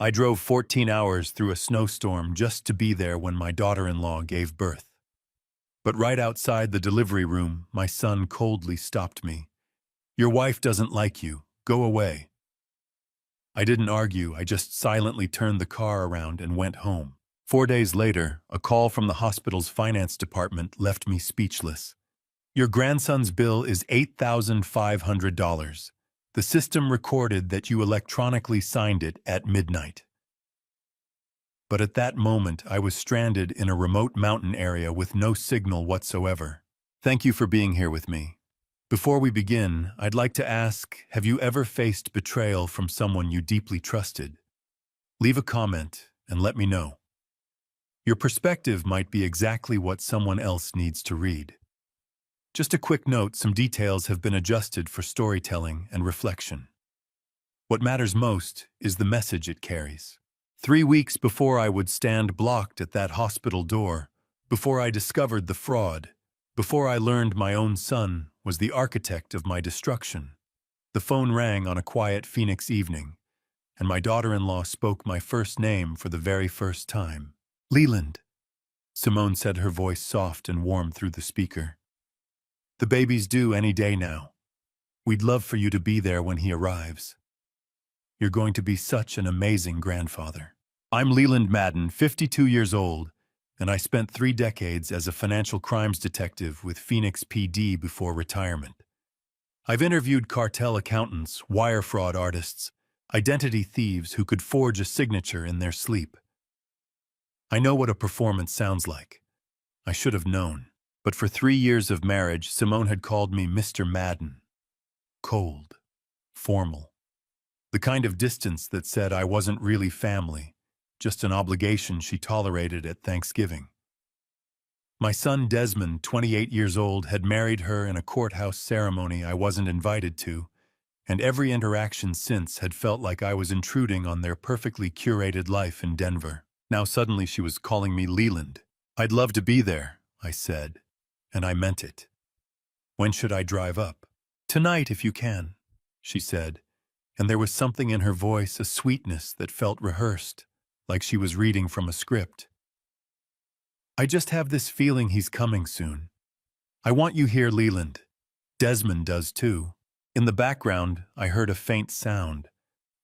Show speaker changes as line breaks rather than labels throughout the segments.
I drove 14 hours through a snowstorm just to be there when my daughter-in-law gave birth. But right outside the delivery room, my son coldly stopped me. "Your wife doesn't like you. Go away." I didn't argue, I just silently turned the car around and went home. 4 days later, a call from the hospital's finance department left me speechless. "Your grandson's bill is $8,500. The system recorded that you electronically signed it at midnight." But at that moment, I was stranded in a remote mountain area with no signal whatsoever. Thank you for being here with me. Before we begin, I'd like to ask, have you ever faced betrayal from someone you deeply trusted? Leave a comment and let me know. Your perspective might be exactly what someone else needs to read. Just a quick note, some details have been adjusted for storytelling and reflection. What matters most is the message it carries. 3 weeks before I would stand blocked at that hospital door, before I discovered the fraud, before I learned my own son was the architect of my destruction, the phone rang on a quiet Phoenix evening, and my daughter-in-law spoke my first name for the very first time. "Leland," Simone said, her voice soft and warm through the speaker. "The baby's due any day now. We'd love for you to be there when he arrives. You're going to be such an amazing grandfather." I'm Leland Madden, 52 years old, and I spent 3 decades as a financial crimes detective with Phoenix PD before retirement. I've interviewed cartel accountants, wire fraud artists, identity thieves who could forge a signature in their sleep. I know what a performance sounds like. I should have known. But for 3 years of marriage, Simone had called me Mr. Madden. Cold. Formal. The kind of distance that said I wasn't really family, just an obligation she tolerated at Thanksgiving. My son Desmond, 28 years old, had married her in a courthouse ceremony I wasn't invited to, and every interaction since had felt like I was intruding on their perfectly curated life in Denver. Now suddenly she was calling me Leland. "I'd love to be there," I said, and I meant it. "When should I drive up?" "Tonight, if you can," she said, and there was something in her voice, a sweetness that felt rehearsed, like she was reading from a script. "I just have this feeling he's coming soon. I want you here, Leland. Desmond does too." In the background, I heard a faint sound,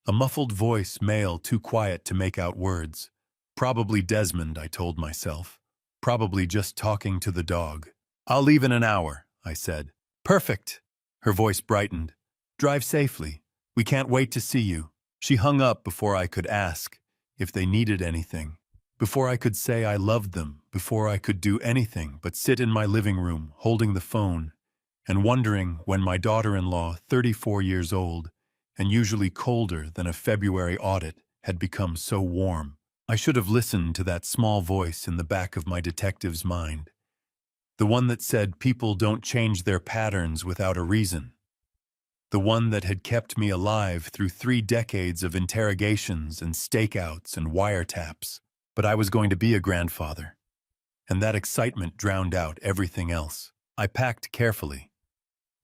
a muffled voice, male, too quiet to make out words. Probably Desmond, I told myself. Probably just talking to the dog. "I'll leave in an hour," I said. "Perfect." Her voice brightened. "Drive safely. We can't wait to see you." She hung up before I could ask if they needed anything, before I could say I loved them, before I could do anything but sit in my living room holding the phone and wondering when my daughter-in-law, 34 years old and usually colder than a February audit, had become so warm. I should have listened to that small voice in the back of my detective's mind, the one that said people don't change their patterns without a reason. The one that had kept me alive through 3 decades of interrogations and stakeouts and wiretaps. But I was going to be a grandfather, and that excitement drowned out everything else. I packed carefully.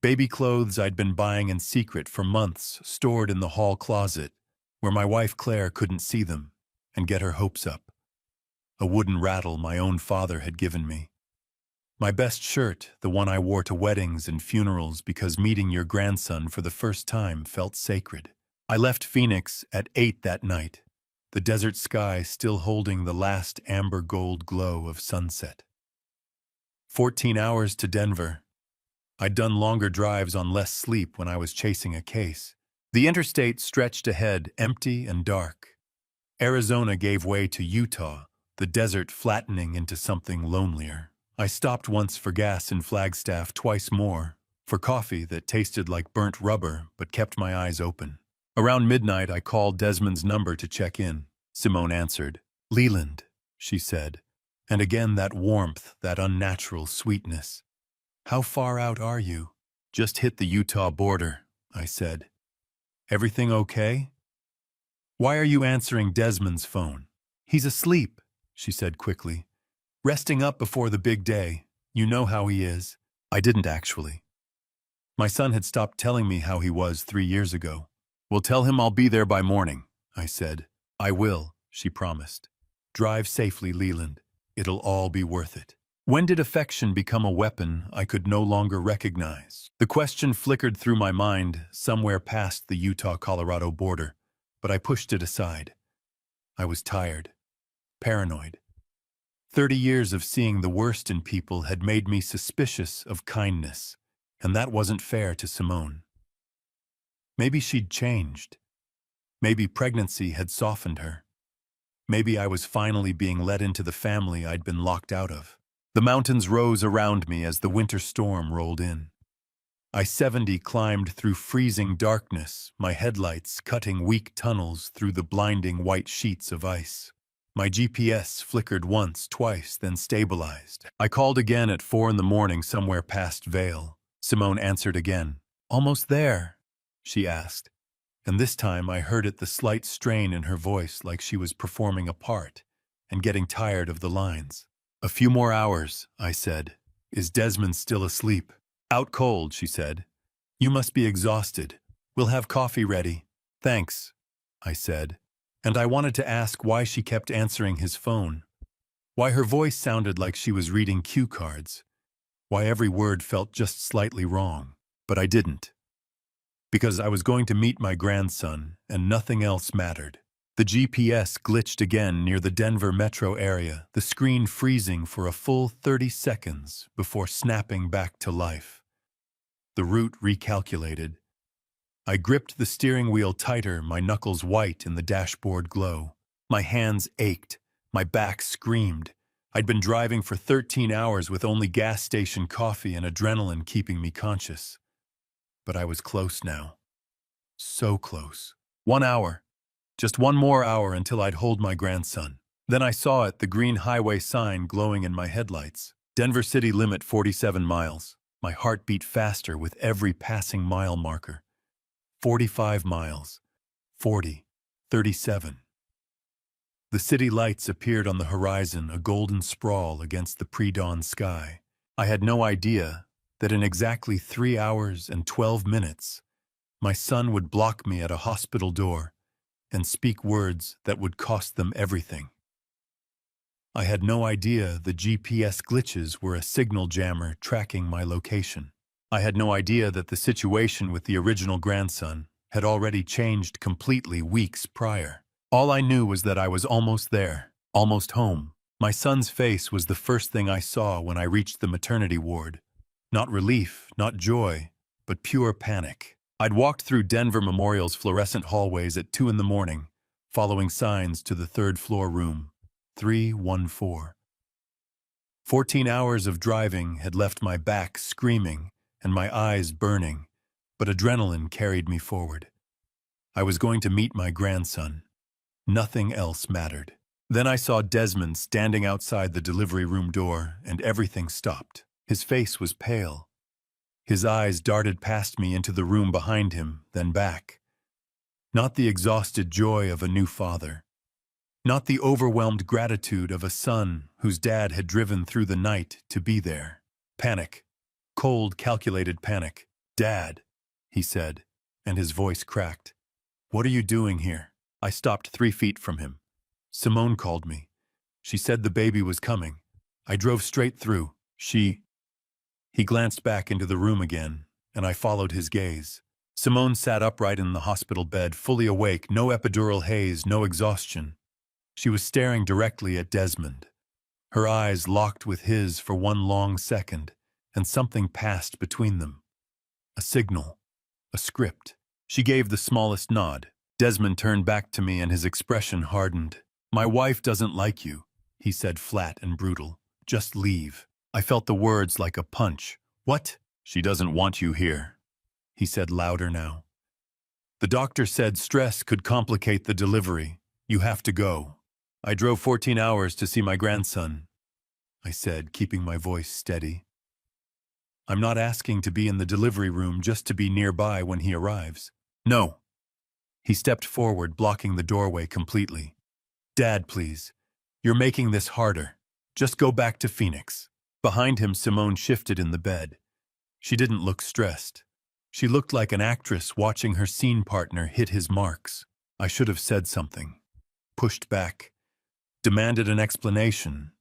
Baby clothes I'd been buying in secret for months, stored in the hall closet, where my wife Claire couldn't see them and get her hopes up. A wooden rattle my own father had given me. My best shirt, the one I wore to weddings and funerals because meeting your grandson for the first time felt sacred. I left Phoenix at 8 that night, the desert sky still holding the last amber gold glow of sunset. 14 hours to Denver. I'd done longer drives on less sleep when I was chasing a case. The interstate stretched ahead, empty and dark. Arizona gave way to Utah, the desert flattening into something lonelier. I stopped once for gas in Flagstaff, twice more, for coffee that tasted like burnt rubber but kept my eyes open. Around midnight, I called Desmond's number to check in. Simone answered. "Leland," she said, and again that warmth, that unnatural sweetness. "How far out are you?" "Just hit the Utah border," I said. "Everything okay?" "Why are you answering Desmond's phone?" "He's asleep," she said quickly. "Resting up before the big day. You know how he is." I didn't actually. My son had stopped telling me how he was 3 years ago. "Well, tell him I'll be there by morning," I said. I will, she promised. Drive safely, Leland. It'll all be worth it. When did affection become a weapon I could no longer recognize? The question flickered through my mind somewhere past the Utah-Colorado border, but I pushed it aside. I was tired, paranoid. 30 years of seeing the worst in people had made me suspicious of kindness, and that wasn't fair to Simone. Maybe she'd changed. Maybe pregnancy had softened her. Maybe I was finally being let into the family I'd been locked out of. The mountains rose around me as the winter storm rolled in. I-70 climbed through freezing darkness, my headlights cutting weak tunnels through the blinding white sheets of ice. My GPS flickered once, twice, then stabilized. I called again at 4 in the morning somewhere past Vale. Simone answered again. "Almost there?" she asked. And this time I heard the slight strain in her voice, like she was performing a part and getting tired of the lines. "A few more hours," I said. "Is Desmond still asleep?" "Out cold," she said. "You must be exhausted. We'll have coffee ready." "Thanks," I said. And I wanted to ask why she kept answering his phone. Why her voice sounded like she was reading cue cards. Why every word felt just slightly wrong. But I didn't. Because I was going to meet my grandson, and nothing else mattered. The GPS glitched again near the Denver metro area, the screen freezing for a full 30 seconds before snapping back to life. The route recalculated. I gripped the steering wheel tighter, my knuckles white in the dashboard glow. My hands ached, my back screamed. I'd been driving for 13 hours with only gas station coffee and adrenaline keeping me conscious. But I was close now. So close. 1 hour. Just one more hour until I'd hold my grandson. Then I saw it, the green highway sign glowing in my headlights. Denver city limit 47 miles. My heart beat faster with every passing mile marker. 45 miles. 40. 37. The city lights appeared on the horizon, a golden sprawl against the pre-dawn sky. I had no idea that in exactly 3 hours and 12 minutes, my son would block me at a hospital door and speak words that would cost them everything. I had no idea the GPS glitches were a signal jammer tracking my location. I had no idea that the situation with the original grandson had already changed completely weeks prior. All I knew was that I was almost there, almost home. My son's face was the first thing I saw when I reached the maternity ward. Not relief, not joy, but pure panic. I'd walked through Denver Memorial's fluorescent hallways at 2 in the morning, following signs to the third-floor room, 314. 14 hours of driving had left my back screaming and my eyes burning, but adrenaline carried me forward. I was going to meet my grandson. Nothing else mattered. Then I saw Desmond standing outside the delivery room door, and everything stopped. His face was pale. His eyes darted past me into the room behind him, then back. Not the exhausted joy of a new father. Not the overwhelmed gratitude of a son whose dad had driven through the night to be there. Panic. Cold, calculated panic. "Dad," he said, and his voice cracked. "What are you doing here?" I stopped 3 feet from him. "Simone called me. She said the baby was coming. I drove straight through. He glanced back into the room again, and I followed his gaze. Simone sat upright in the hospital bed, fully awake, no epidural haze, no exhaustion. She was staring directly at Desmond. Her eyes locked with his for one long second, and something passed between them. A signal. A script. She gave the smallest nod. Desmond turned back to me and his expression hardened. "My wife doesn't like you," he said, flat and brutal. "Just leave." I felt the words like a punch. "What?" "She doesn't want you here," he said, louder now. "The doctor said stress could complicate the delivery. You have to go." "I drove 14 hours to see my grandson," I said, keeping my voice steady. "I'm not asking to be in the delivery room just to be nearby when he arrives." "No." He stepped forward, blocking the doorway completely. "Dad, please. You're making this harder. Just go back to Phoenix." Behind him, Simone shifted in the bed. She didn't look stressed. She looked like an actress watching her scene partner hit his marks. I should have said something. pushed back, demanded an explanation.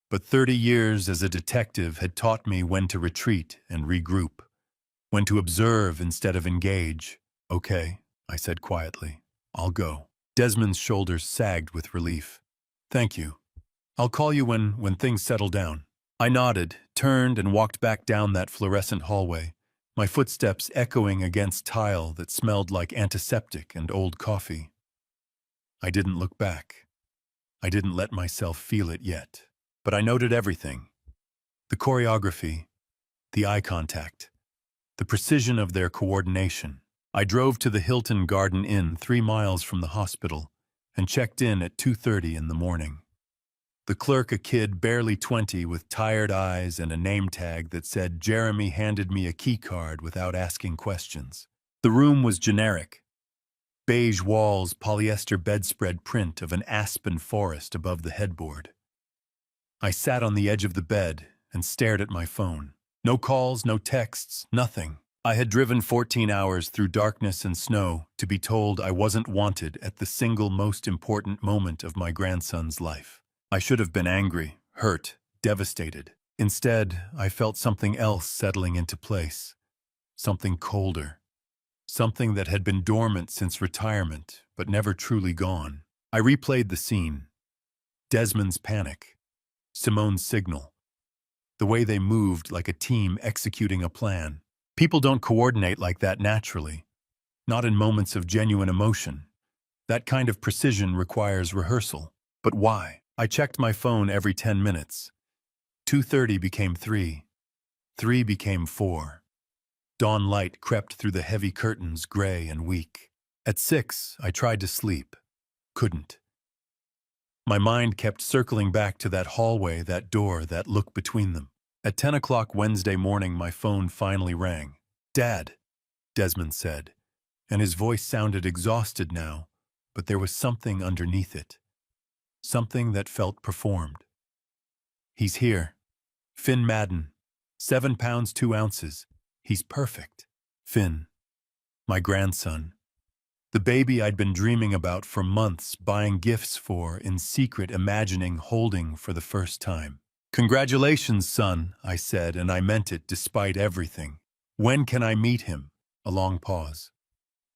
But 30 years as a detective had taught me when to retreat and regroup, when to observe instead of engage. "Okay," I said quietly. "I'll go." Desmond's shoulders sagged with relief. "Thank you. I'll call you when things settle down." I nodded, turned, and walked back down that fluorescent hallway, my footsteps echoing against tile that smelled like antiseptic and old coffee. I didn't look back. I didn't let myself feel it yet. But I noted everything. The choreography, the eye contact, the precision of their coordination. I drove to the Hilton Garden Inn 3 miles from the hospital and checked in at 2:30 in the morning. The clerk, a kid barely 20 with tired eyes and a name tag that said Jeremy, handed me a key card without asking questions. The room was generic. Beige walls, polyester bedspread print of an aspen forest above the headboard. I sat on the edge of the bed and stared at my phone. No calls, no texts, nothing. I had driven 14 hours through darkness and snow to be told I wasn't wanted at the single most important moment of my grandson's life. I should have been angry, hurt, devastated. Instead, I felt something else settling into place. Something colder. Something that had been dormant since retirement, but never truly gone. I replayed the scene. Desmond's panic. Simone's signal. The way they moved like a team executing a plan. People don't coordinate like that naturally. Not in moments of genuine emotion. That kind of precision requires rehearsal. But why? I checked my phone every 10 minutes. 2:30 became 3. 3 became 4. Dawn light crept through the heavy curtains, gray and weak. At 6, I tried to sleep. Couldn't. My mind kept circling back to that hallway, that door, that look between them. At 10 o'clock Wednesday morning, my phone finally rang. "Dad," Desmond said, and his voice sounded exhausted now, but there was something underneath it. Something that felt performed. "He's here. Finn Madden. 7 pounds 2 ounces. He's perfect." Finn. My grandson. The baby I'd been dreaming about for months, buying gifts for, in secret imagining holding for the first time. "Congratulations, son," I said, and I meant it despite everything. "When can I meet him?" A long pause.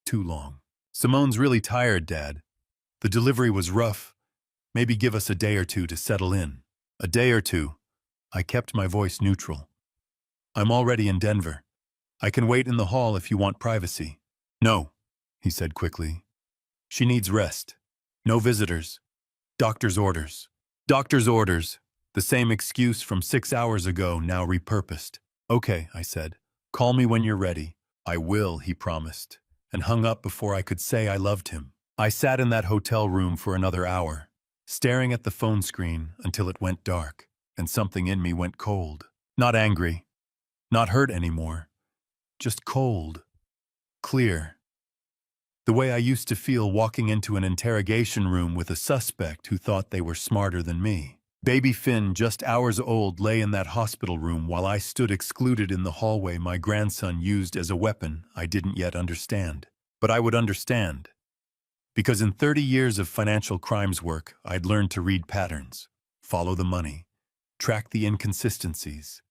Too long. "Simone's really tired, Dad. The delivery was rough. Maybe give us a day or two to settle in." "A day or two." I kept my voice neutral. "I'm already in Denver. I can wait in the hall if you want privacy." "No," he said quickly. "She needs rest. No visitors. Doctor's orders." Doctor's orders. The same excuse from 6 hours ago, now repurposed. "Okay," I said. "Call me when you're ready." "I will," he promised, and hung up before I could say I loved him. I sat in that hotel room for another hour, staring at the phone screen until it went dark, and something in me went cold. Not angry, not hurt anymore, just cold, clear. The way I used to feel walking into an interrogation room with a suspect who thought they were smarter than me. Baby Finn, just hours old, lay in that hospital room while I stood excluded in the hallway my grandson used as a weapon I didn't yet understand. But I would understand. Because in 30 years of financial crimes work, I'd learned to read patterns, follow the money, track the inconsistencies.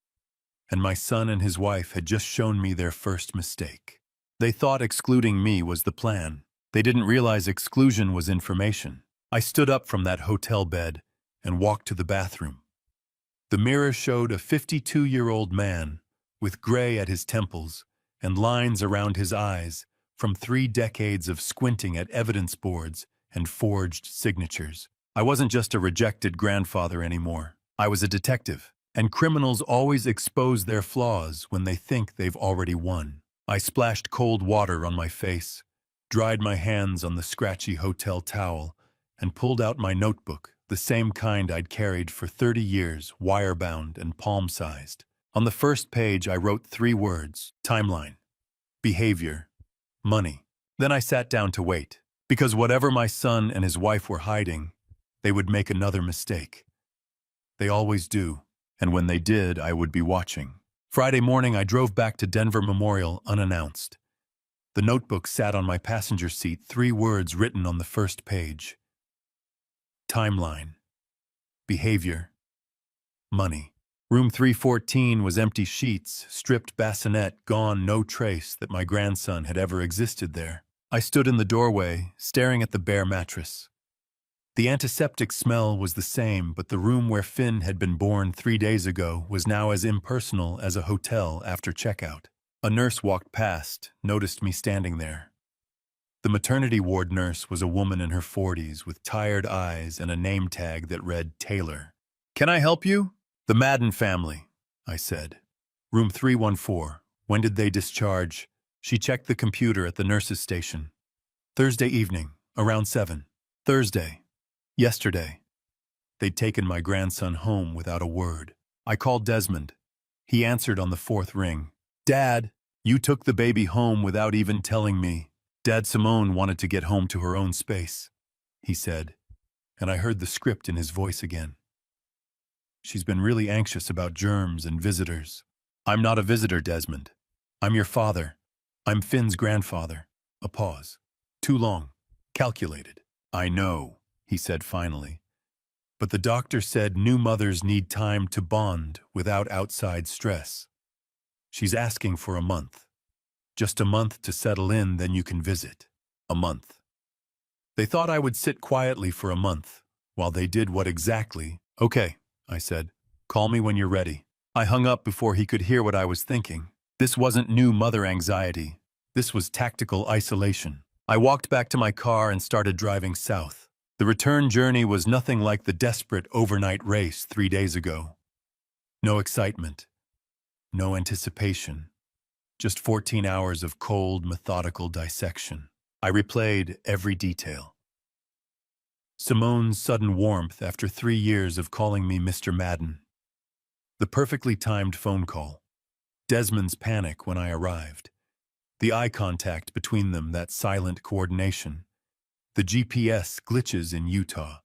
And my son and his wife had just shown me their first mistake. They thought excluding me was the plan. They didn't realize exclusion was information. I stood up from that hotel bed and walked to the bathroom. The mirror showed a 52-year-old man with gray at his temples and lines around his eyes from 3 decades of squinting at evidence boards and forged signatures. I wasn't just a rejected grandfather anymore. I was a detective, and criminals always expose their flaws when they think they've already won. I splashed cold water on my face, dried my hands on the scratchy hotel towel, and pulled out my notebook, the same kind I'd carried for 30 years, wire-bound and palm-sized. On the first page, I wrote 3 words: timeline, behavior, money. Then I sat down to wait, because whatever my son and his wife were hiding, they would make another mistake. They always do, and when they did, I would be watching. Friday morning, I drove back to Denver Memorial unannounced. The notebook sat on my passenger seat, 3 words written on the first page: timeline, behavior, money. Room 314 was empty sheets, stripped bassinet, gone, no trace that my grandson had ever existed there. I stood in the doorway, staring at the bare mattress. The antiseptic smell was the same, but the room where Finn had been born 3 days ago was now as impersonal as a hotel after checkout. A nurse walked past, noticed me standing there. The maternity ward nurse was a woman in her 40s with tired eyes and a name tag that read Taylor. "Can I help you?" "The Madden family," I said. "Room 314. When did they discharge?" She checked the computer at the nurse's station. "Thursday evening, around 7. "Thursday. Yesterday." They'd taken my grandson home without a word. I called Desmond. He answered on the 4th ring. "Dad, you took the baby home without even telling me." "Dad, Simone wanted to get home to her own space," he said, and I heard the script in his voice again. "She's been really anxious about germs and visitors." "I'm not a visitor, Desmond. I'm your father. I'm Finn's grandfather." A pause. Too long. Calculated. "I know," he said finally. "But the doctor said new mothers need time to bond without outside stress. She's asking for a month. Just a month to settle in, then you can visit. A month." They thought I would sit quietly for a month, while they did what exactly. "Okay," I said. "Call me when you're ready." I hung up before he could hear what I was thinking. This wasn't new mother anxiety. This was tactical isolation. I walked back to my car and started driving south. The return journey was nothing like the desperate overnight race 3 days ago. No excitement. No anticipation. Just 14 hours of cold, methodical dissection. I replayed every detail. Simone's sudden warmth after 3 years of calling me Mr. Madden. The perfectly timed phone call. Desmond's panic when I arrived. The eye contact between them, that silent coordination. The GPS glitches in Utah.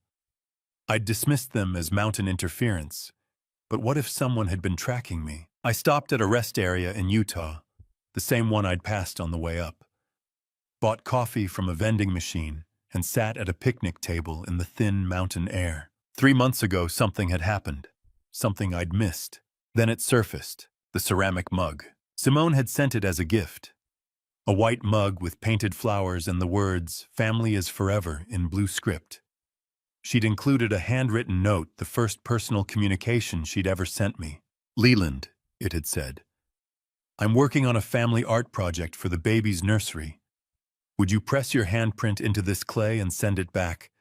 I'd dismissed them as mountain interference, but what if someone had been tracking me? I stopped at a rest area in Utah, the same one I'd passed on the way up. Bought coffee from a vending machine and sat at a picnic table in the thin mountain air. 3 months ago, something had happened. Something I'd missed. Then it surfaced, the ceramic mug. Simone had sent it as a gift. A white mug with painted flowers and the words, "Family is forever," in blue script. She'd included a handwritten note, the first personal communication she'd ever sent me. "Leland," it had said. "I'm working on a family art project for the baby's nursery. Would you press your handprint into this clay and send it back?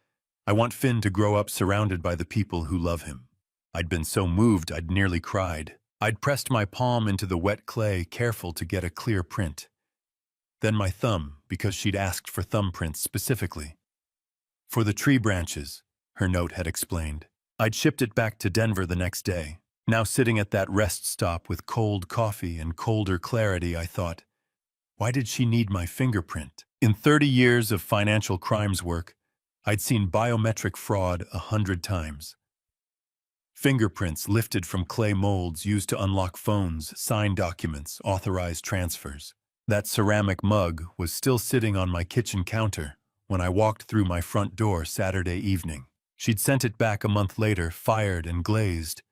I want Finn to grow up surrounded by the people who love him." I'd been so moved I'd nearly cried. I'd pressed my palm into the wet clay, careful to get a clear print. Then my thumb, because she'd asked for thumbprints specifically. "For the tree branches," her note had explained. I'd shipped it back to Denver the next day. Now sitting at that rest stop with cold coffee and colder clarity, I thought, why did she need my fingerprint? In 30 years of financial crimes work, I'd seen biometric fraud 100 times. Fingerprints lifted from clay molds used to unlock phones, sign documents, authorize transfers. That ceramic mug was still sitting on my kitchen counter when I walked through my front door Saturday evening. She'd sent it back a month later, fired and glazed.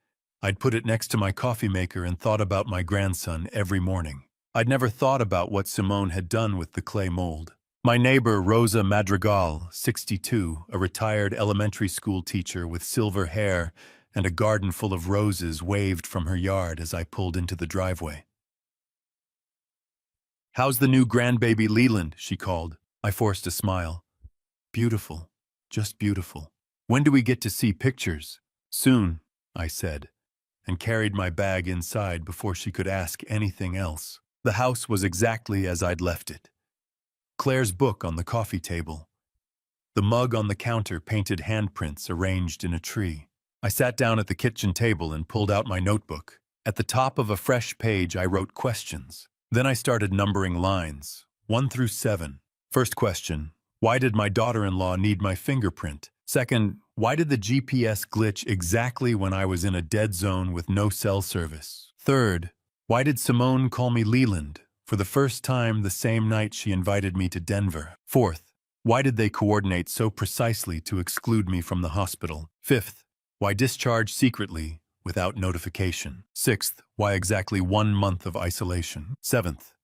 I'd put it next to my coffee maker and thought about my grandson every morning. I'd never thought about what Simone had done with the clay mold. My neighbor, Rosa Madrigal, 62, a retired elementary school teacher with silver hair and a garden full of roses, waved from her yard as I pulled into the driveway. "How's the new grandbaby Leland?" she called. I forced a smile. "Beautiful, just beautiful." "When do we get to see pictures?" "Soon," I said, and carried my bag inside before she could ask anything else. The house was exactly as I'd left it. Claire's book on the coffee table. The mug on the counter, painted handprints arranged in a tree. I sat down at the kitchen table and pulled out my notebook. At the top of a fresh page, I wrote questions. Then I started numbering lines, 1 through 7. First question, why did my daughter-in-law need my fingerprint? Second, why did the GPS glitch exactly when I was in a dead zone with no cell service? Third, why did Simone call me Leland for the first time the same night she invited me to Denver? Fourth, Why did they coordinate so precisely to exclude me from the hospital? Fifth, why discharge secretly without notification? Sixth, why exactly 1 month of isolation? Seventh,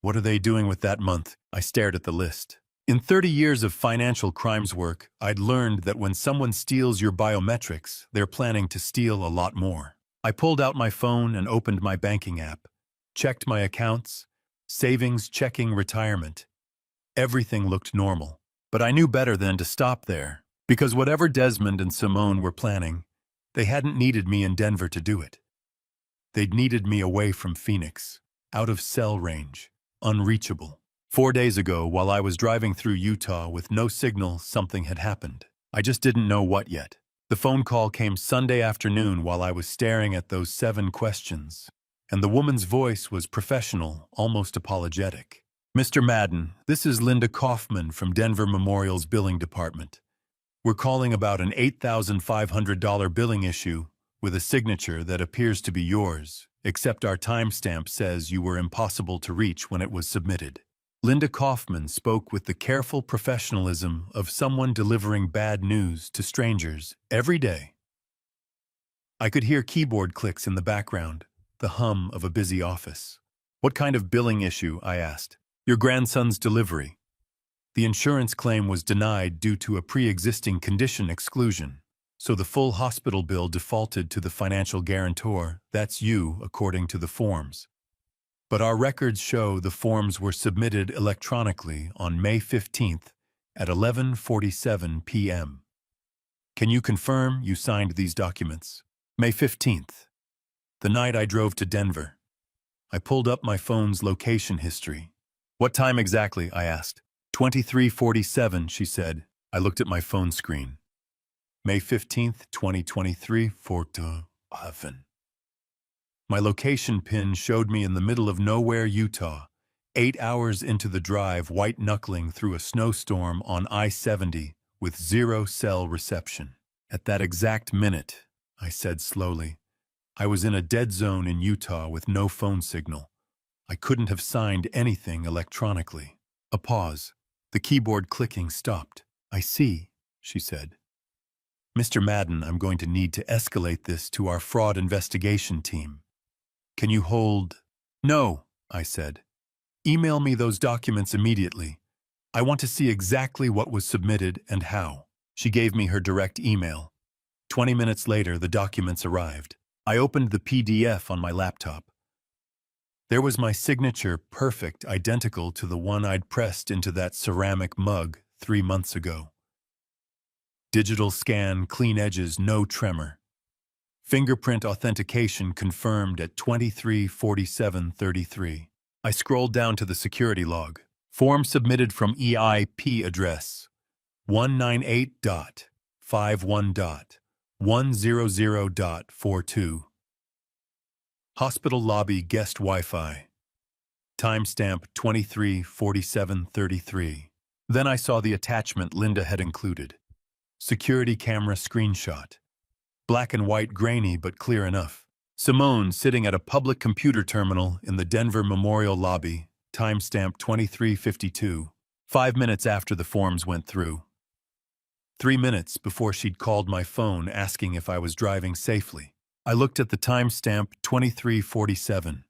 what are they doing with that month? I stared at the list. In 30 years of financial crimes work, I'd learned that when someone steals your biometrics, they're planning to steal a lot more. I pulled out my phone and opened my banking app, checked my accounts, savings, checking, retirement. Everything looked normal. But I knew better than to stop there, because whatever Desmond and Simone were planning, they hadn't needed me in Denver to do it. They'd needed me away from Phoenix, out of cell range, unreachable. 4 days ago, while I was driving through Utah with no signal, something had happened. I just didn't know what yet. The phone call came Sunday afternoon while I was staring at those 7 questions, and the woman's voice was professional, almost apologetic. Mr. Madden, this is Linda Kaufman from Denver Memorial's billing department. We're calling about an $8,500 billing issue with a signature that appears to be yours, except our timestamp says you were impossible to reach when it was submitted. Linda Kaufman spoke with the careful professionalism of someone delivering bad news to strangers every day. I could hear keyboard clicks in the background, the hum of a busy office. What kind of billing issue? I asked. Your grandson's delivery. The insurance claim was denied due to a pre-existing condition exclusion, so the full hospital bill defaulted to the financial guarantor. That's you, according to the forms. But our records show the forms were submitted electronically on May 15th at 11:47 p.m. Can you confirm you signed these documents? May 15th, the night I drove to Denver. I pulled up my phone's location history. What time exactly? I asked. 23:47, she said. I looked at my phone screen. May 15th, 2023, 4:11. My location pin showed me in the middle of nowhere, Utah, 8 hours into the drive, white-knuckling through a snowstorm on I-70 with 0 cell reception. At that exact minute, I said slowly, I was in a dead zone in Utah with no phone signal. I couldn't have signed anything electronically. A pause. The keyboard clicking stopped. I see, she said. Mr. Madden, I'm going to need to escalate this to our fraud investigation team. Can you hold? No, I said. Email me those documents immediately. I want to see exactly what was submitted and how. She gave me her direct email. 20 minutes later, the documents arrived. I opened the PDF on my laptop. There was my signature, perfect, identical to the one I'd pressed into that ceramic mug 3 months ago. Digital scan, clean edges, no tremor. Fingerprint authentication confirmed at 23:47:33. I scrolled down to the security log. Form submitted from EIP address 198.51.100.42. Hospital lobby guest Wi-Fi. Timestamp 23:47:33. Then I saw the attachment Linda had included. Security camera screenshot. Black and white, grainy but clear enough. Simone sitting at a public computer terminal in the Denver Memorial lobby, timestamp 23:52, 5 minutes after the forms went through. 3 minutes before she'd called my phone asking if I was driving safely. I looked at the timestamp 23:47.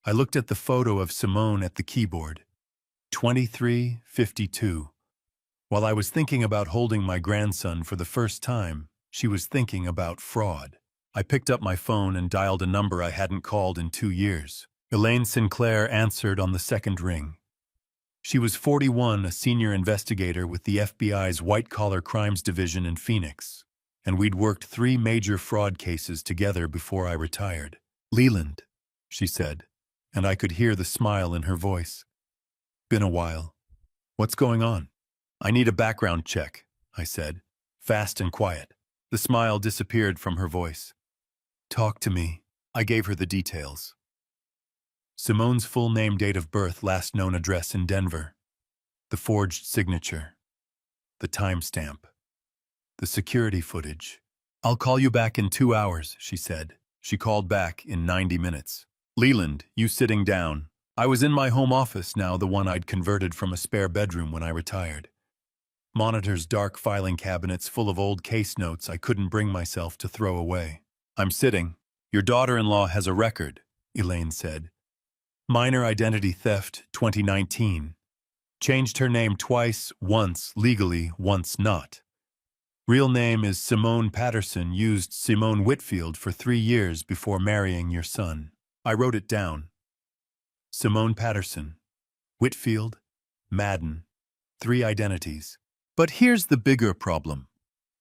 I looked at the photo of Simone at the keyboard, 23:52. While I was thinking about holding my grandson for the first time, she was thinking about fraud. I picked up my phone and dialed a number I hadn't called in 2 years. Elaine Sinclair answered on the second ring. She was 41, a senior investigator with the FBI's white-collar crimes division in Phoenix, and we'd worked 3 major fraud cases together before I retired. Leland, she said, and I could hear the smile in her voice. Been a while. What's going on? I need a background check, I said, fast and quiet. The smile disappeared from her voice. Talk to me. I gave her the details. Simone's full name, date of birth, last known address in Denver. The forged signature. The timestamp. The security footage. I'll call you back in 2 hours, she said. She called back in 90 minutes. Leland, you sitting down. I was in my home office now, the one I'd converted from a spare bedroom when I retired. Monitors, dark filing cabinets full of old case notes I couldn't bring myself to throw away. I'm sitting. Your daughter-in-law has a record, Elaine said. Minor identity theft, 2019. Changed her name twice, once legally, once not. Real name is Simone Patterson, used Simone Whitfield for 3 years before marrying your son. I wrote it down. Simone Patterson, Whitfield, Madden, 3 identities. But here's the bigger problem,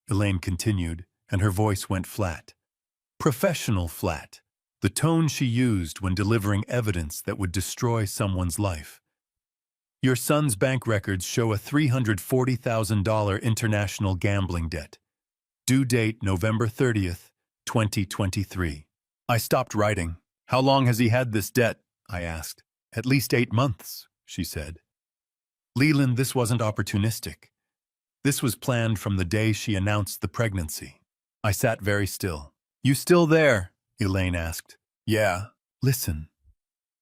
Elaine continued, and her voice went flat. Professional flat. The tone she used when delivering evidence that would destroy someone's life. Your son's bank records show a $340,000 international gambling debt. Due date November 30th, 2023. I stopped writing. How long has he had this debt? I asked. At least 8 months, she said. Leland, this wasn't opportunistic. This was planned from the day she announced the pregnancy. I sat very still. You still there? Elaine asked. Yeah. Listen,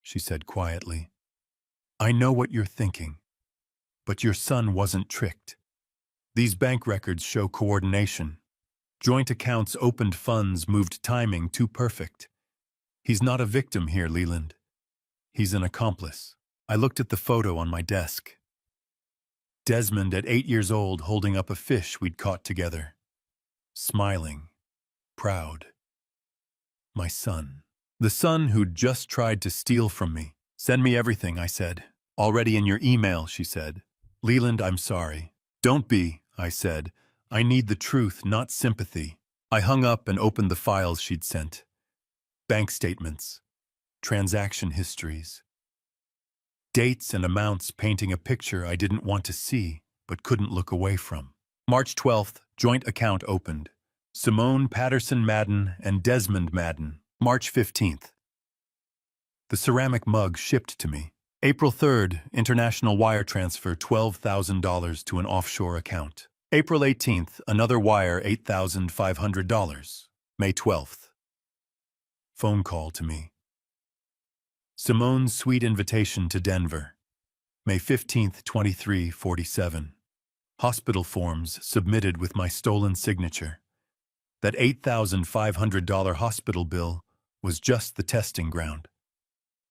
she said quietly. I know what you're thinking, but your son wasn't tricked. These bank records show coordination. Joint accounts opened, funds moved, timing too perfect. He's not a victim here, Leland. He's an accomplice. I looked at the photo on my desk. Desmond at 8 years old holding up a fish we'd caught together. Smiling. Proud. My son. The son who'd just tried to steal from me. Send me everything, I said. Already in your email, she said. Leland, I'm sorry. Don't be, I said. I need the truth, not sympathy. I hung up and opened the files she'd sent. Bank statements. Transaction histories. Dates and amounts painting a picture I didn't want to see, but couldn't look away from. March 12th, joint account opened. Simone Patterson Madden and Desmond Madden. March 15th. The ceramic mug shipped to me. April 3rd, international wire transfer $12,000 to an offshore account. April 18th, another wire $8,500. May 12th. Phone call to me. Simone's sweet invitation to Denver. May 15th, 23:47. Hospital forms submitted with my stolen signature. That $8,500 hospital bill was just the testing ground.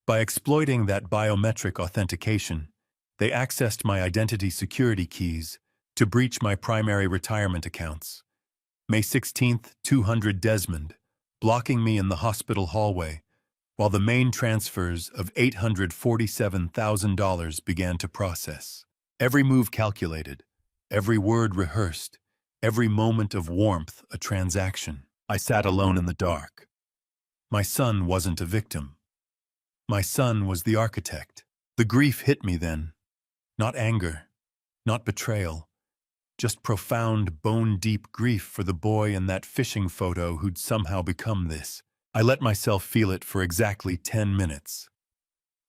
By exploiting that biometric authentication, they accessed my identity security keys to breach my primary retirement accounts. May 16th, 200 Desmond, blocking me in the hospital hallway, while the main transfers of $847,000 began to process. Every move calculated, every word rehearsed, every moment of warmth a transaction. I sat alone in the dark. My son wasn't a victim. My son was the architect. The grief hit me then. Not anger, not betrayal, just profound, bone-deep grief for the boy in that fishing photo who'd somehow become this. I let myself feel it for exactly 10 minutes.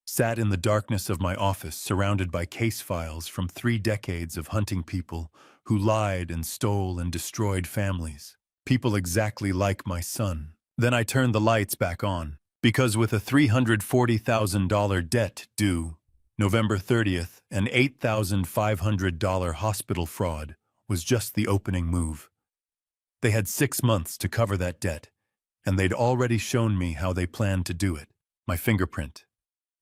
Sat in the darkness of my office, surrounded by case files from 3 decades of hunting people who lied and stole and destroyed families. People exactly like my son. Then I turned the lights back on. Because with a $340,000 debt due November 30th, an $8,500 hospital fraud was just the opening move. They had 6 months to cover that debt, and they'd already shown me how they planned to do it. My fingerprint,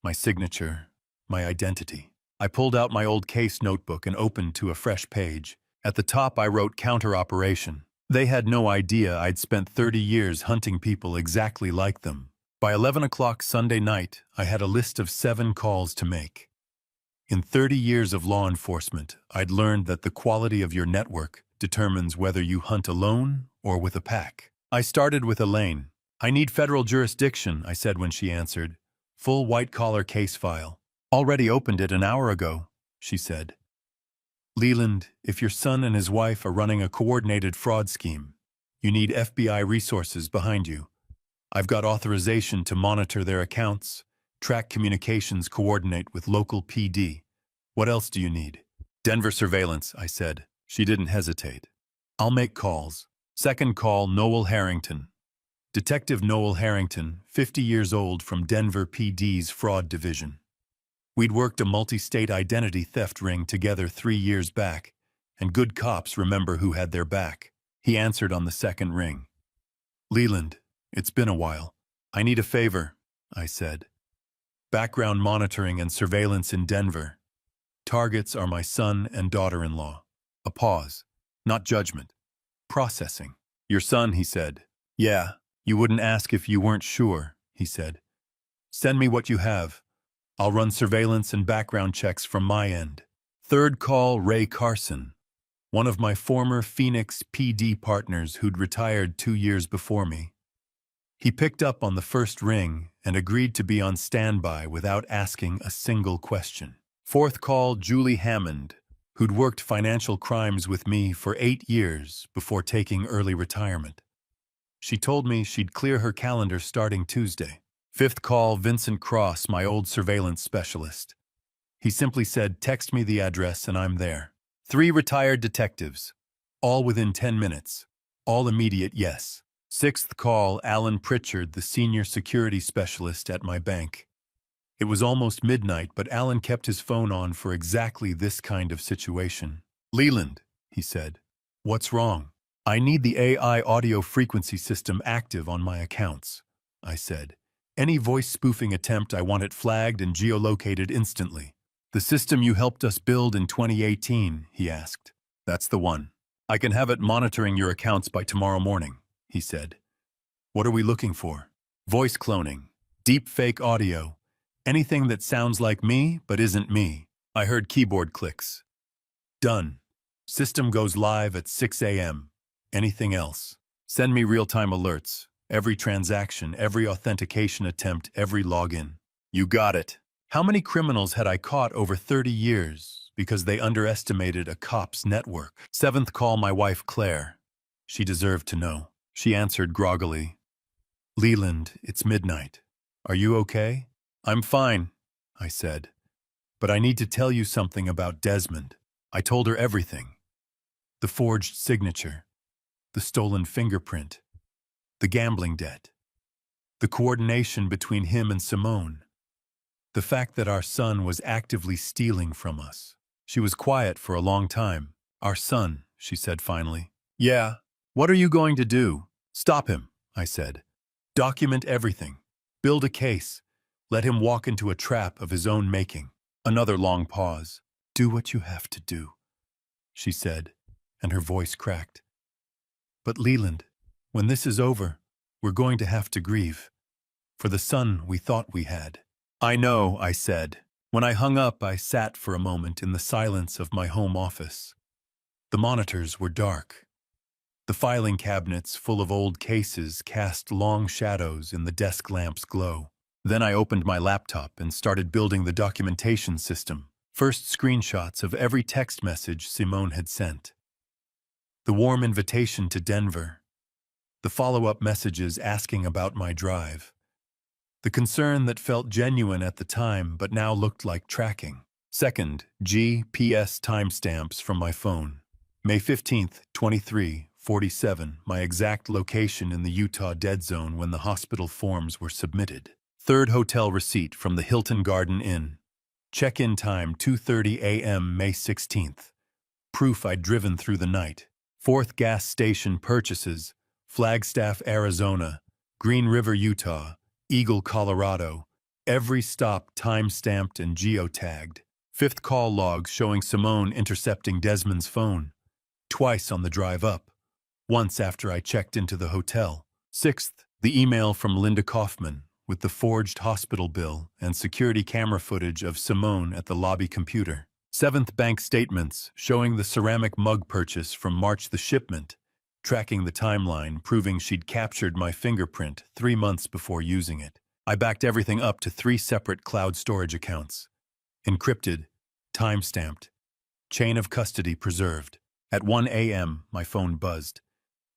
my signature, my identity. I pulled out my old case notebook and opened to a fresh page. At the top I wrote counter-operation. They had no idea I'd spent 30 years hunting people exactly like them. By 11 o'clock Sunday night, I had a list of 7 calls to make. In 30 years of law enforcement, I'd learned that the quality of your network determines whether you hunt alone or with a pack. I started with Elaine. I need federal jurisdiction, I said when she answered. Full white-collar case file. Already opened it an hour ago, she said. Leland, if your son and his wife are running a coordinated fraud scheme, you need FBI resources behind you. I've got authorization to monitor their accounts, track communications, coordinate with local PD. What else do you need? Denver surveillance, I said. She didn't hesitate. I'll make calls. Second call, Noel Harrington. Detective Noel Harrington, 50 years old, from Denver PD's Fraud Division. We'd worked a multi-state identity theft ring together 3 years back, and good cops remember who had their back. He answered on the second ring. "Leland, it's been a while. I need a favor," I said. "Background monitoring and surveillance in Denver. Targets are my son and daughter-in-law." A pause. Not judgment. Processing. "Your son," he said. "Yeah, you wouldn't ask if you weren't sure," he said. "Send me what you have. I'll run surveillance and background checks from my end." Third call, Ray Carson, one of my former Phoenix PD partners who'd retired 2 years before me. He picked up on the first ring and agreed to be on standby without asking a single question. Fourth call, Julie Hammond, who'd worked financial crimes with me for 8 years before taking early retirement. She told me she'd clear her calendar starting Tuesday. Fifth call, Vincent Cross, my old surveillance specialist. He simply said, "Text me the address and I'm there." 3 retired detectives, all within 10 minutes, all immediate yes. Sixth call, Alan Pritchard, the senior security specialist at my bank. It was almost midnight, but Alan kept his phone on for exactly this kind of situation. "Leland," he said. "What's wrong?" "I need the AI audio frequency system active on my accounts," I said. "Any voice spoofing attempt, I want it flagged and geolocated instantly." "The system you helped us build in 2018, he asked. "That's the one. I can have it monitoring your accounts by tomorrow morning," he said. "What are we looking for?" "Voice cloning, deep fake audio, anything that sounds like me but isn't me." I heard keyboard clicks. "Done. System goes live at 6 a.m. Anything else? Send me real-time alerts. Every transaction, every authentication attempt, every login." "You got it." How many criminals had I caught over 30 years because they underestimated a cop's network? Seventh call, my wife Claire. She deserved to know. She answered groggily. "Leland, it's midnight. Are you okay?" "I'm fine," I said. "But I need to tell you something about Desmond." I told her everything. The forged signature, the stolen fingerprint, the gambling debt, the coordination between him and Simone, the fact that our son was actively stealing from us. She was quiet for a long time. "Our son," she said finally. "Yeah. What are you going to do?" "Stop him," I said. "Document everything. Build a case. Let him walk into a trap of his own making." Another long pause. "Do what you have to do," she said, and her voice cracked. "But Leland, when this is over, we're going to have to grieve. For the son we thought we had." "I know," I said. When I hung up, I sat for a moment in the silence of my home office. The monitors were dark. The filing cabinets full of old cases cast long shadows in the desk lamp's glow. Then I opened my laptop and started building the documentation system. First screenshots of every text message Simone had sent. The warm invitation to Denver. The follow-up messages asking about my drive. The concern that felt genuine at the time but now looked like tracking. Second, GPS timestamps from my phone. May 15th, 23:47, my exact location in the Utah dead zone when the hospital forms were submitted. Third, hotel receipt from the Hilton Garden Inn. Check-in time 2:30 a.m. May 16th. Proof I'd driven through the night. Fourth, gas station purchases. Flagstaff, Arizona. Green River, Utah. Eagle, Colorado. Every stop time-stamped and geotagged. Fifth, call logs showing Simone intercepting Desmond's phone. Twice on the drive up. Once after I checked into the hotel. Sixth, the email from Linda Kaufman with the forged hospital bill and security camera footage of Simone at the lobby computer. Seventh, bank statements showing the ceramic mug purchase from March, the shipment, tracking the timeline, proving she'd captured my fingerprint 3 months before using it. I backed everything up to 3 separate cloud storage accounts. Encrypted, time-stamped, chain of custody preserved. At 1 a.m., my phone buzzed.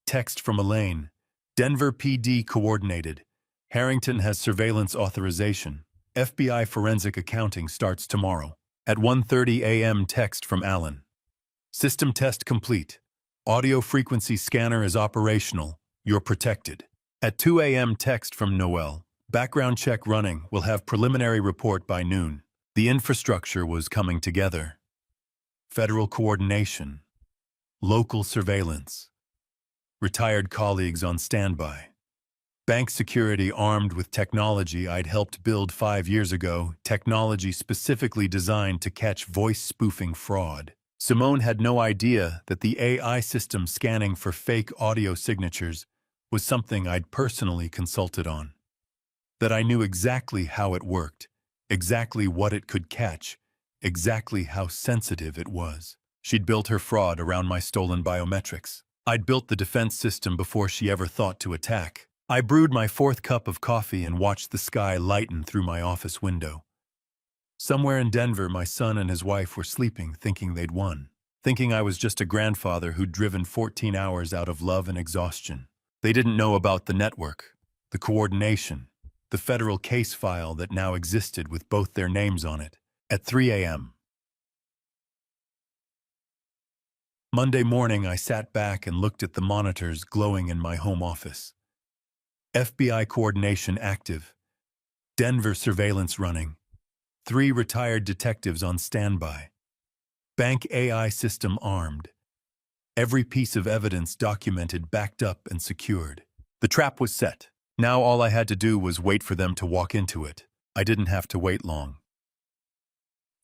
Text from Elaine. Denver PD coordinated. Harrington has surveillance authorization. FBI forensic accounting starts tomorrow. At 1:30 a.m. text from Alan. System test complete. Audio frequency scanner is operational. You're protected. At 2 a.m. text from Noel. Background check running. Will have preliminary report by noon. The infrastructure was coming together. Federal coordination, local surveillance, retired colleagues on standby. Bank security armed with technology I'd helped build 5 years ago, technology specifically designed to catch voice-spoofing fraud. Simone had no idea that the AI system scanning for fake audio signatures was something I'd personally consulted on. That I knew exactly how it worked, exactly what it could catch, exactly how sensitive it was. She'd built her fraud around my stolen biometrics. I'd built the defense system before she ever thought to attack. I brewed my 4th cup of coffee and watched the sky lighten through my office window. Somewhere in Denver, my son and his wife were sleeping, thinking they'd won. Thinking I was just a grandfather who'd driven 14 hours out of love and exhaustion. They didn't know about the network, the coordination, the federal case file that now existed with both their names on it. At 3 a.m. Monday morning, I sat back and looked at the monitors glowing in my home office. FBI coordination active, Denver surveillance running, 3 retired detectives on standby, bank AI system armed, every piece of evidence documented, backed up, and secured. The trap was set. Now all I had to do was wait for them to walk into it. I didn't have to wait long.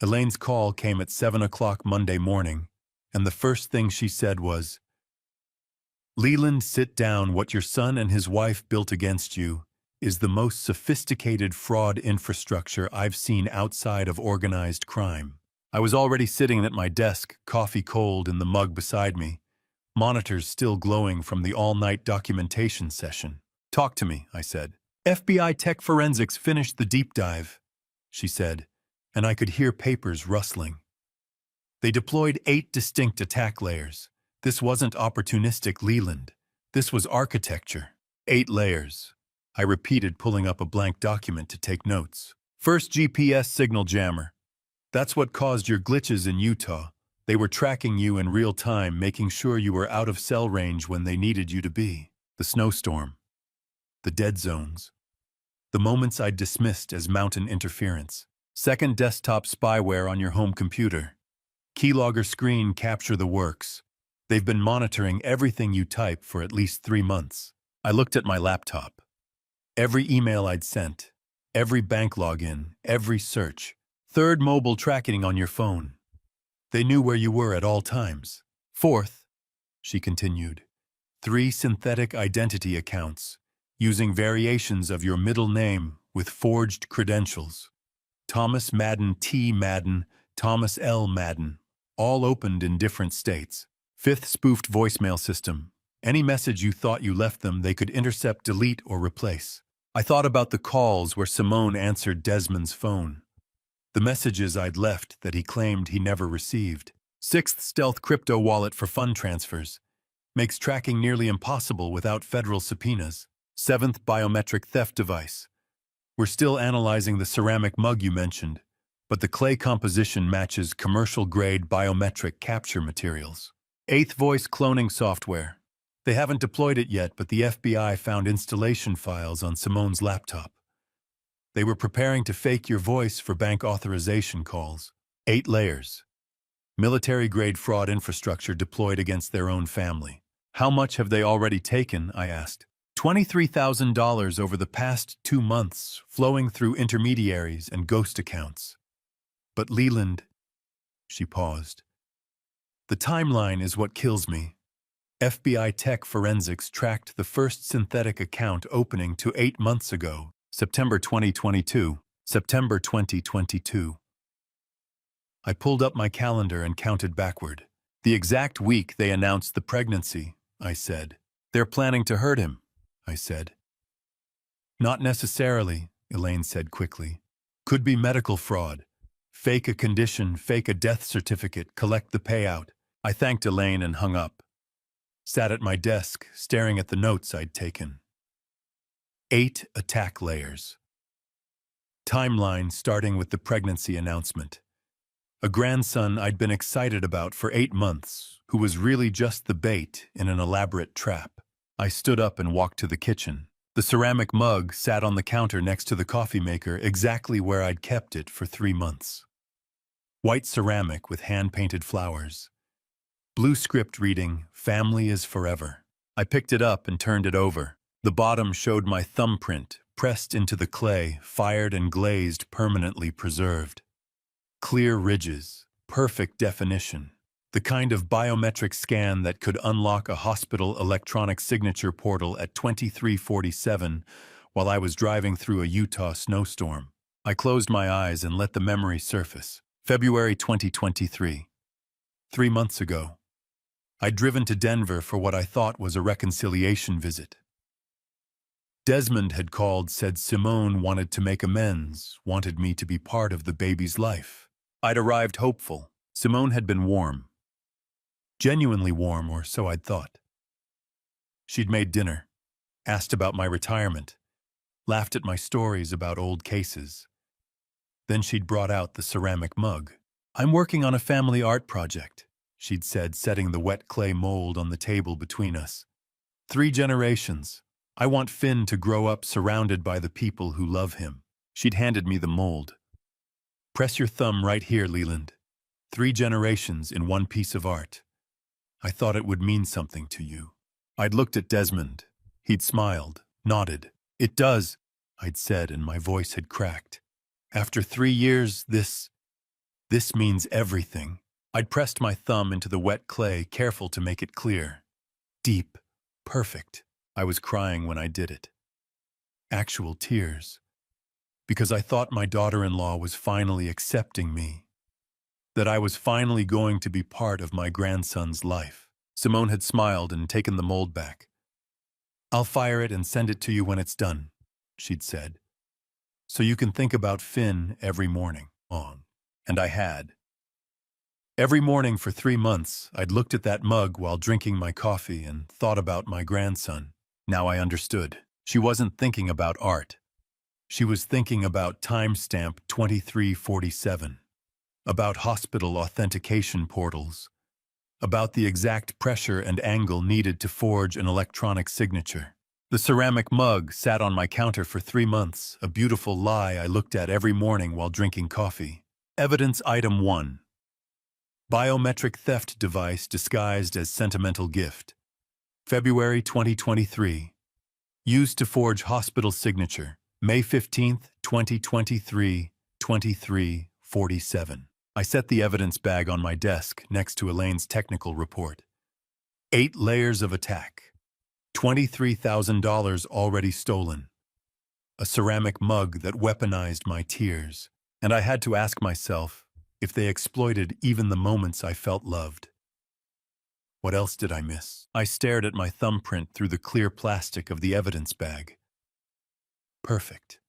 Elaine's call came at 7 o'clock Monday morning, and the first thing she said was, "Leland, sit down. What your son and his wife built against you is the most sophisticated fraud infrastructure I've seen outside of organized crime." I was already sitting at my desk, coffee cold in the mug beside me, monitors still glowing from the all-night documentation session. "Talk to me," I said. "FBI Tech Forensics finished the deep dive," she said, and I could hear papers rustling. They deployed 8 distinct attack layers. This wasn't opportunistic, Leland. This was architecture. 8 layers. I repeated, pulling up a blank document to take notes. First, GPS signal jammer. That's what caused your glitches in Utah. They were tracking you in real time, making sure you were out of cell range when they needed you to be. The snowstorm. The dead zones. The moments I'd dismissed as mountain interference. Second, desktop spyware on your home computer. Keylogger screen capture the works. They've been monitoring everything you type for at least 3 months. I looked at my laptop. Every email I'd sent, every bank login, every search. Third, mobile tracking on your phone. They knew where you were at all times. Fourth, she continued, 3 synthetic identity accounts, using variations of your middle name with forged credentials. Thomas Madden, T. Madden, Thomas L. Madden, all opened in different states. Fifth, spoofed voicemail system. Any message you thought you left them, they could intercept, delete, or replace. I thought about the calls where Simone answered Desmond's phone. The messages I'd left that he claimed he never received. Sixth, stealth crypto wallet for fund transfers. Makes tracking nearly impossible without federal subpoenas. Seventh, biometric theft device. We're still analyzing the ceramic mug you mentioned, but the clay composition matches commercial-grade biometric capture materials. Eighth, voice cloning software. They haven't deployed it yet, but the FBI found installation files on Simone's laptop. They were preparing to fake your voice for bank authorization calls. 8 layers. Military-grade fraud infrastructure deployed against their own family. How much have they already taken? I asked. $23,000 over the past 2 months, flowing through intermediaries and ghost accounts. But Leland, she paused. The timeline is what kills me. FBI Tech Forensics tracked the first synthetic account opening to 8 months ago, September 2022. September 2022. I pulled up my calendar and counted backward. The exact week they announced the pregnancy, I said. They're planning to hurt him, I said. Not necessarily, Elaine said quickly. Could be medical fraud. Fake a condition, fake a death certificate, collect the payout. I thanked Elaine and hung up. Sat at my desk, staring at the notes I'd taken. 8 attack layers. Timeline starting with the pregnancy announcement. A grandson I'd been excited about for 8 months, who was really just the bait in an elaborate trap. I stood up and walked to the kitchen. The ceramic mug sat on the counter next to the coffee maker, exactly where I'd kept it for 3 months. White ceramic with hand-painted flowers. Blue script reading, "Family is forever." I picked it up and turned it over. The bottom showed my thumbprint, pressed into the clay, fired and glazed, permanently preserved. Clear ridges, perfect definition. The kind of biometric scan that could unlock a hospital electronic signature portal at 23:47 while I was driving through a Utah snowstorm. I closed my eyes and let the memory surface. February 2023. 3 months ago. I'd driven to Denver for what I thought was a reconciliation visit. Desmond had called, said Simone wanted to make amends, wanted me to be part of the baby's life. I'd arrived hopeful. Simone had been warm. Genuinely warm, or so I'd thought. She'd made dinner, asked about my retirement, laughed at my stories about old cases. Then she'd brought out the ceramic mug. "I'm working on a family art project," she'd said, setting the wet clay mold on the table between us. 3 generations. I want Finn to grow up surrounded by the people who love him. She'd handed me the mold. "Press your thumb right here, Leland. 3 generations in one piece of art. I thought it would mean something to you." I'd looked at Desmond. He'd smiled, nodded. "It does," I'd said, and my voice had cracked. "After 3 years, this means everything." I'd pressed my thumb into the wet clay, careful to make it clear. Deep, perfect. I was crying when I did it. Actual tears. Because I thought my daughter-in-law was finally accepting me. That I was finally going to be part of my grandson's life. Simone had smiled and taken the mold back. "I'll fire it and send it to you when it's done," she'd said. "So you can think about Finn every morning." And I had. Every morning for 3 months, I'd looked at that mug while drinking my coffee and thought about my grandson. Now I understood. She wasn't thinking about art. She was thinking about timestamp 2347, about hospital authentication portals, about the exact pressure and angle needed to forge an electronic signature. The ceramic mug sat on my counter for 3 months, a beautiful lie I looked at every morning while drinking coffee. Evidence item 1. Biometric theft device disguised as sentimental gift. February 2023. Used to forge hospital signature. May 15, 2023, 23:47. I set the evidence bag on my desk next to Elaine's technical report. 8 layers of attack. $23,000 already stolen. A ceramic mug that weaponized my tears. And I had to ask myself if they exploited even the moments I felt loved. What else did I miss? I stared at my thumbprint through the clear plastic of the evidence bag. Perfect.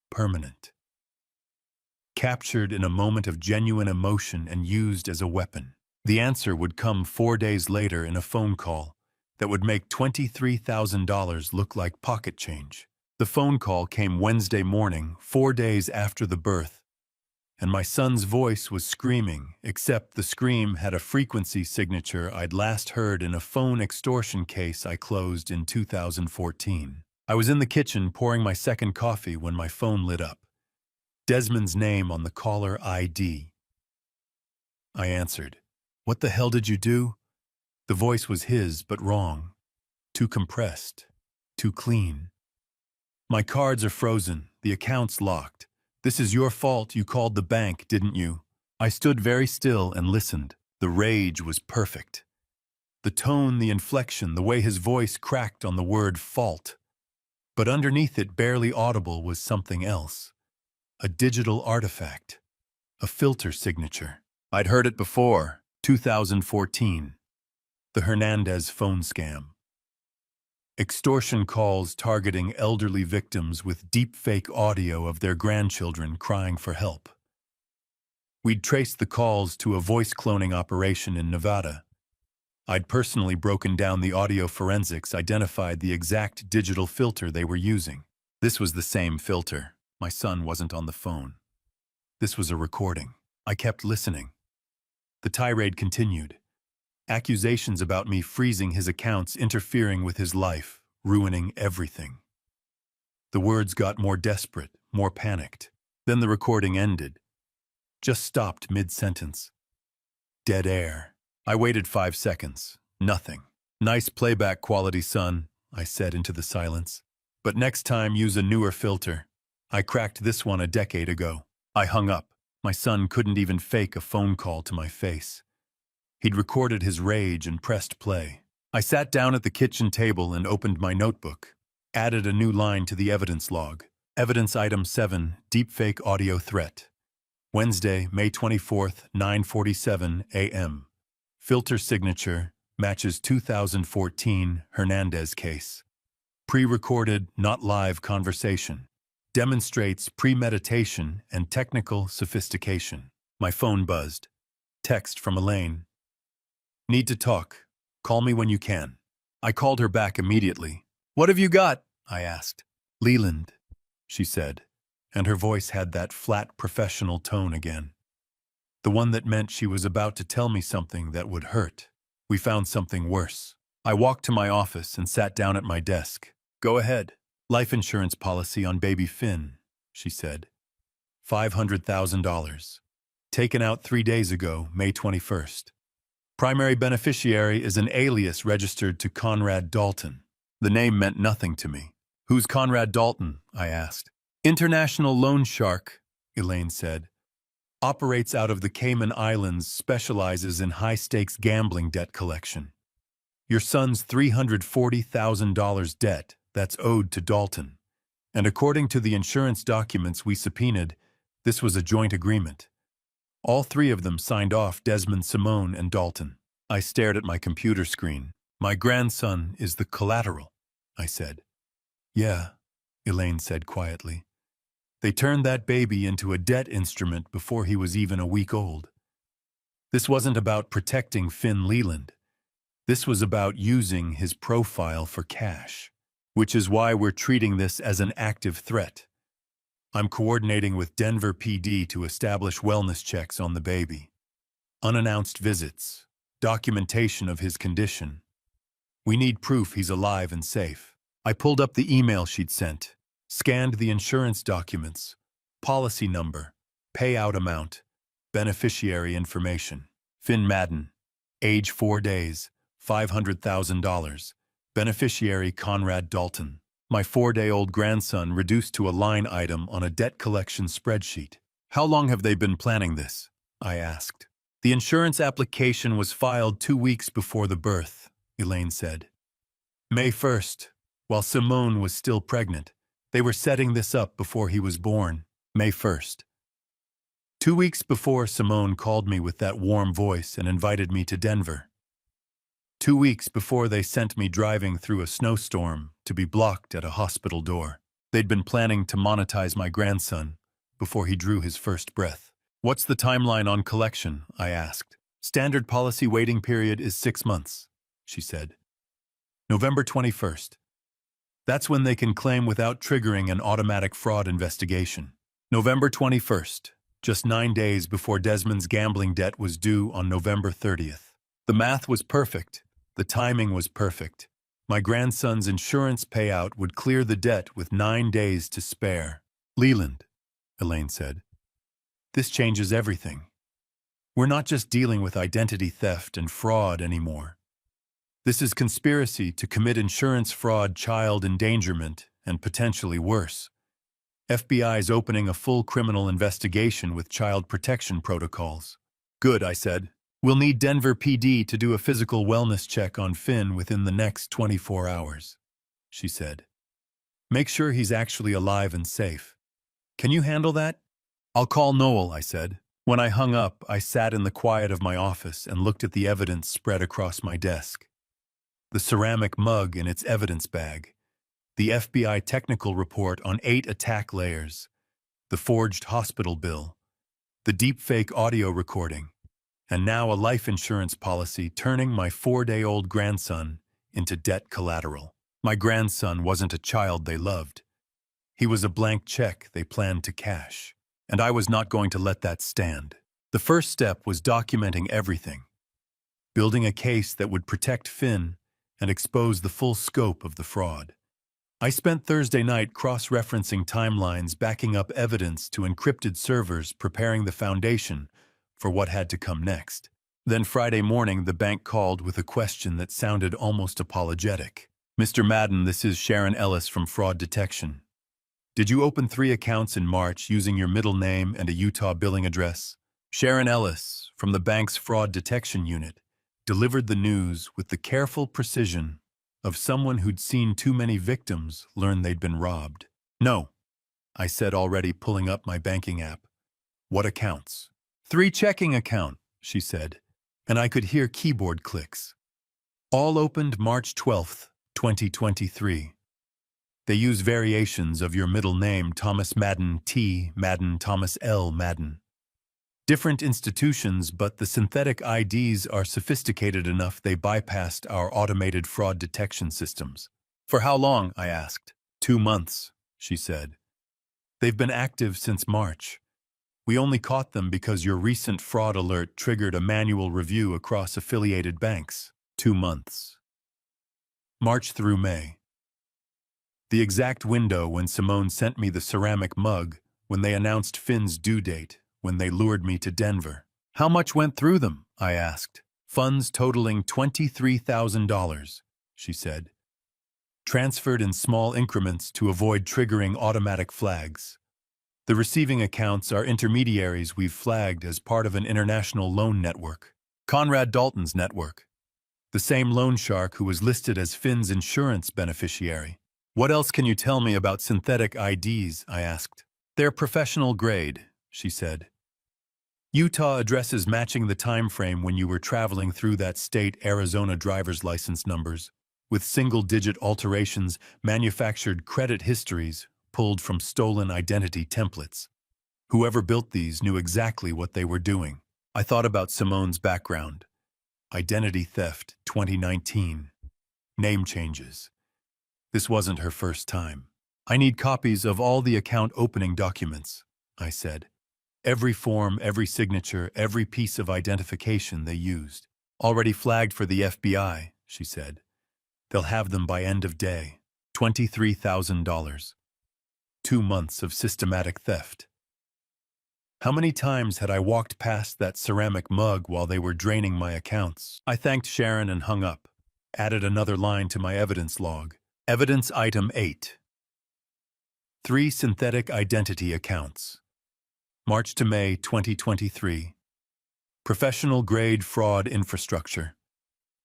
Permanent. Captured in a moment of genuine emotion and used as a weapon. The answer would come 4 days later in a phone call that would make $23,000 look like pocket change. The phone call came Wednesday morning, 4 days after the birth, and my son's voice was screaming, except the scream had a frequency signature I'd last heard in a phone extortion case I closed in 2014. I was in the kitchen pouring my second coffee when my phone lit up. Desmond's name on the caller ID. I answered. "What the hell did you do?" The voice was his, but wrong. Too compressed. Too clean. "My cards are frozen. The account's locked. This is your fault. You called the bank, didn't you?" I stood very still and listened. The rage was perfect. The tone, the inflection, the way his voice cracked on the word fault. But underneath it, barely audible, was something else. A digital artifact. A filter signature. I'd heard it before, 2014. The Hernandez phone scam. Extortion calls targeting elderly victims with deepfake audio of their grandchildren crying for help. We'd traced the calls to a voice cloning operation in Nevada. I'd personally broken down the audio forensics, identified the exact digital filter they were using. This was the same filter. My son wasn't on the phone. This was a recording. I kept listening. The tirade continued. Accusations about me freezing his accounts, interfering with his life, ruining everything. The words got more desperate, more panicked. Then the recording ended. Just stopped mid-sentence. Dead air. I waited 5 seconds. Nothing. Nice playback quality, son, I said into the silence. But next time use a newer filter. I cracked this one a decade ago. I hung up. My son couldn't even fake a phone call to my face. He'd recorded his rage and pressed play. I sat down at the kitchen table and opened my notebook. Added a new line to the evidence log. Evidence item 7, deepfake audio threat. Wednesday, May 24th, 9:47 a.m. Filter signature matches 2014 Hernandez case. Pre-recorded, not live conversation. Demonstrates premeditation and technical sophistication. My phone buzzed. Text from Elaine. Need to talk. Call me when you can. I called her back immediately. What have you got? I asked. Leland, she said, and her voice had that flat professional tone again. The one that meant she was about to tell me something that would hurt. We found something worse. I walked to my office and sat down at my desk. Go ahead. Life insurance policy on baby Finn, she said. $500,000. Taken out 3 days ago, May 21st. Primary beneficiary is an alias registered to Conrad Dalton. The name meant nothing to me. Who's Conrad Dalton? I asked. International loan shark, Elaine said. Operates out of the Cayman Islands, specializes in high-stakes gambling debt collection. Your son's $340,000 debt that's owed to Dalton. And according to the insurance documents we subpoenaed, this was a joint agreement. All 3 of them signed off, Desmond, Simone, and Dalton. I stared at my computer screen. My grandson is the collateral, I said. Yeah, Elaine said quietly. They turned that baby into a debt instrument before he was even a week old. This wasn't about protecting Finn Leland. This was about using his profile for cash, which is why we're treating this as an active threat. I'm coordinating with Denver PD to establish wellness checks on the baby. Unannounced visits, documentation of his condition. We need proof he's alive and safe. I pulled up the email she'd sent, scanned the insurance documents, policy number, payout amount, beneficiary information. Finn Madden, age 4 days, $500,000. Beneficiary Conrad Dalton. My 4-day-old grandson reduced to a line item on a debt collection spreadsheet. How long have they been planning this? I asked. The insurance application was filed 2 weeks before the birth, Elaine said. May 1st, while Simone was still pregnant. They were setting this up before he was born. May 1st. 2 weeks before, Simone called me with that warm voice and invited me to Denver. 2 weeks before they sent me driving through a snowstorm to be blocked at a hospital door. They'd been planning to monetize my grandson before he drew his first breath. What's the timeline on collection? I asked. Standard policy waiting period is 6 months, she said. November 21st. That's when they can claim without triggering an automatic fraud investigation. November 21st, just 9 days before Desmond's gambling debt was due on November 30th. The math was perfect. The timing was perfect. My grandson's insurance payout would clear the debt with 9 days to spare. Leland, Elaine said. This changes everything. We're not just dealing with identity theft and fraud anymore. This is conspiracy to commit insurance fraud, child endangerment, and potentially worse. FBI's opening a full criminal investigation with child protection protocols. Good, I said. We'll need Denver PD to do a physical wellness check on Finn within the next 24 hours, she said. Make sure he's actually alive and safe. Can you handle that? I'll call Noel, I said. When I hung up, I sat in the quiet of my office and looked at the evidence spread across my desk. The ceramic mug in its evidence bag, the FBI technical report on 8 attack layers, the forged hospital bill, the deepfake audio recording, and now a life insurance policy turning my 4-day-old grandson into debt collateral. My grandson wasn't a child they loved. He was a blank check they planned to cash, and I was not going to let that stand. The first step was documenting everything, building a case that would protect Finn and expose the full scope of the fraud. I spent Thursday night cross-referencing timelines, backing up evidence to encrypted servers, preparing the foundation for what had to come next. Then Friday morning, the bank called with a question that sounded almost apologetic. "Mr. Madden, this is Sharon Ellis from Fraud Detection. Did you open 3 accounts in March using your middle name and a Utah billing address?" Sharon Ellis, from the bank's Fraud Detection Unit, delivered the news with the careful precision of someone who'd seen too many victims learn they'd been robbed. "No," I said, already pulling up my banking app. "What accounts?" "3 checking account," she said, and I could hear keyboard clicks. "All opened March 12th, 2023. They use variations of your middle name, Thomas Madden T. Madden, Thomas L. Madden. Different institutions, but the synthetic IDs are sophisticated enough they bypassed our automated fraud detection systems." "For how long?" I asked. 2 months, she said. "They've been active since March. We only caught them because your recent fraud alert triggered a manual review across affiliated banks." 2 months. March through May. The exact window when Simone sent me the ceramic mug, when they announced Finn's due date, when they lured me to Denver. "How much went through them?" I asked. "Funds totaling $23,000, she said. "Transferred in small increments to avoid triggering automatic flags. The receiving accounts are intermediaries we've flagged as part of an international loan network. Conrad Dalton's network. The same loan shark who was listed as Finn's insurance beneficiary." "What else can you tell me about synthetic IDs?" I asked. "They're professional grade," she said. "Utah addresses matching the time frame when you were traveling through that state, Arizona driver's license numbers, with single-digit alterations, manufactured credit histories pulled from stolen identity templates. Whoever built these knew exactly what they were doing." I thought about Simone's background. Identity theft, 2019. Name changes. This wasn't her first time. "I need copies of all the account opening documents," I said. "Every form, every signature, every piece of identification they used." "Already flagged for the FBI, she said. "They'll have them by end of day." $23,000. 2 months of systematic theft. How many times had I walked past that ceramic mug while they were draining my accounts? I thanked Sharon and hung up. Added another line to my evidence log. Evidence item 8. 3 synthetic identity accounts. March to May 2023. Professional grade fraud infrastructure.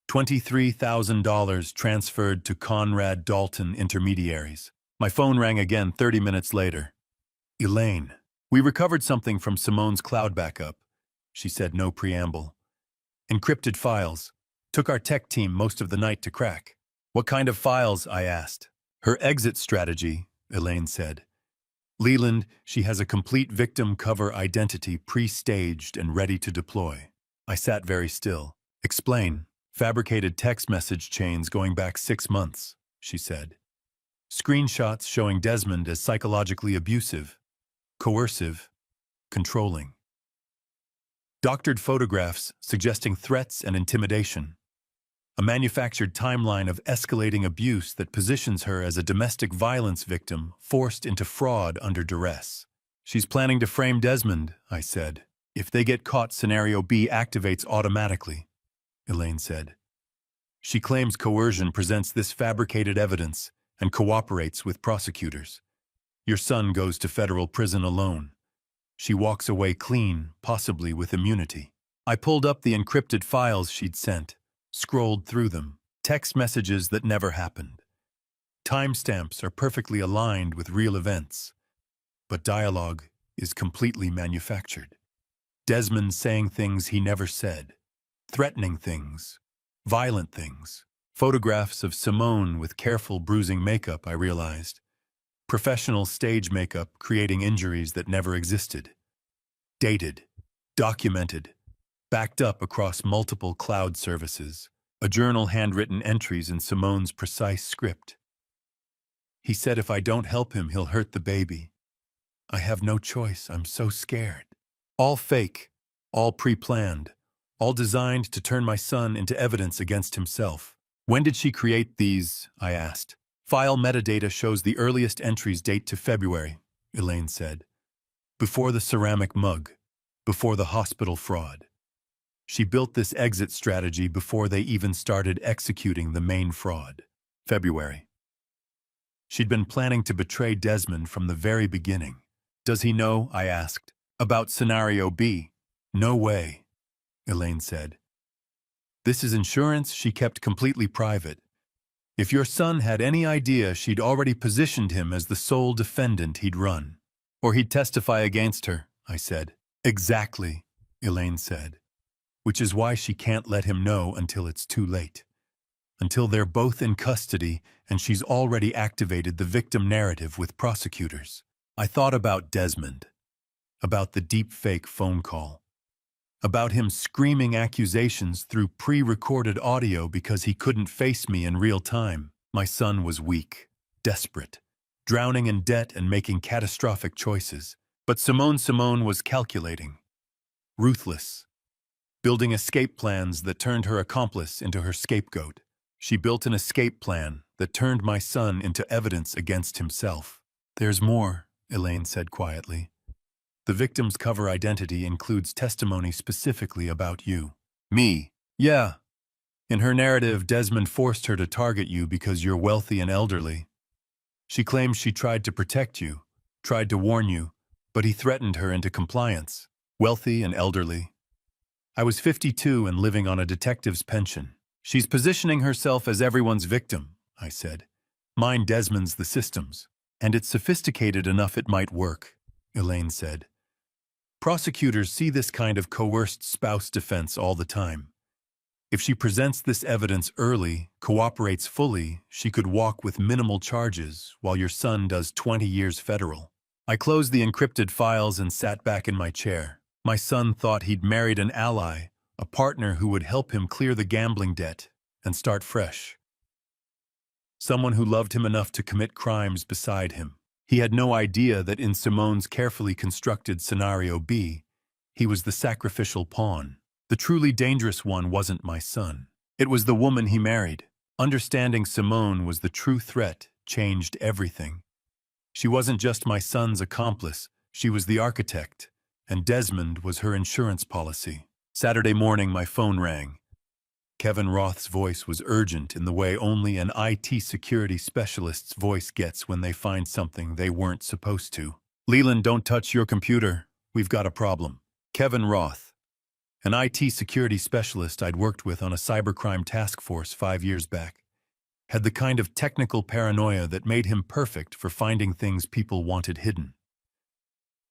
$23,000 transferred to Conrad Dalton intermediaries. My phone rang again 30 minutes later. "Elaine, we recovered something from Simone's cloud backup," she said, no preamble. "Encrypted files. Took our tech team most of the night to crack." "What kind of files?" I asked. "Her exit strategy," Elaine said. "Leland, she has a complete victim cover identity pre-staged and ready to deploy." I sat very still. "Explain." "Fabricated text message chains going back 6 months, she said. Screenshots showing Desmond as psychologically abusive, coercive, controlling. Doctored photographs suggesting threats and intimidation. A manufactured timeline of escalating abuse that positions her as a domestic violence victim forced into fraud under duress. "She's planning to frame Desmond," I said. "If they get caught, Scenario B activates automatically," Elaine said. "She claims coercion presents this fabricated evidence and cooperates with prosecutors. Your son goes to federal prison alone. She walks away clean, possibly with immunity." I pulled up the encrypted files she'd sent. Scrolled through them. Text messages that never happened. Timestamps are perfectly aligned with real events. But dialogue is completely manufactured. Desmond saying things he never said. Threatening things. Violent things. Photographs of Simone with careful bruising makeup, I realized. Professional stage makeup creating injuries that never existed. Dated. Documented. Backed up across multiple cloud services, a journal handwritten entries in Simone's precise script. "He said if I don't help him, he'll hurt the baby. I have no choice, I'm so scared." All fake, all pre-planned, all designed to turn my son into evidence against himself. "When did she create these?" I asked. File metadata shows the earliest entries date to February, Elaine said. Before the ceramic mug, before the hospital fraud. She built this exit strategy before they even started executing the main fraud. February. She'd been planning to betray Desmond from the very beginning. Does he know, I asked, about Scenario B? No way, Elaine said. This is insurance she kept completely private. If your son had any idea, she'd already positioned him as the sole defendant he'd run. Or he'd testify against her, I said. Exactly, Elaine said. Which is why she can't let him know until it's too late. Until they're both in custody and she's already activated the victim narrative with prosecutors. I thought about Desmond, about the deep-fake phone call, about him screaming accusations through pre-recorded audio because he couldn't face me in real time. My son was weak, desperate, drowning in debt and making catastrophic choices. But Simone was calculating, ruthless, building escape plans that turned her accomplice into her scapegoat. She built an escape plan that turned my son into evidence against himself. There's more, Elaine said quietly. The victim's cover identity includes testimony specifically about you. Me. Yeah. In her narrative, Desmond forced her to target you because you're wealthy and elderly. She claims she tried to protect you, tried to warn you, but he threatened her into compliance. Wealthy and elderly. I was 52 and living on a detective's pension. She's positioning herself as everyone's victim, I said. Mine Desmond's the systems. And it's sophisticated enough it might work, Elaine said. Prosecutors see this kind of coerced spouse defense all the time. If she presents this evidence early, cooperates fully, she could walk with minimal charges while your son does 20 years federal. I closed the encrypted files and sat back in my chair. My son thought he'd married an ally, a partner who would help him clear the gambling debt and start fresh. Someone who loved him enough to commit crimes beside him. He had no idea that in Simone's carefully constructed Scenario B, he was the sacrificial pawn. The truly dangerous one wasn't my son. It was the woman he married. Understanding Simone was the true threat changed everything. She wasn't just my son's accomplice, she was the architect, and Desmond was her insurance policy. Saturday morning, my phone rang. Kevin Roth's voice was urgent in the way only an IT security specialist's voice gets when they find something they weren't supposed to. Leland, don't touch your computer. We've got a problem. Kevin Roth, an IT security specialist I'd worked with on a cybercrime task force 5 years back, had the kind of technical paranoia that made him perfect for finding things people wanted hidden.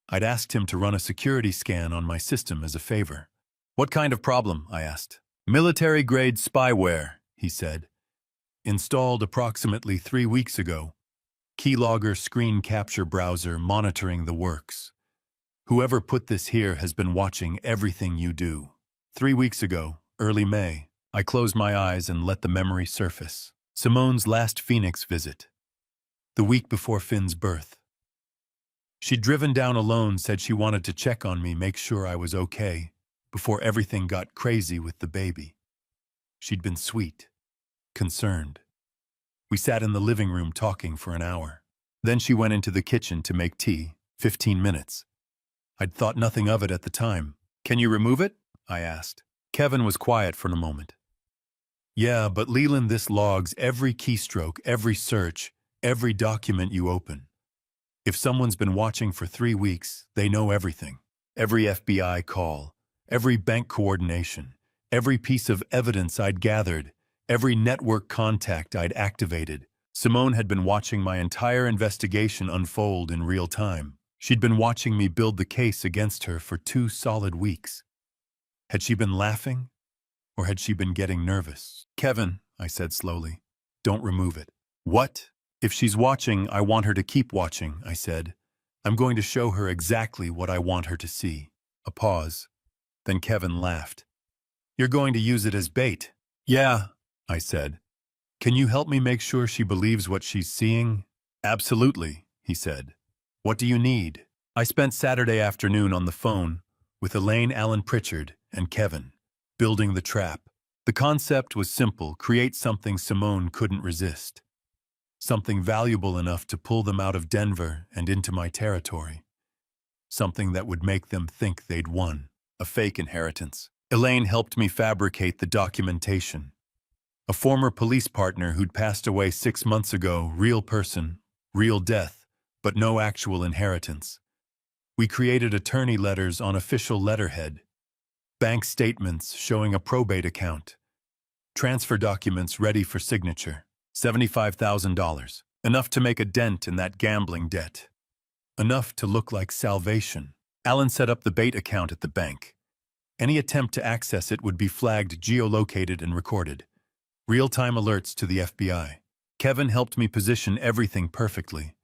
I'd asked him to run a security scan on my system as a favor. What kind of problem? I asked. Military-grade spyware, he said. Installed approximately 3 weeks ago. Keylogger screen capture browser monitoring the works. Whoever put this here has been watching everything you do. 3 weeks ago, early May, I closed my eyes and let the memory surface. Simone's last Phoenix visit. The week before Finn's birth. She'd driven down alone, said she wanted to check on me, make sure I was okay, before everything got crazy with the baby. She'd been sweet, concerned. We sat in the living room talking for an hour. Then she went into the kitchen to make tea, 15 minutes. I'd thought nothing of it at the time. Can you remove it? I asked. Kevin was quiet for a moment. Yeah, but Leland, this logs every keystroke, every search, every document you open. If someone's been watching for 3 weeks, they know everything. Every FBI call, every bank coordination, every piece of evidence I'd gathered, every network contact I'd activated. Simone had been watching my entire investigation unfold in real time. She'd been watching me build the case against her for 2 solid weeks. Had she been laughing, or had she been getting nervous? Kevin, I said slowly, don't remove it. What? If she's watching, I want her to keep watching, I said. I'm going to show her exactly what I want her to see. A pause. Then Kevin laughed. You're going to use it as bait. Yeah, I said. Can you help me make sure she believes what she's seeing? Absolutely, he said. What do you need? I spent Saturday afternoon on the phone with Elaine Allen Pritchard and Kevin, building the trap. The concept was simple: create something Simone couldn't resist. Something valuable enough to pull them out of Denver and into my territory. Something that would make them think they'd won. A fake inheritance. Elaine helped me fabricate the documentation. A former police partner who'd passed away 6 months ago, real person, real death, but no actual inheritance. We created attorney letters on official letterhead, bank statements showing a probate account, transfer documents ready for signature. $75,000. Enough to make a dent in that gambling debt. Enough to look like salvation. Alan set up the bait account at the bank. Any attempt to access it would be flagged, geolocated, and recorded. Real-time alerts to the FBI. Kevin helped me position everything perfectly.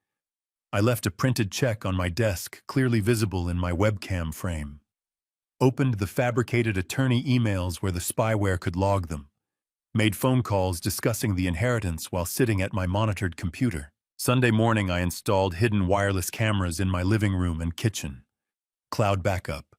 I left a printed check on my desk, clearly visible in my webcam frame. Opened the fabricated attorney emails where the spyware could log them. Made phone calls discussing the inheritance while sitting at my monitored computer. Sunday morning, I installed hidden wireless cameras in my living room and kitchen. Cloud backup.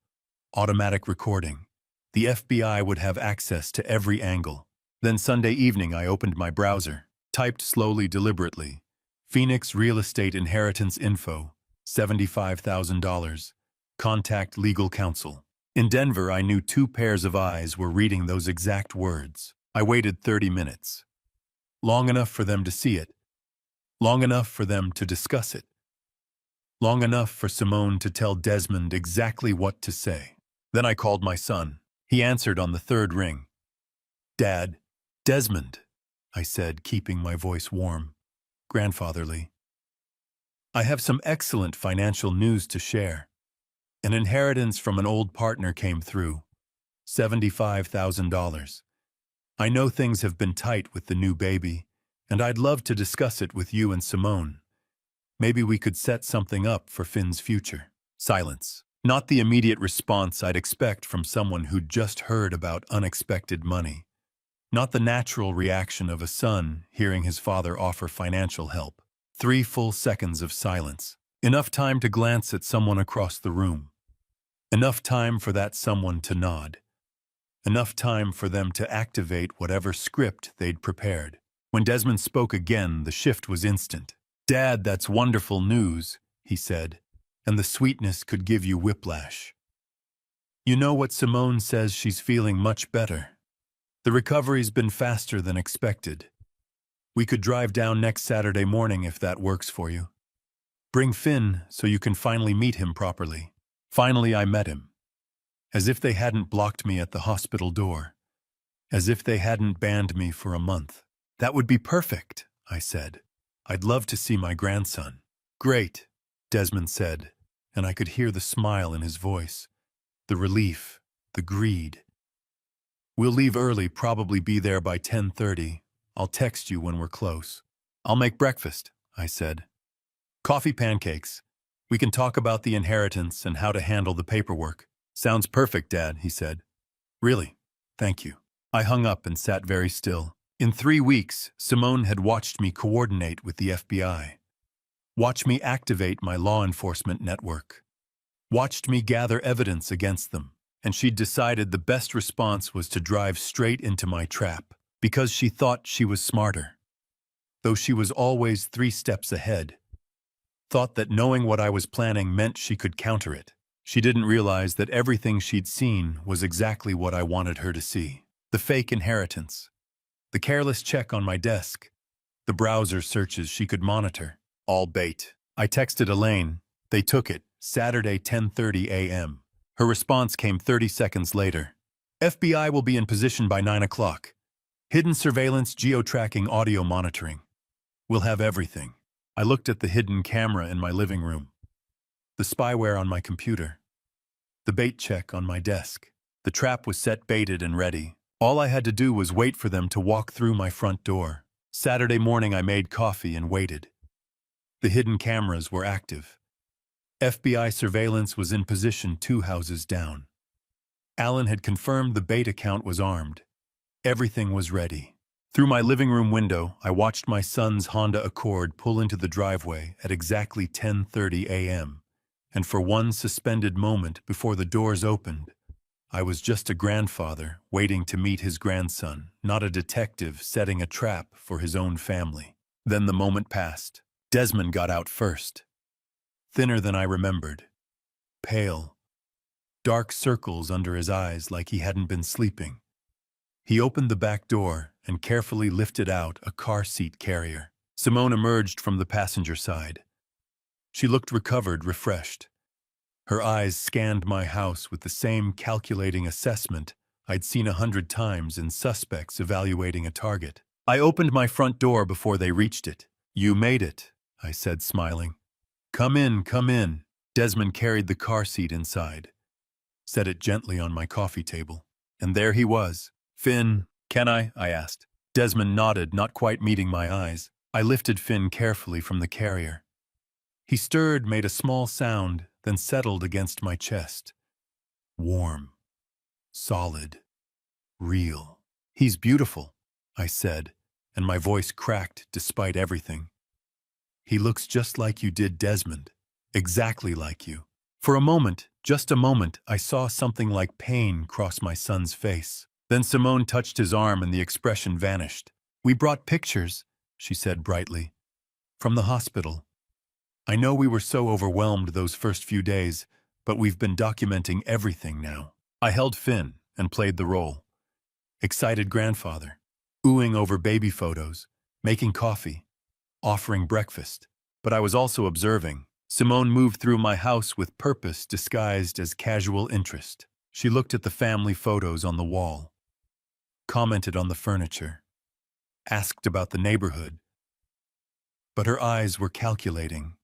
Automatic recording. The FBI would have access to every angle. Then Sunday evening, I opened my browser, typed slowly, deliberately. Phoenix Real Estate Inheritance Info, $75,000. Contact legal counsel. In Denver, I knew 2 pairs of eyes were reading those exact words. I waited 30 minutes. Long enough for them to see it. Long enough for them to discuss it. Long enough for Simone to tell Desmond exactly what to say. Then I called my son. He answered on the 3rd ring. "Dad." "Desmond," I said, keeping my voice warm, grandfatherly. "I have some excellent financial news to share. An inheritance from an old partner came through. $75,000. I know things have been tight with the new baby, and I'd love to discuss it with you and Simone. Maybe we could set something up for Finn's future." Silence. Not the immediate response I'd expect from someone who'd just heard about unexpected money. Not the natural reaction of a son hearing his father offer financial help. 3 full seconds of silence. Enough time to glance at someone across the room. Enough time for that someone to nod. Enough time for them to activate whatever script they'd prepared. When Desmond spoke again, the shift was instant. "Dad, that's wonderful news," he said, and the sweetness could give you whiplash. "You know what Simone says, she's feeling much better. The recovery's been faster than expected. We could drive down next Saturday morning if that works for you. Bring Finn so you can finally meet him properly." Finally, I met him. As if they hadn't blocked me at the hospital door. As if they hadn't banned me for a month. "That would be perfect," I said. "I'd love to see my grandson." "Great," Desmond said, and I could hear the smile in his voice. The relief, the greed. "We'll leave early, probably be there by 10:30. I'll text you when we're close." "I'll make breakfast," I said. "Coffee, pancakes. We can talk about the inheritance and how to handle the paperwork." "Sounds perfect, Dad," he said. "Really? Thank you." I hung up and sat very still. In 3 weeks, Simone had watched me coordinate with the FBI. Watched me activate my law enforcement network. Watched me gather evidence against them. And she'd decided the best response was to drive straight into my trap, because she thought she was smarter. Though she was always 3 steps ahead. Thought that knowing what I was planning meant she could counter it. She didn't realize that everything she'd seen was exactly what I wanted her to see. The fake inheritance. The careless check on my desk. The browser searches she could monitor. All bait. I texted Elaine. They took it. Saturday, 10:30 a.m. Her response came 30 seconds later. "FBI will be in position by 9 o'clock. Hidden surveillance, geo-tracking, audio monitoring. We'll have everything." I looked at the hidden camera in my living room. The spyware on my computer. The bait check on my desk. The trap was set, baited, and ready. All I had to do was wait for them to walk through my front door. Saturday morning, I made coffee and waited. The hidden cameras were active. FBI surveillance was in position 2 houses down. Alan had confirmed the bait account was armed. Everything was ready. Through my living room window, I watched my son's Honda Accord pull into the driveway at exactly 10:30 a.m. And for one suspended moment before the doors opened, I was just a grandfather waiting to meet his grandson, not a detective setting a trap for his own family. Then the moment passed. Desmond got out first. Thinner than I remembered. Pale. Dark circles under his eyes like he hadn't been sleeping. He opened the back door and carefully lifted out a car seat carrier. Simone emerged from the passenger side. She looked recovered, refreshed. Her eyes scanned my house with the same calculating assessment I'd seen 100 times in suspects evaluating a target. I opened my front door before they reached it. "You made it," I said, smiling. Come in, come in." Desmond carried the car seat inside, set it gently on my coffee table. And there he was. "Finn, can I?" I asked. Desmond nodded, not quite meeting my eyes. I lifted Finn carefully from the carrier. He stirred, made a small sound, then settled against my chest. Warm. Solid. Real. "He's beautiful," I said, and my voice cracked despite everything. "He looks just like you did, Desmond. Exactly like you." For a moment, just a moment, I saw something like pain cross my son's face. Then Simone touched his arm and the expression vanished. "We brought pictures," she said brightly. "From the hospital. I know we were so overwhelmed those first few days, but we've been documenting everything now." I held Finn and played the role. Excited grandfather, oohing over baby photos, making coffee, offering breakfast. But I was also observing. Simone moved through my house with purpose disguised as casual interest. She looked at the family photos on the wall, commented on the furniture, asked about the neighborhood. But her eyes were calculating.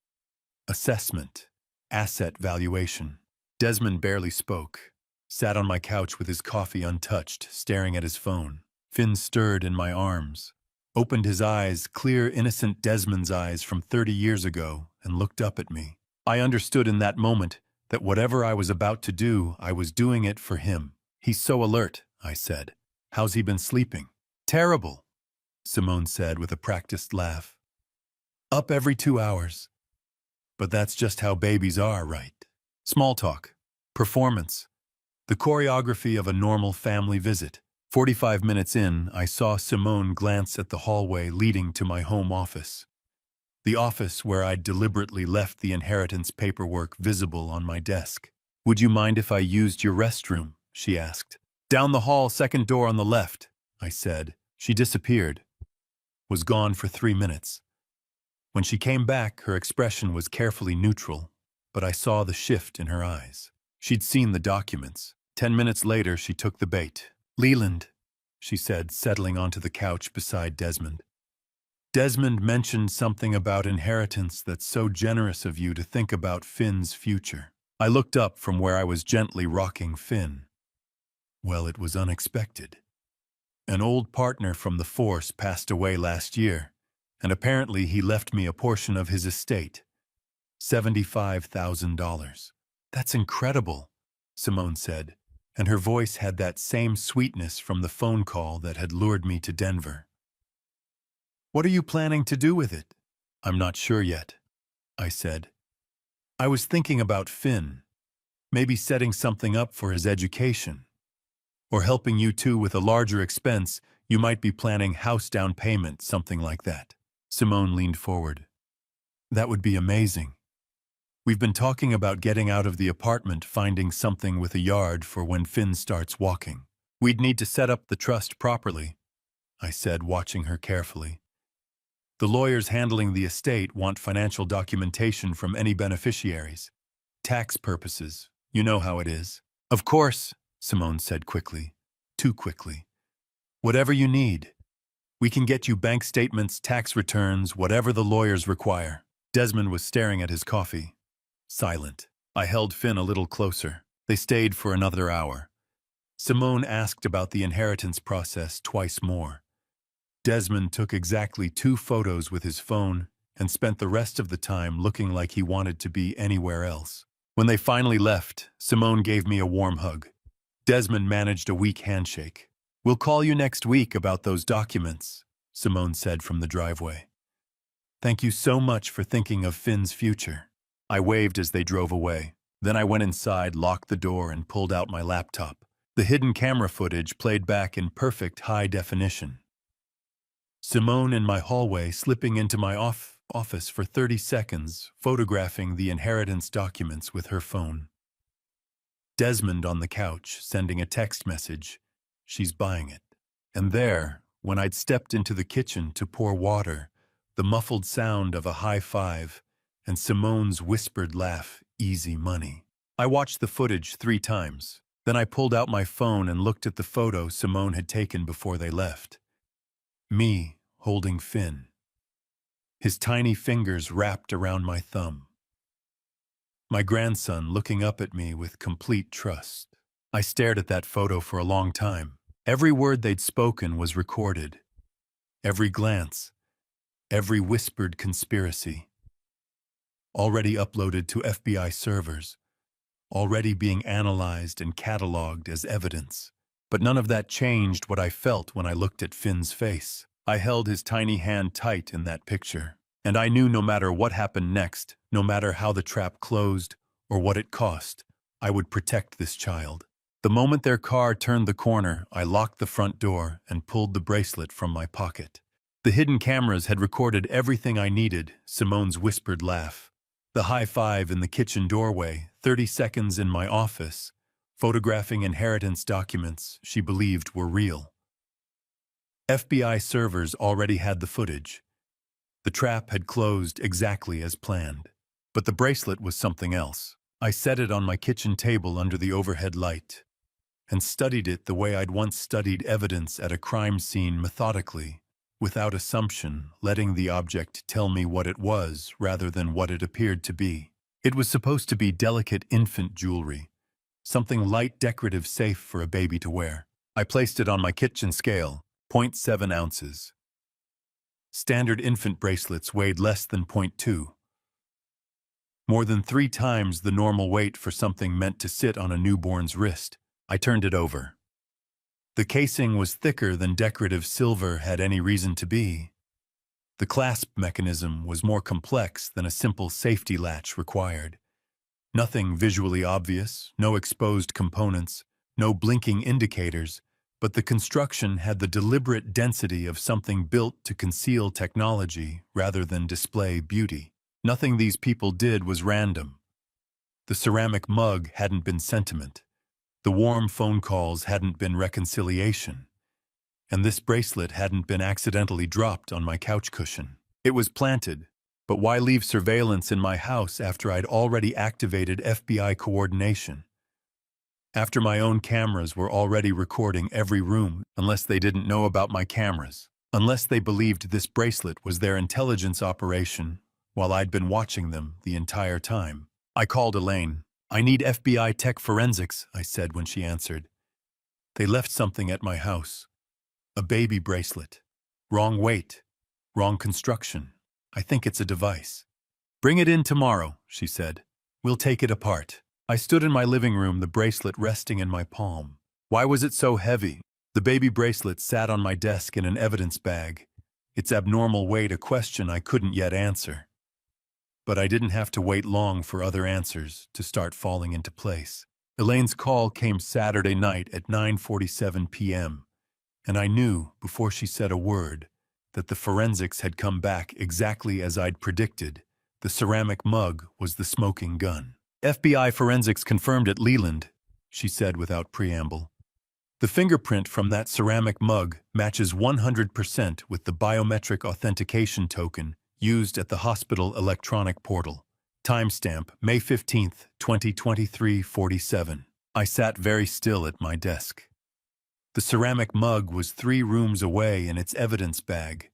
Assessment, asset valuation. Desmond barely spoke, sat on my couch with his coffee untouched, staring at his phone. Finn stirred in my arms, opened his eyes, clear, innocent Desmond's eyes from 30 years ago, and looked up at me. I understood in that moment that whatever I was about to do, I was doing it for him. "He's so alert," I said. "How's he been sleeping?" "Terrible," Simone said with a practiced laugh. "Up every 2 hours. But that's just how babies are, right? Small talk. Performance. The choreography of a normal family visit." 45 minutes in, I saw Simone glance at the hallway leading to my home office. The office where I'd deliberately left the inheritance paperwork visible on my desk. "Would you mind if I used your restroom?" she asked. "Down the hall, second door on the left," I said. She disappeared. Was gone for 3 minutes. When she came back, her expression was carefully neutral, but I saw the shift in her eyes. She'd seen the documents. 10 minutes later, she took the bait. "Leland," she said, settling onto the couch beside Desmond. "Desmond mentioned something about inheritance that's so generous of you to think about Finn's future." I looked up from where I was gently rocking Finn. Well, it was unexpected. An old partner from the force passed away last year, and apparently he left me a portion of his estate. $75,000. "That's incredible," Simone said, and her voice had that same sweetness from the phone call that had lured me to Denver. "What are you planning to do with it?" "I'm not sure yet," I said. "I was thinking about Finn, maybe setting something up for his education, or helping you two with a larger expense. You might be planning house down payment, something like that." Simone leaned forward. "That would be amazing. We've been talking about getting out of the apartment, finding something with a yard for when Finn starts walking. We'd need to set up the trust properly," I said, watching her carefully. "The lawyers handling the estate want financial documentation from any beneficiaries. Tax purposes, you know how it is." "Of course," Simone said quickly. Too quickly. "Whatever you need. We can get you bank statements, tax returns, whatever the lawyers require." Desmond was staring at his coffee. Silent. I held Finn a little closer. They stayed for another hour. Simone asked about the inheritance process twice more. Desmond took exactly 2 photos with his phone and spent the rest of the time looking like he wanted to be anywhere else. When they finally left, Simone gave me a warm hug. Desmond managed a weak handshake. "We'll call you next week about those documents," Simone said from the driveway. "Thank you so much for thinking of Finn's future." I waved as they drove away. Then I went inside, locked the door, and pulled out my laptop. The hidden camera footage played back in perfect high definition. Simone in my hallway slipping into my office for 30 seconds, photographing the inheritance documents with her phone. Desmond on the couch sending a text message. She's buying it. And there, when I'd stepped into the kitchen to pour water, the muffled sound of a high five and Simone's whispered laugh, easy money. I watched the footage 3 times. Then I pulled out my phone and looked at the photo Simone had taken before they left. Me holding Finn. His tiny fingers wrapped around my thumb. My grandson looking up at me with complete trust. I stared at that photo for a long time. Every word they'd spoken was recorded. Every glance, every whispered conspiracy. Already uploaded to FBI servers. Already being analyzed and cataloged as evidence. But none of that changed what I felt when I looked at Finn's face. I held his tiny hand tight in that picture. And I knew no matter what happened next, no matter how the trap closed or what it cost, I would protect this child. The moment their car turned the corner, I locked the front door and pulled the bracelet from my pocket. The hidden cameras had recorded everything I needed, Simone's whispered laugh. The high five in the kitchen doorway, 30 seconds in my office, photographing inheritance documents she believed were real. FBI servers already had the footage. The trap had closed exactly as planned. But the bracelet was something else. I set it on my kitchen table under the overhead light and studied it the way I'd once studied evidence at a crime scene methodically, without assumption, letting the object tell me what it was rather than what it appeared to be. It was supposed to be delicate infant jewelry, something light, decorative, safe for a baby to wear. I placed it on my kitchen scale, 0.7 ounces. Standard infant bracelets weighed less than 0.2. More than 3 times the normal weight for something meant to sit on a newborn's wrist. I turned it over. The casing was thicker than decorative silver had any reason to be. The clasp mechanism was more complex than a simple safety latch required. Nothing visually obvious, no exposed components, no blinking indicators, but the construction had the deliberate density of something built to conceal technology rather than display beauty. Nothing these people did was random. The ceramic mug hadn't been sentiment. The warm phone calls hadn't been reconciliation. And this bracelet hadn't been accidentally dropped on my couch cushion. It was planted, but why leave surveillance in my house after I'd already activated FBI coordination? After my own cameras were already recording every room, unless they didn't know about my cameras, unless they believed this bracelet was their intelligence operation, while I'd been watching them the entire time. I called Elaine. "I need FBI tech forensics," I said when she answered. "They left something at my house. A baby bracelet. Wrong weight. Wrong construction. I think it's a device." "Bring it in tomorrow," she said. "We'll take it apart." I stood in my living room, the bracelet resting in my palm. Why was it so heavy? The baby bracelet sat on my desk in an evidence bag, its abnormal weight a question I couldn't yet answer. But I didn't have to wait long for other answers to start falling into place. Elaine's call came Saturday night at 9:47 p.m., and I knew, before she said a word, that the forensics had come back exactly as I'd predicted. The ceramic mug was the smoking gun. "FBI forensics confirmed at Leland," she said without preamble. "The fingerprint from that ceramic mug matches 100% with the biometric authentication token used at the hospital electronic portal. Timestamp, May 15th, 2023, 47. I sat very still at my desk. The ceramic mug was 3 rooms away in its evidence bag,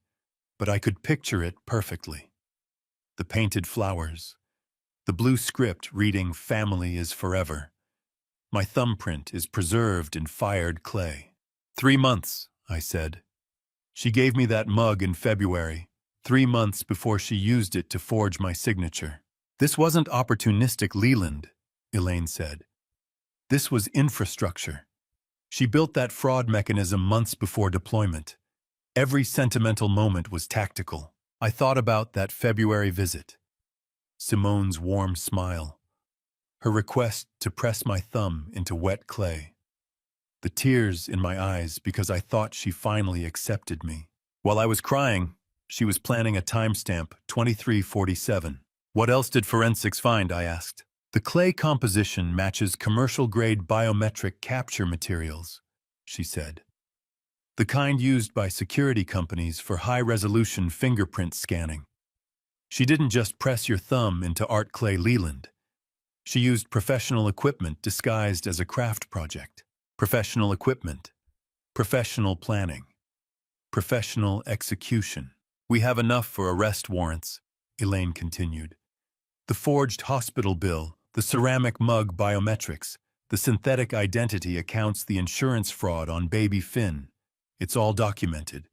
but I could picture it perfectly. The painted flowers, the blue script reading "Family is forever." My thumbprint is preserved in fired clay. 3 months, I said. She gave me that mug in February. 3 months before she used it to forge my signature. "This wasn't opportunistic, Leland," Elaine said. "This was infrastructure. She built that fraud mechanism months before deployment. Every sentimental moment was tactical. I thought about that February visit. Simone's warm smile. Her request to press my thumb into wet clay. The tears in my eyes because I thought she finally accepted me. While I was crying, she was planning a timestamp, 2347. What else did forensics find? I asked. The clay composition matches commercial-grade biometric capture materials, she said. The kind used by security companies for high-resolution fingerprint scanning. She didn't just press your thumb into art clay Leland. She used professional equipment disguised as a craft project. Professional equipment. Professional planning. Professional execution. We have enough for arrest warrants, Elaine continued. The forged hospital bill, the ceramic mug biometrics, the synthetic identity accounts, the insurance fraud on baby Finn. It's all documented.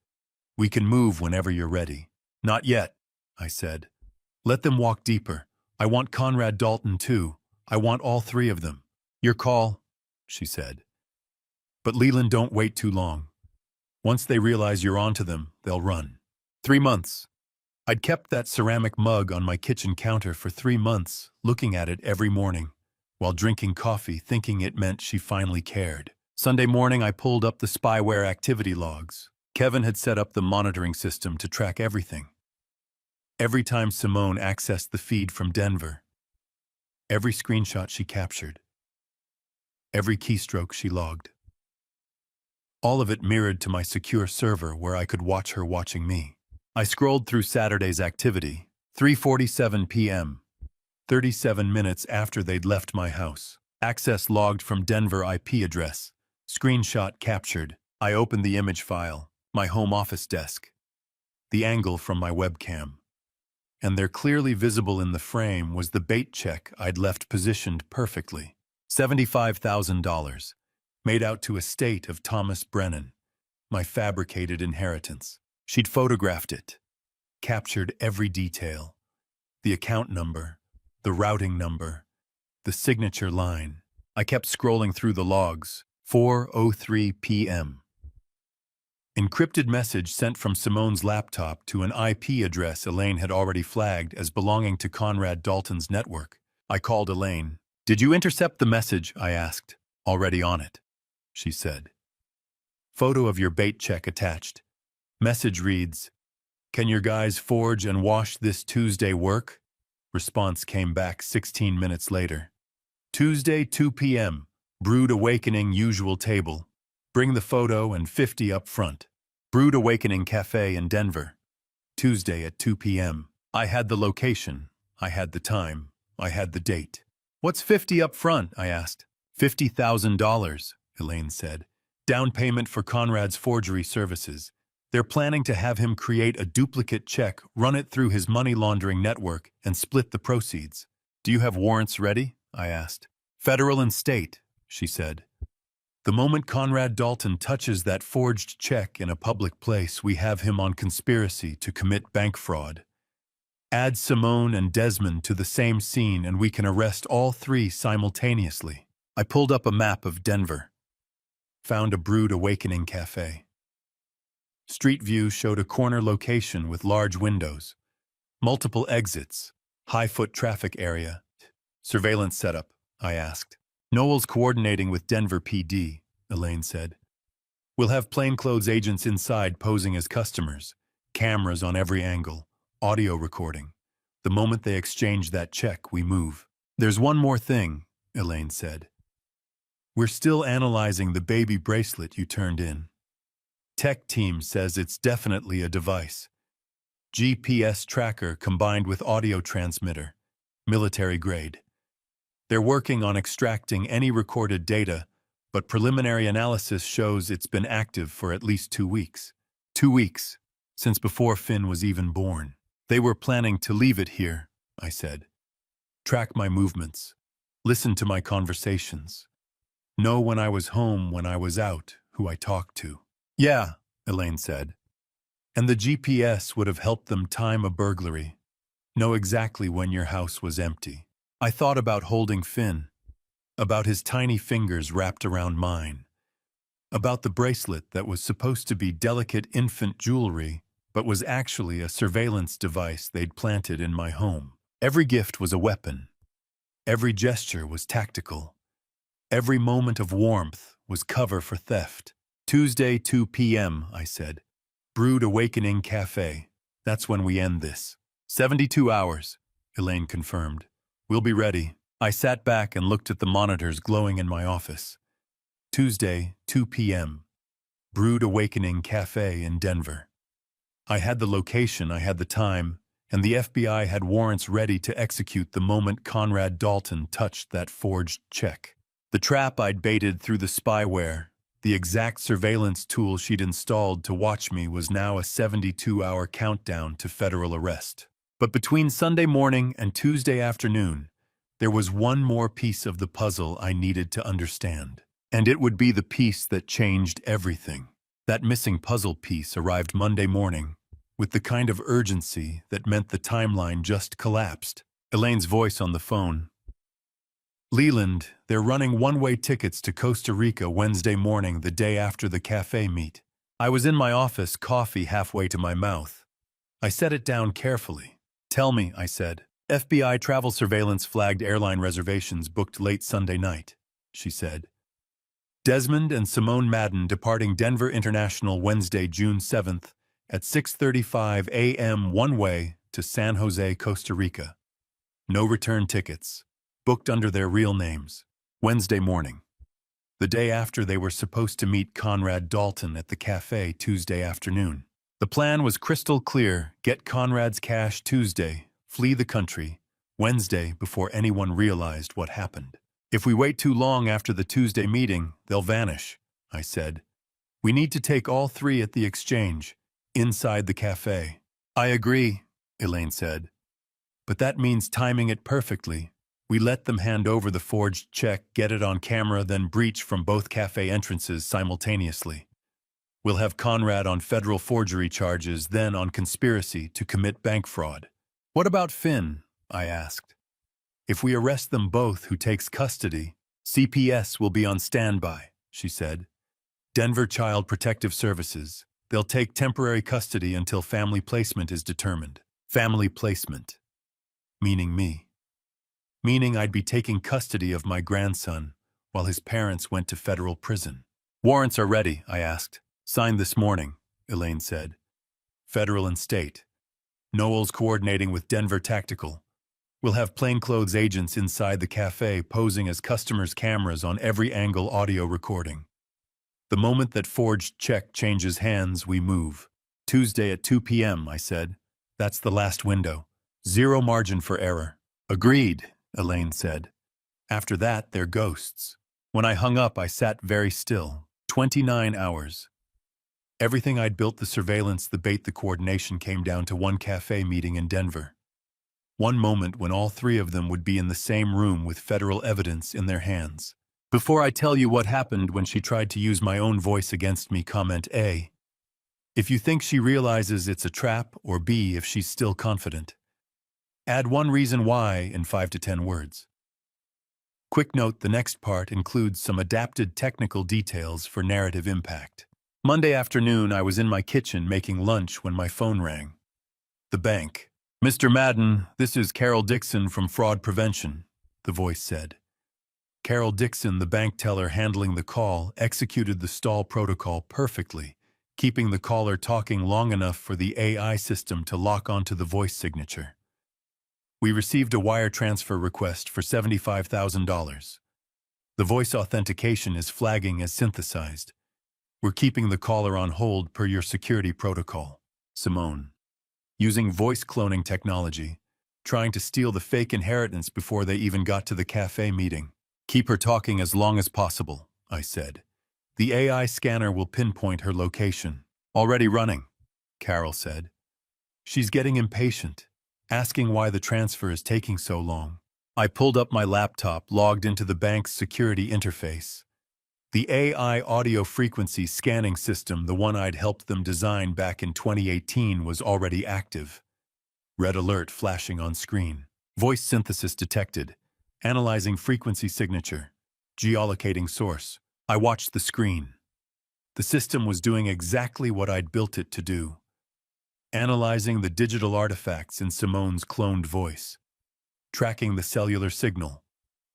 We can move whenever you're ready. Not yet, I said. Let them walk deeper. I want Conrad Dalton too. I want all three of them. Your call, she said. But Leland, don't wait too long. Once they realize you're onto them, they'll run. 3 months. I'd kept that ceramic mug on my kitchen counter for 3 months, looking at it every morning, while drinking coffee, thinking it meant she finally cared. Sunday morning, I pulled up the spyware activity logs. Kevin had set up the monitoring system to track everything. Every time Simone accessed the feed from Denver, every screenshot she captured, every keystroke she logged. All of it mirrored to my secure server where I could watch her watching me. I scrolled through Saturday's activity, 3:47 p.m., 37 minutes after they'd left my house. Access logged from Denver IP address. Screenshot captured. I opened the image file, my home office desk. The angle from my webcam. And there, clearly visible in the frame, was the bait check I'd left positioned perfectly. $75,000. Made out to estate of Thomas Brennan, my fabricated inheritance. She'd photographed it, captured every detail, the account number, the routing number, the signature line. I kept scrolling through the logs, 4:03 p.m. Encrypted message sent from Simone's laptop to an IP address Elaine had already flagged as belonging to Conrad Dalton's network. I called Elaine. Did you intercept the message? I asked. Already on it, she said. Photo of your bait check attached. Message reads, "Can your guys forge and wash this Tuesday work?" Response came back 16 minutes later. Tuesday, 2 p.m. Brood Awakening usual table. Bring the photo and 50 up front. Brood Awakening Cafe in Denver. Tuesday at 2 p.m. I had the location. I had the time. I had the date. What's 50 up front? I asked. $50,000, Elaine said. Down payment for Conrad's forgery services. They're planning to have him create a duplicate check, run it through his money laundering network, and split the proceeds. Do you have warrants ready? I asked. Federal and state, she said. The moment Conrad Dalton touches that forged check in a public place, we have him on conspiracy to commit bank fraud. Add Simone and Desmond to the same scene and we can arrest all three simultaneously. I pulled up a map of Denver. Found a Brood Awakening cafe. Street view showed a corner location with large windows, multiple exits, high-foot traffic area. Surveillance setup, I asked. Noel's coordinating with Denver PD, Elaine said. We'll have plainclothes agents inside posing as customers, cameras on every angle, audio recording. The moment they exchange that check, we move. There's one more thing, Elaine said. We're still analyzing the baby bracelet you turned in. Tech team says it's definitely a device. GPS tracker combined with audio transmitter, military grade. They're working on extracting any recorded data, but preliminary analysis shows it's been active for at least 2 weeks. 2 weeks, since before Finn was even born. They were planning to leave it here, I said. Track my movements. Listen to my conversations. Know when I was home, when I was out, who I talked to. Yeah, Elaine said. And the GPS would have helped them time a burglary. Know exactly when your house was empty. I thought about holding Finn, about his tiny fingers wrapped around mine, about the bracelet that was supposed to be delicate infant jewelry, but was actually a surveillance device they'd planted in my home. Every gift was a weapon. Every gesture was tactical. Every moment of warmth was cover for theft. Tuesday, 2 p.m., I said. Brewed Awakening Cafe. That's when we end this. 72 hours, Elaine confirmed. We'll be ready. I sat back and looked at the monitors glowing in my office. Tuesday, 2 p.m. Brewed Awakening Cafe in Denver. I had the location, I had the time, and the FBI had warrants ready to execute the moment Conrad Dalton touched that forged check. The trap I'd baited through the spyware, the exact surveillance tool she'd installed to watch me, was now a 72-hour countdown to federal arrest. But between Sunday morning and Tuesday afternoon, there was one more piece of the puzzle I needed to understand. And it would be the piece that changed everything. That missing puzzle piece arrived Monday morning, with the kind of urgency that meant the timeline just collapsed. Elaine's voice on the phone. Leland, they're running one-way tickets to Costa Rica Wednesday morning, the day after the cafe meet. I was in my office, coffee halfway to my mouth. I set it down carefully. Tell me, I said. FBI travel surveillance flagged airline reservations booked late Sunday night, she said. Desmond and Simone Madden departing Denver International Wednesday, June 7th at 6:35 a.m. one-way to San Jose, Costa Rica. No return tickets. Booked under their real names. Wednesday morning. The day after they were supposed to meet Conrad Dalton at the cafe Tuesday afternoon. The plan was crystal clear: get Conrad's cash Tuesday, flee the country, Wednesday, before anyone realized what happened. If we wait too long after the Tuesday meeting, they'll vanish, I said. We need to take all three at the exchange, inside the cafe. I agree, Elaine said. But that means timing it perfectly. We let them hand over the forged check, get it on camera, then breach from both cafe entrances simultaneously. We'll have Conrad on federal forgery charges, then on conspiracy to commit bank fraud. What about Finn? I asked. If we arrest them both, who takes custody? CPS will be on standby, she said. Denver Child Protective Services. They'll take temporary custody until family placement is determined. Family placement. Meaning me. Meaning I'd be taking custody of my grandson while his parents went to federal prison. Warrants are ready, I asked. Signed this morning, Elaine said. Federal and state. Noel's coordinating with Denver Tactical. We'll have plainclothes agents inside the cafe posing as customers' cameras on every angle, audio recording. The moment that forged check changes hands, we move. Tuesday at 2 p.m., I said. That's the last window. Zero margin for error. Agreed, Elaine said. After that, they're ghosts. When I hung up, I sat very still. 29 hours. Everything I'd built, the surveillance, the bait, the coordination, came down to one cafe meeting in Denver. One moment when all three of them would be in the same room with federal evidence in their hands. Before I tell you what happened when she tried to use my own voice against me, comment A, if you think she realizes it's a trap, or B, if she's still confident. Add one reason why in 5 to 10 words. Quick note, the next part includes some adapted technical details for narrative impact. Monday afternoon, I was in my kitchen making lunch when my phone rang. The bank. Mr. Madden, this is Carol Dixon from Fraud Prevention, the voice said. Carol Dixon, the bank teller handling the call, executed the stall protocol perfectly, keeping the caller talking long enough for the AI system to lock onto the voice signature. We received a wire transfer request for $75,000. The voice authentication is flagging as synthesized. We're keeping the caller on hold per your security protocol. Simone. Using voice cloning technology, trying to steal the fake inheritance before they even got to the cafe meeting. Keep her talking as long as possible, I said. The AI scanner will pinpoint her location. Already running, Carol said. She's getting impatient, asking why the transfer is taking so long. I pulled up my laptop, logged into the bank's security interface. The AI audio frequency scanning system, the one I'd helped them design back in 2018, was already active. Red alert flashing on screen. Voice synthesis detected. Analyzing frequency signature. Geolocating source. I watched the screen. The system was doing exactly what I'd built it to do. Analyzing the digital artifacts in Simone's cloned voice. Tracking the cellular signal.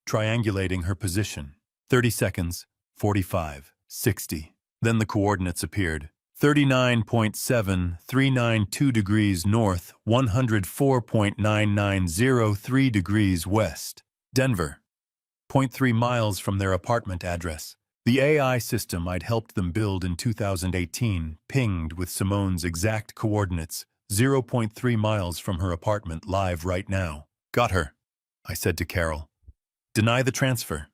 Triangulating her position. 30 seconds. 45, 60. Then the coordinates appeared. 39.7392 degrees north, 104.9903 degrees west. Denver. zero point 0.3 miles from their apartment address. The AI system I'd helped them build in 2018 pinged with Simone's exact coordinates, 0.3 miles from her apartment live right now. Got her, I said to Carol. Deny the transfer.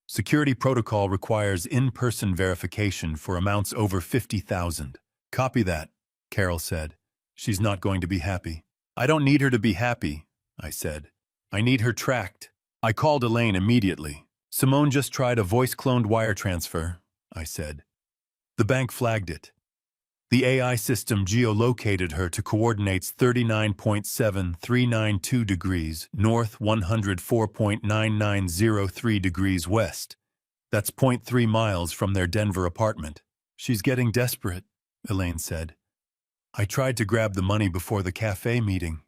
Security protocol requires in-person verification for amounts over 50,000. Copy that, Carol said. She's not going to be happy. I don't need her to be happy, I said. I need her tracked. I called Elaine immediately. Simone just tried a voice-cloned wire transfer, I said. The bank flagged it. The AI system geolocated her to coordinates 39.7392 degrees north, 104.9903 degrees west. That's 0.3 miles from their Denver apartment. She's getting desperate, Elaine said. I tried to grab the money before the cafe meeting.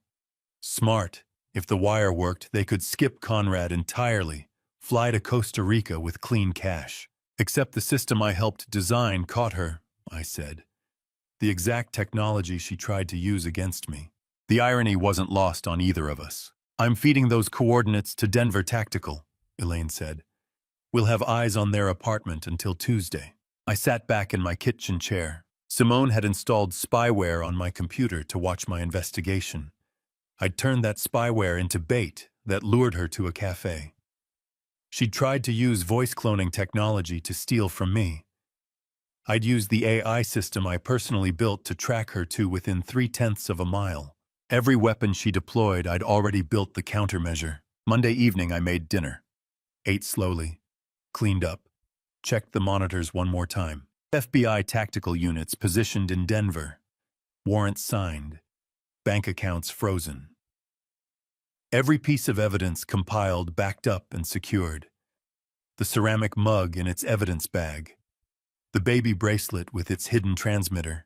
Smart. If the wire worked, they could skip Conrad entirely, fly to Costa Rica with clean cash. Except the system I helped design caught her, I said. The exact technology she tried to use against me. The irony wasn't lost on either of us. I'm feeding those coordinates to Denver Tactical, Elaine said. We'll have eyes on their apartment until Tuesday. I sat back in my kitchen chair. Simone had installed spyware on my computer to watch my investigation. I'd turned that spyware into bait that lured her to a cafe. She'd tried to use voice cloning technology to steal from me. I'd used the AI system I personally built to track her to within 0.3 of a mile. Every weapon she deployed, I'd already built the countermeasure. Monday evening, I made dinner. Ate slowly. Cleaned up. Checked the monitors one more time. FBI tactical units positioned in Denver. Warrants signed. Bank accounts frozen. Every piece of evidence compiled, backed up, and secured. The ceramic mug in its evidence bag. The baby bracelet with its hidden transmitter.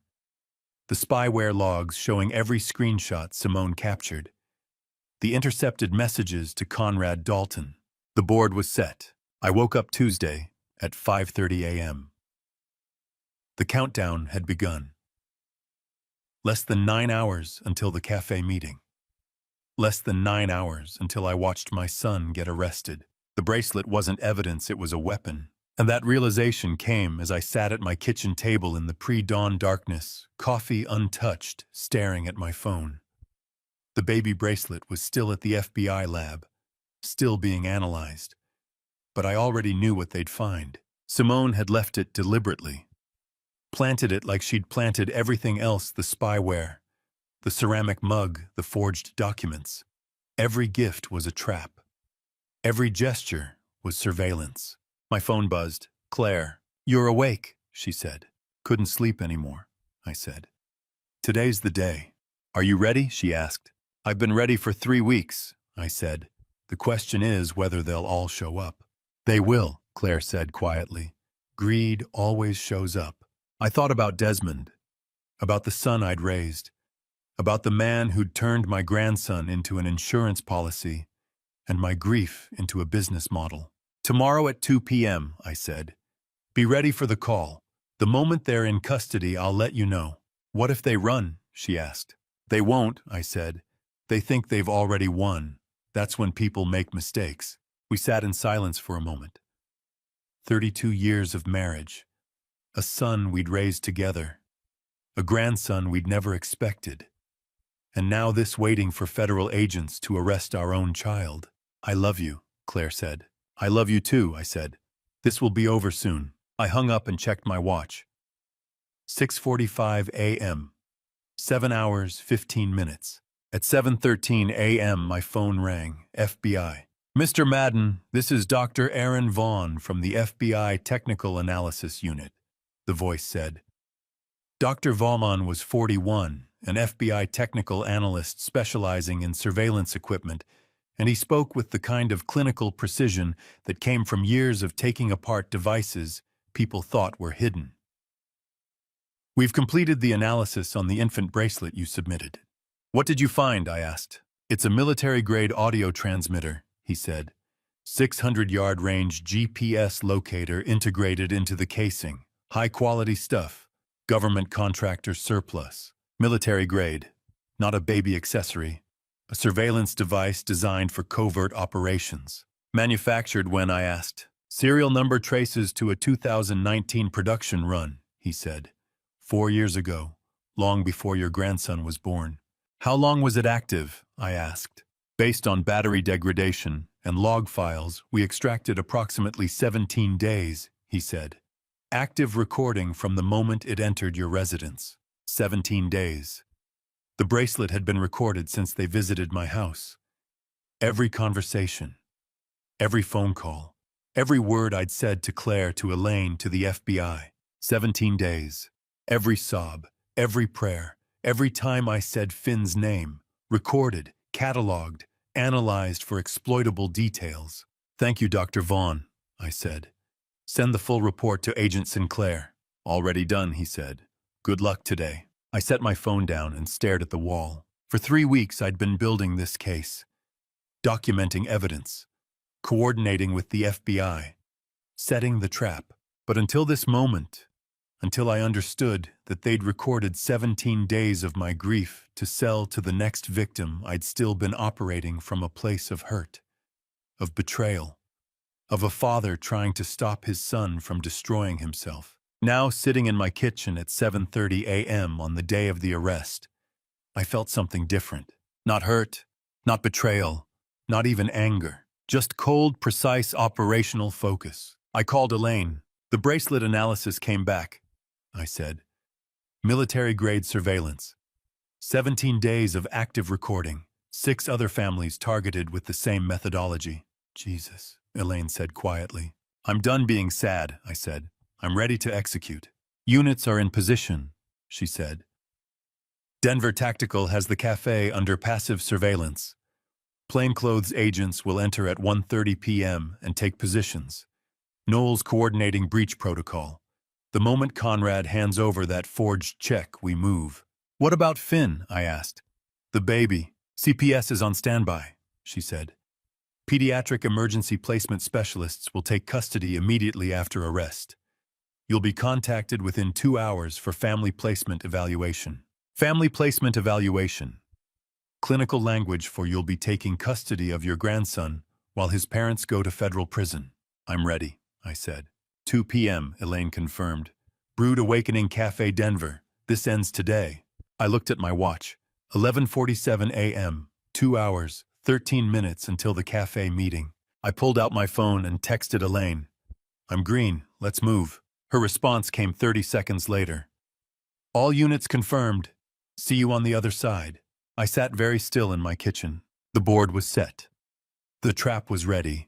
The spyware logs showing every screenshot Simone captured. The intercepted messages to Conrad Dalton. The board was set. I woke up Tuesday at 5:30 a.m. The countdown had begun. Less than 9 hours until the cafe meeting. Less than 9 hours until I watched my son get arrested. The bracelet wasn't evidence, it was a weapon. And that realization came as I sat at my kitchen table in the pre-dawn darkness, coffee untouched, staring at my phone. The baby bracelet was still at the FBI lab, still being analyzed. But I already knew what they'd find. Simone had left it deliberately. Planted it like she'd planted everything else, the spyware, the ceramic mug, the forged documents. Every gift was a trap. Every gesture was surveillance. My phone buzzed. Claire, you're awake, she said. Couldn't sleep anymore, I said. Today's the day. Are you ready? She asked. I've been ready for 3 weeks, I said. The question is whether they'll all show up. They will, Claire said quietly. Greed always shows up. I thought about Desmond, about the son I'd raised, about the man who'd turned my grandson into an insurance policy, and my grief into a business model. Tomorrow at 2 p.m., I said. Be ready for the call. The moment they're in custody, I'll let you know. What if they run? She asked. They won't, I said. They think they've already won. That's when people make mistakes. We sat in silence for a moment. 32 years of marriage. A son we'd raised together. A grandson we'd never expected. And now this waiting for federal agents to arrest our own child. I love you, Claire said. I love you too, I said. This will be over soon. I hung up and checked my watch. 6:45 a.m. 7 hours, 15 minutes. At 7:13 a.m. my phone rang. FBI. Mr. Madden, this is Dr. Aaron Vaughn from the FBI Technical Analysis Unit, the voice said. Dr. Vaughn was 41, an FBI technical analyst specializing in surveillance equipment, and he spoke with the kind of clinical precision that came from years of taking apart devices people thought were hidden. We've completed the analysis on the infant bracelet you submitted. What did you find? I asked. It's a military-grade audio transmitter, he said. 600-yard range GPS locator integrated into the casing. High-quality stuff. Government contractor surplus. Military grade. Not a baby accessory. A surveillance device designed for covert operations. Manufactured when, I asked. Serial number traces to a 2019 production run, he said. 4 years ago, long before your grandson was born. How long was it active? I asked. Based on battery degradation and log files, we extracted approximately 17 days, he said. Active recording from the moment it entered your residence. 17 days. The bracelet had been recorded since they visited my house. Every conversation, every phone call, every word I'd said to Claire, to Elaine, to the FBI. 17 days. Every sob, every prayer, every time I said Finn's name, recorded, catalogued, analyzed for exploitable details. Thank you, Dr. Vaughn, I said. Send the full report to Agent Sinclair. Already done, he said. Good luck today. I set my phone down and stared at the wall. For 3 weeks I'd been building this case, documenting evidence, coordinating with the FBI, setting the trap. But until this moment, until I understood that they'd recorded 17 days of my grief to sell to the next victim, I'd still been operating from a place of hurt, of betrayal, of a father trying to stop his son from destroying himself. Now, sitting in my kitchen at 7:30 a.m. on the day of the arrest, I felt something different. Not hurt, not betrayal, not even anger. Just cold, precise operational focus. I called Elaine. The bracelet analysis came back, I said. Military-grade surveillance. 17 days of active recording. 6 other families targeted with the same methodology. Jesus, Elaine said quietly. I'm done being sad, I said. I'm ready to execute. Units are in position, she said. Denver Tactical has the cafe under passive surveillance. Plainclothes agents will enter at 1:30 p.m. and take positions. Noel's coordinating breach protocol. The moment Conrad hands over that forged check, we move. What about Finn? I asked. The baby. CPS is on standby, she said. Pediatric emergency placement specialists will take custody immediately after arrest. You'll be contacted within 2 hours for family placement evaluation. Family placement evaluation. Clinical language for you'll be taking custody of your grandson while his parents go to federal prison. I'm ready, I said. 2 p.m., Elaine confirmed. Brood Awakening Cafe, Denver. This ends today. I looked at my watch. 11:47 a.m., 2 hours, 13 minutes until the cafe meeting. I pulled out my phone and texted Elaine. I'm green, let's move. Her response came 30 seconds later. All units confirmed. See you on the other side. I sat very still in my kitchen. The board was set. The trap was ready.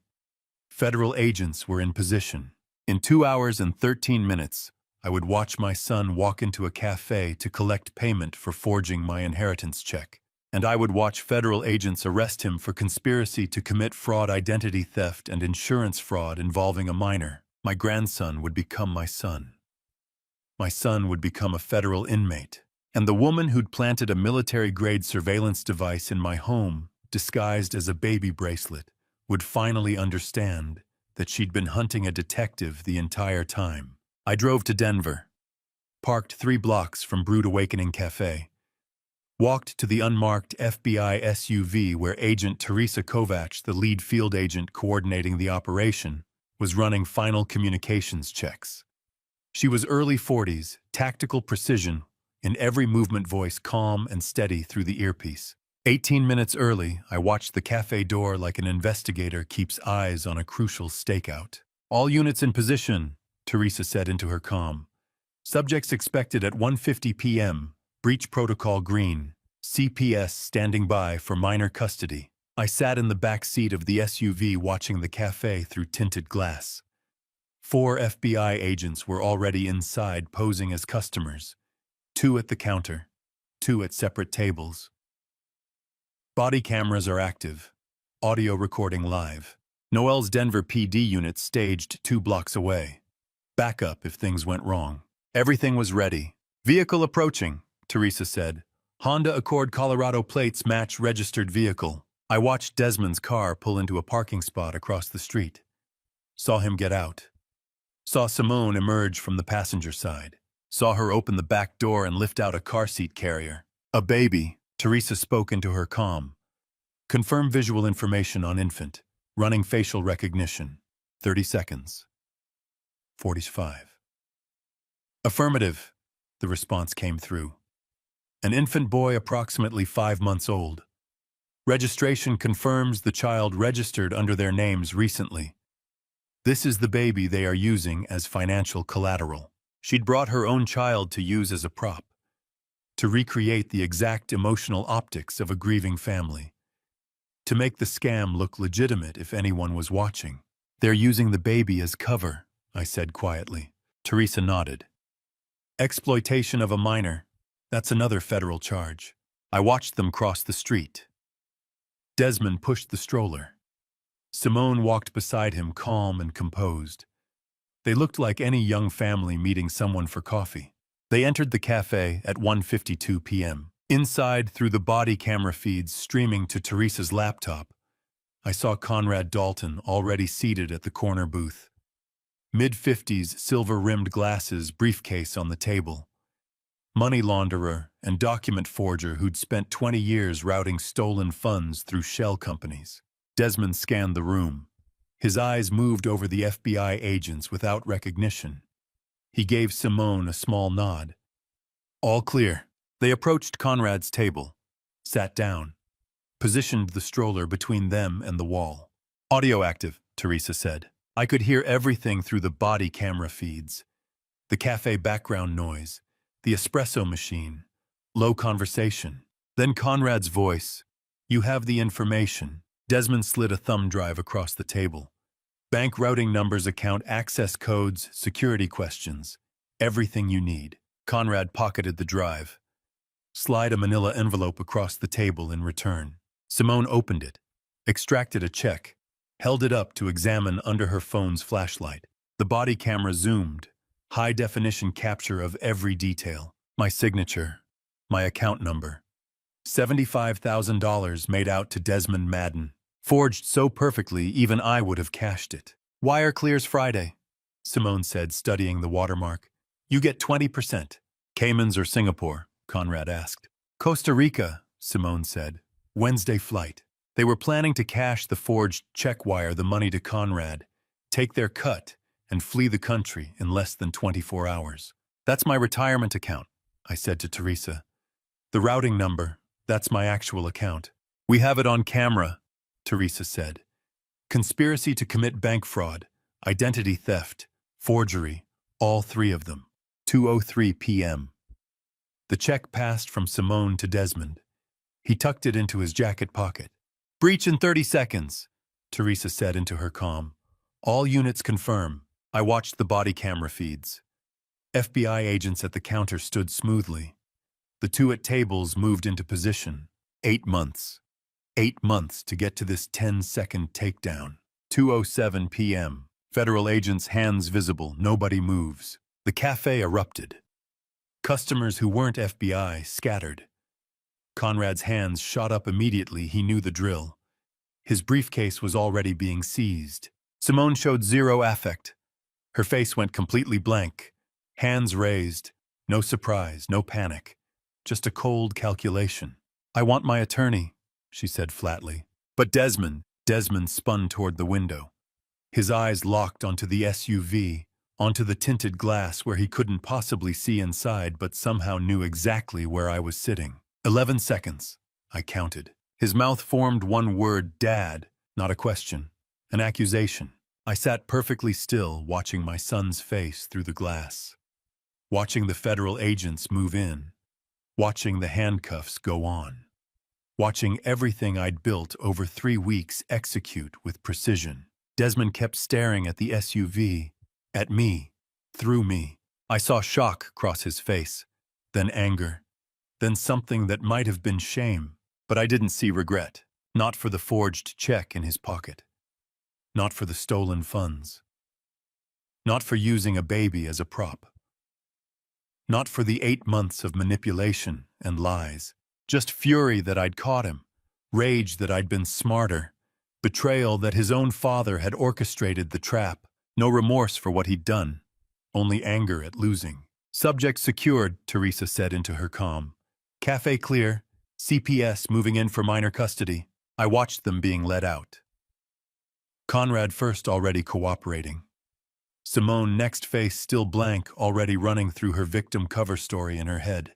Federal agents were in position. In 2 hours and 13 minutes, I would watch my son walk into a cafe to collect payment for forging my inheritance check. And I would watch federal agents arrest him for conspiracy to commit fraud, identity theft, and insurance fraud involving a minor. My grandson would become my son. My son would become a federal inmate. And the woman who'd planted a military-grade surveillance device in my home, disguised as a baby bracelet, would finally understand that she'd been hunting a detective the entire time. I drove to Denver, parked 3 blocks from Brood Awakening Cafe, walked to the unmarked FBI SUV where Agent Teresa Kovacs, the lead field agent coordinating the operation, was running final communications checks. She was early 40s, tactical precision, in every movement, voice calm and steady through the earpiece. 18 minutes early, I watched the cafe door like an investigator keeps eyes on a crucial stakeout. All units in position, Teresa said into her comm. Subjects expected at 1:50 p.m., breach protocol green, CPS standing by for minor custody. I sat in the back seat of the SUV watching the cafe through tinted glass. 4 FBI agents were already inside posing as customers. 2 at the counter, 2 at separate tables. Body cameras are active. Audio recording live. Noel's Denver PD unit staged 2 blocks away. Backup if things went wrong. Everything was ready. Vehicle approaching, Teresa said. Honda Accord Colorado plates match registered vehicle. I watched Desmond's car pull into a parking spot across the street. Saw him get out. Saw Simone emerge from the passenger side. Saw her open the back door and lift out a car seat carrier. A baby, Teresa spoke into her comm. Confirm visual information on infant. Running facial recognition. 30 seconds. 45. Affirmative, the response came through. An infant boy approximately 5 months old. Registration confirms the child registered under their names recently. This is the baby they are using as financial collateral. She'd brought her own child to use as a prop, to recreate the exact emotional optics of a grieving family, to make the scam look legitimate if anyone was watching. They're using the baby as cover, I said quietly. Teresa nodded. Exploitation of a minor, that's another federal charge. I watched them cross the street. Desmond pushed the stroller. Simone walked beside him, calm and composed. They looked like any young family meeting someone for coffee. They entered the cafe at 1:52 p.m. Inside, through the body camera feeds streaming to Teresa's laptop, I saw Conrad Dalton already seated at the corner booth. Mid-50s, silver-rimmed glasses, briefcase on the table. Money launderer and document forger who'd spent 20 years routing stolen funds through shell companies. Desmond scanned the room. His eyes moved over the FBI agents without recognition. He gave Simone a small nod. All clear. They approached Conrad's table, sat down, positioned the stroller between them and the wall. Audio active, Teresa said. I could hear everything through the body camera feeds. The cafe background noise, the espresso machine, low conversation. Then Conrad's voice. You have the information. Desmond slid a thumb drive across the table. Bank routing numbers, account access codes, security questions. Everything you need. Conrad pocketed the drive. Slide a manila envelope across the table in return. Simone opened it, extracted a check, held it up to examine under her phone's flashlight. The body camera zoomed, high-definition capture of every detail. My signature, my account number. $75,000 made out to Desmond Madden. Forged so perfectly, even I would have cashed it. Wire clears Friday, Simone said, studying the watermark. You get 20%. Caymans or Singapore? Conrad asked. Costa Rica, Simone said. Wednesday flight. They were planning to cash the forged check, wire the money to Conrad, take their cut, and flee the country in less than 24 hours. That's my retirement account, I said to Teresa. The routing number, that's my actual account. We have it on camera, Teresa said. Conspiracy to commit bank fraud, identity theft, forgery, all three of them. 2:03 p.m. The check passed from Simone to Desmond. He tucked it into his jacket pocket. Breach in 30 seconds, Teresa said into her comm. All units confirm. I watched the body camera feeds. FBI agents at the counter stood smoothly. The two at tables moved into position. 8 months. 8 months to get to this 10-second takedown. 2:07 p.m. Federal agents, hands visible, nobody moves. The cafe erupted. Customers who weren't FBI scattered. Conrad's hands shot up immediately. He knew the drill. His briefcase was already being seized. Simone showed zero affect. Her face went completely blank. Hands raised. No surprise, no panic. Just a cold calculation. I want my attorney, she said flatly. But Desmond spun toward the window. His eyes locked onto the SUV, onto the tinted glass where he couldn't possibly see inside but somehow knew exactly where I was sitting. 11 seconds, I counted. His mouth formed one word, Dad, not a question, an accusation. I sat perfectly still, watching my son's face through the glass, watching the federal agents move in, watching the handcuffs go on, watching everything I'd built over 3 weeks execute with precision. Desmond kept staring at the SUV, at me, through me. I saw shock cross his face, then anger, then something that might have been shame, but I didn't see regret. Not for the forged check in his pocket. Not for the stolen funds. Not for using a baby as a prop. Not for the 8 months of manipulation and lies. Just fury that I'd caught him. Rage that I'd been smarter. Betrayal that his own father had orchestrated the trap. No remorse for what he'd done. Only anger at losing. Subject secured, Teresa said into her comm. Cafe clear, CPS moving in for minor custody. I watched them being led out. Conrad first already cooperating. Simone next face still blank, already running through her victim cover story in her head.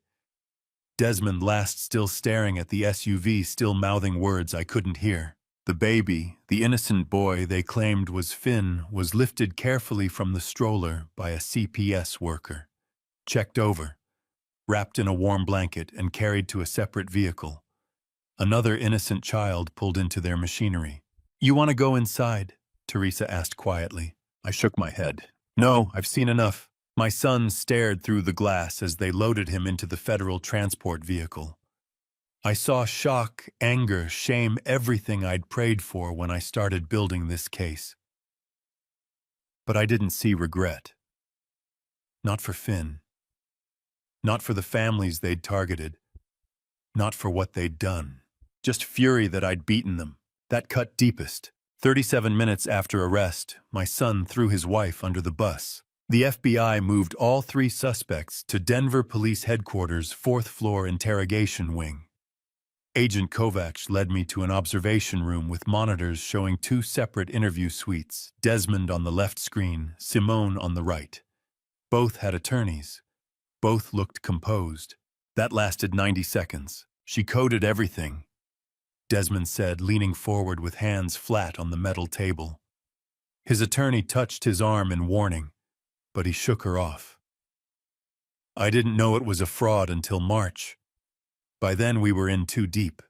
Desmond last still staring at the SUV, still mouthing words I couldn't hear. The baby, the innocent boy they claimed was Finn, was lifted carefully from the stroller by a CPS worker. Checked over, wrapped in a warm blanket and carried to a separate vehicle. Another innocent child pulled into their machinery. You want to go inside? Teresa asked quietly. I shook my head. No, I've seen enough. My son stared through the glass as they loaded him into the federal transport vehicle. I saw shock, anger, shame, everything I'd prayed for when I started building this case. But I didn't see regret. Not for Finn. Not for the families they'd targeted. Not for what they'd done. Just fury that I'd beaten them. That cut deepest. 37 minutes after arrest, my son threw his wife under the bus. The FBI moved all 3 suspects to Denver Police Headquarters' 4th floor interrogation wing. Agent Kovacs led me to an observation room with monitors showing 2 separate interview suites, Desmond on the left screen, Simone on the right. Both had attorneys. Both looked composed. That lasted 90 seconds. She coded everything, Desmond said, leaning forward with hands flat on the metal table. His attorney touched his arm in warning, but he shook her off. I didn't know it was a fraud until March. By then we were in too deep.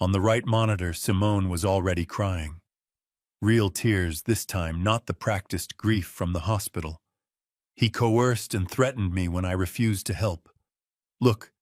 On the right monitor, Simone was already crying. Real tears this time, not the practiced grief from the hospital. He coerced and threatened me when I refused to help. Look.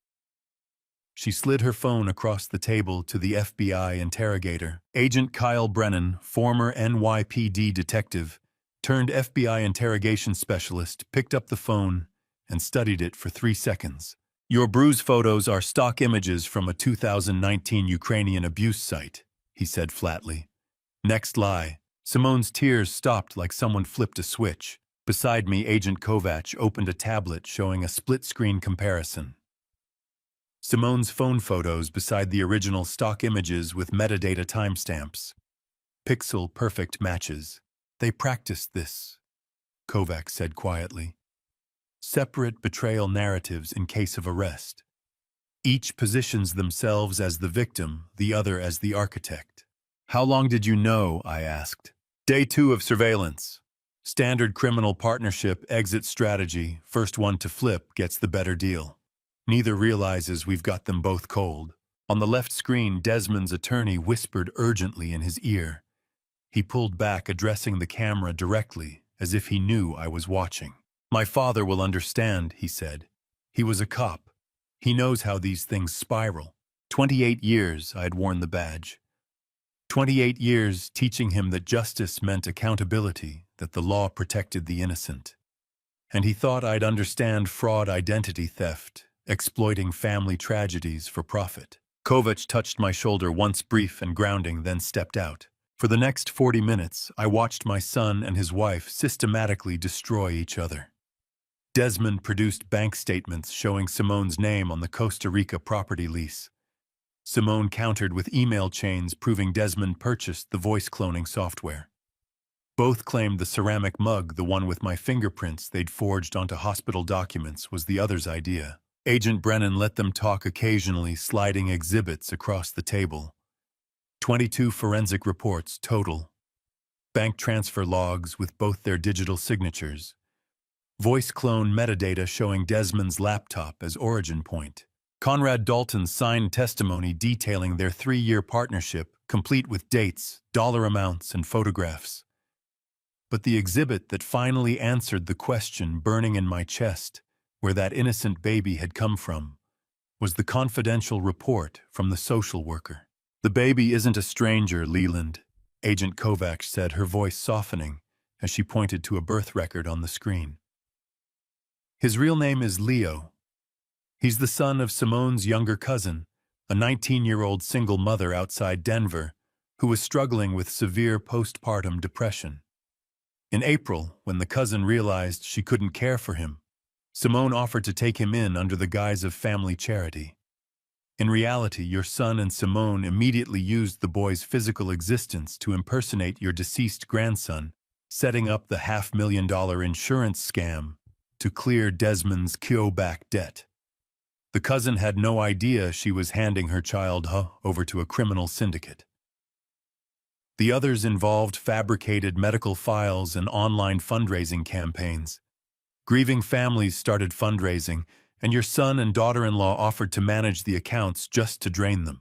She slid her phone across the table to the FBI interrogator. Agent Kyle Brennan, former NYPD detective, turned FBI interrogation specialist, picked up the phone and studied it for 3 seconds. Your bruise photos are stock images from a 2019 Ukrainian abuse site, he said flatly. Next lie. Simone's tears stopped like someone flipped a switch. Beside me, Agent Kovacs opened a tablet showing a split-screen comparison. Simone's phone photos beside the original stock images with metadata timestamps. Pixel-perfect matches. They practiced this, Kovacs said quietly. Separate betrayal narratives in case of arrest. Each positions themselves as the victim, the other as the architect. How long did you know? I asked. Day 2 of surveillance. Standard criminal partnership exit strategy. First one to flip gets the better deal. Neither realizes we've got them both cold. On the left screen, Desmond's attorney whispered urgently in his ear. He pulled back, addressing the camera directly, as if he knew I was watching. My father will understand, he said. He was a cop. He knows how these things spiral. 28 years I'd worn the badge. 28 years teaching him that justice meant accountability, that the law protected the innocent. And he thought I'd understand fraud, identity theft, exploiting family tragedies for profit. Kovacs touched my shoulder once, brief and grounding, then stepped out. For the next 40 minutes, I watched my son and his wife systematically destroy each other. Desmond produced bank statements showing Simone's name on the Costa Rica property lease. Simone countered with email chains proving Desmond purchased the voice cloning software. Both claimed the ceramic mug, the one with my fingerprints they'd forged onto hospital documents, was the other's idea. Agent Brennan let them talk occasionally, sliding exhibits across the table. 22 forensic reports total. Bank transfer logs with both their digital signatures. Voice clone metadata showing Desmond's laptop as origin point. Conrad Dalton's signed testimony detailing their 3-year partnership, complete with dates, dollar amounts, and photographs. But the exhibit that finally answered the question burning in my chest, where that innocent baby had come from, was the confidential report from the social worker. The baby isn't a stranger, Leland, Agent Kovacs said, her voice softening as she pointed to a birth record on the screen. His real name is Leo. He's the son of Simone's younger cousin, a 19-year-old single mother outside Denver who was struggling with severe postpartum depression. In April, when the cousin realized she couldn't care for him, Simone offered to take him in under the guise of family charity. In reality, your son and Simone immediately used the boy's physical existence to impersonate your deceased grandson, setting up the $500,000 insurance scam to clear Desmond's Kyo-back debt. The cousin had no idea she was handing her child over to a criminal syndicate. The others involved fabricated medical files and online fundraising campaigns. Grieving families started fundraising, and your son and daughter-in-law offered to manage the accounts just to drain them.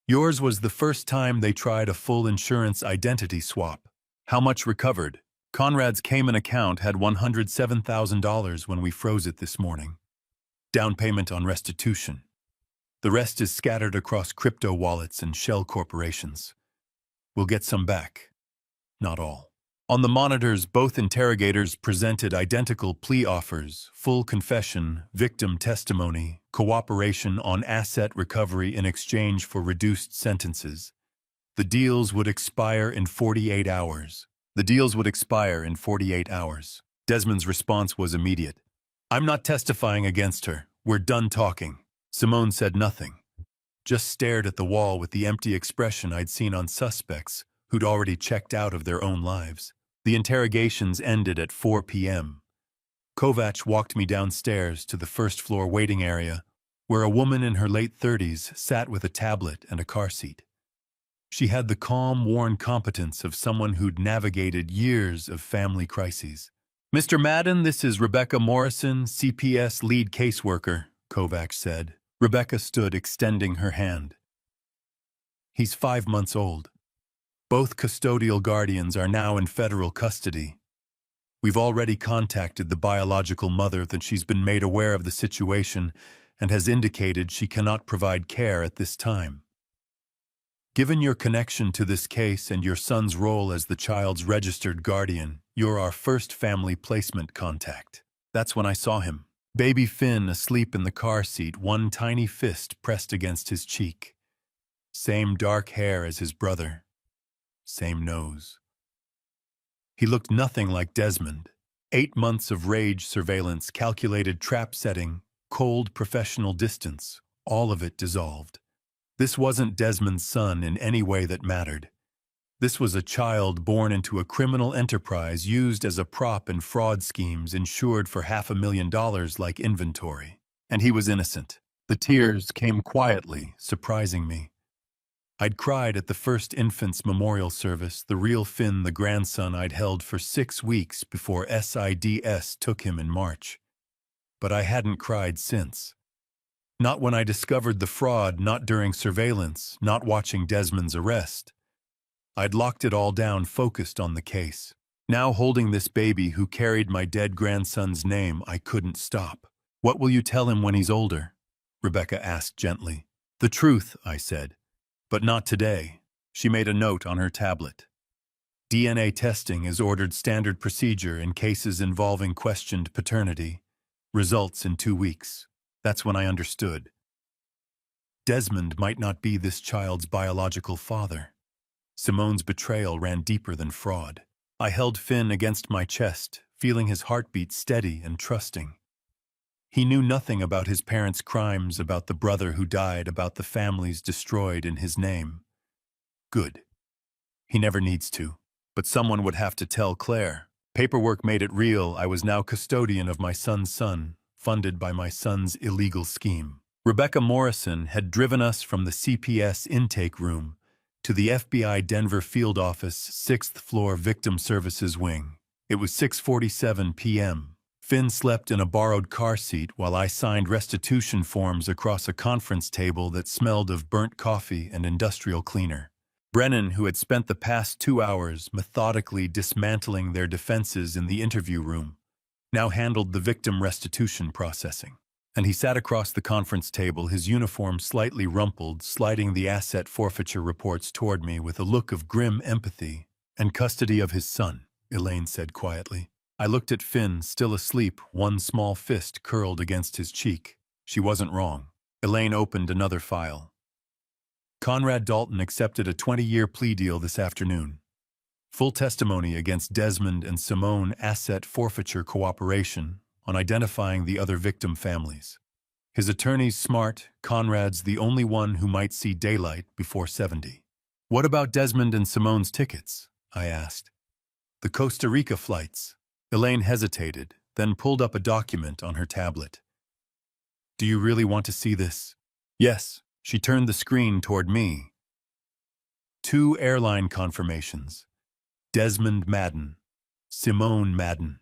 Yours was the first time they tried a full insurance identity swap. How much recovered? Conrad's Cayman account had $107,000 when we froze it this morning. Down payment on restitution. The rest is scattered across crypto wallets and shell corporations. We'll get some back. Not all. On the monitors, both interrogators presented identical plea offers: full confession, victim testimony, cooperation on asset recovery in exchange for reduced sentences. The deals would expire in 48 hours. Desmond's response was immediate. I'm not testifying against her. We're done talking. Simone said nothing, just stared at the wall with the empty expression I'd seen on suspects who'd already checked out of their own lives. The interrogations ended at 4 p.m. Kovac walked me downstairs to the first-floor waiting area, where a woman in her late 30s sat with a tablet and a car seat. She had the calm, worn competence of someone who'd navigated years of family crises. Mr. Madden, this is Rebecca Morrison, CPS lead caseworker, Kovac said. Rebecca stood, extending her hand. He's 5 months old. Both custodial guardians are now in federal custody. We've already contacted the biological mother that she's been made aware of the situation and has indicated she cannot provide care at this time. Given your connection to this case and your son's role as the child's registered guardian, you're our first family placement contact. That's when I saw him. Baby Finn asleep in the car seat, one tiny fist pressed against his cheek. Same dark hair as his brother. Same nose. He looked nothing like Desmond. 8 months of rage surveillance, calculated trap setting, cold professional distance, all of it dissolved. This wasn't Desmond's son in any way that mattered. This was a child born into a criminal enterprise used as a prop in fraud schemes insured for $500,000 like inventory. And he was innocent. The tears came quietly, surprising me. I'd cried at the first infant's memorial service, the real Finn, the grandson I'd held for 6 weeks before SIDS took him in March. But I hadn't cried since. Not when I discovered the fraud, not during surveillance, not watching Desmond's arrest. I'd locked it all down, focused on the case. Now holding this baby who carried my dead grandson's name, I couldn't stop. What will you tell him when he's older? Rebecca asked gently. The truth, I said. But not today. She made a note on her tablet. DNA testing is ordered standard procedure in cases involving questioned paternity. Results in 2 weeks. That's when I understood. Desmond might not be this child's biological father. Simone's betrayal ran deeper than fraud. I held Finn against my chest, feeling his heartbeat steady and trusting. He knew nothing about his parents' crimes, about the brother who died, about the families destroyed in his name. Good. He never needs to. But someone would have to tell Claire. Paperwork made it real. I was now custodian of my son's son, funded by my son's illegal scheme. Rebecca Morrison had driven us from the CPS intake room to the FBI Denver field office, 6th floor victim services wing. It was 6:47 p.m. Finn slept in a borrowed car seat while I signed restitution forms across a conference table that smelled of burnt coffee and industrial cleaner. Brennan, who had spent the past 2 hours methodically dismantling their defenses in the interview room, now handled the victim restitution processing. And he sat across the conference table, his uniform slightly rumpled, sliding the asset forfeiture reports toward me with a look of grim empathy. And custody of his son, Elaine said quietly. I looked at Finn, still asleep, one small fist curled against his cheek. She wasn't wrong. Elaine opened another file. Conrad Dalton accepted a 20-year plea deal this afternoon. Full testimony against Desmond and Simone, asset forfeiture cooperation, on identifying the other victim families. His attorney's smart, Conrad's the only one who might see daylight before 70. What about Desmond and Simone's tickets? I asked. The Costa Rica flights. Elaine hesitated, then pulled up a document on her tablet. Do you really want to see this? Yes. She turned the screen toward me. 2 airline confirmations. Desmond Madden. Simone Madden.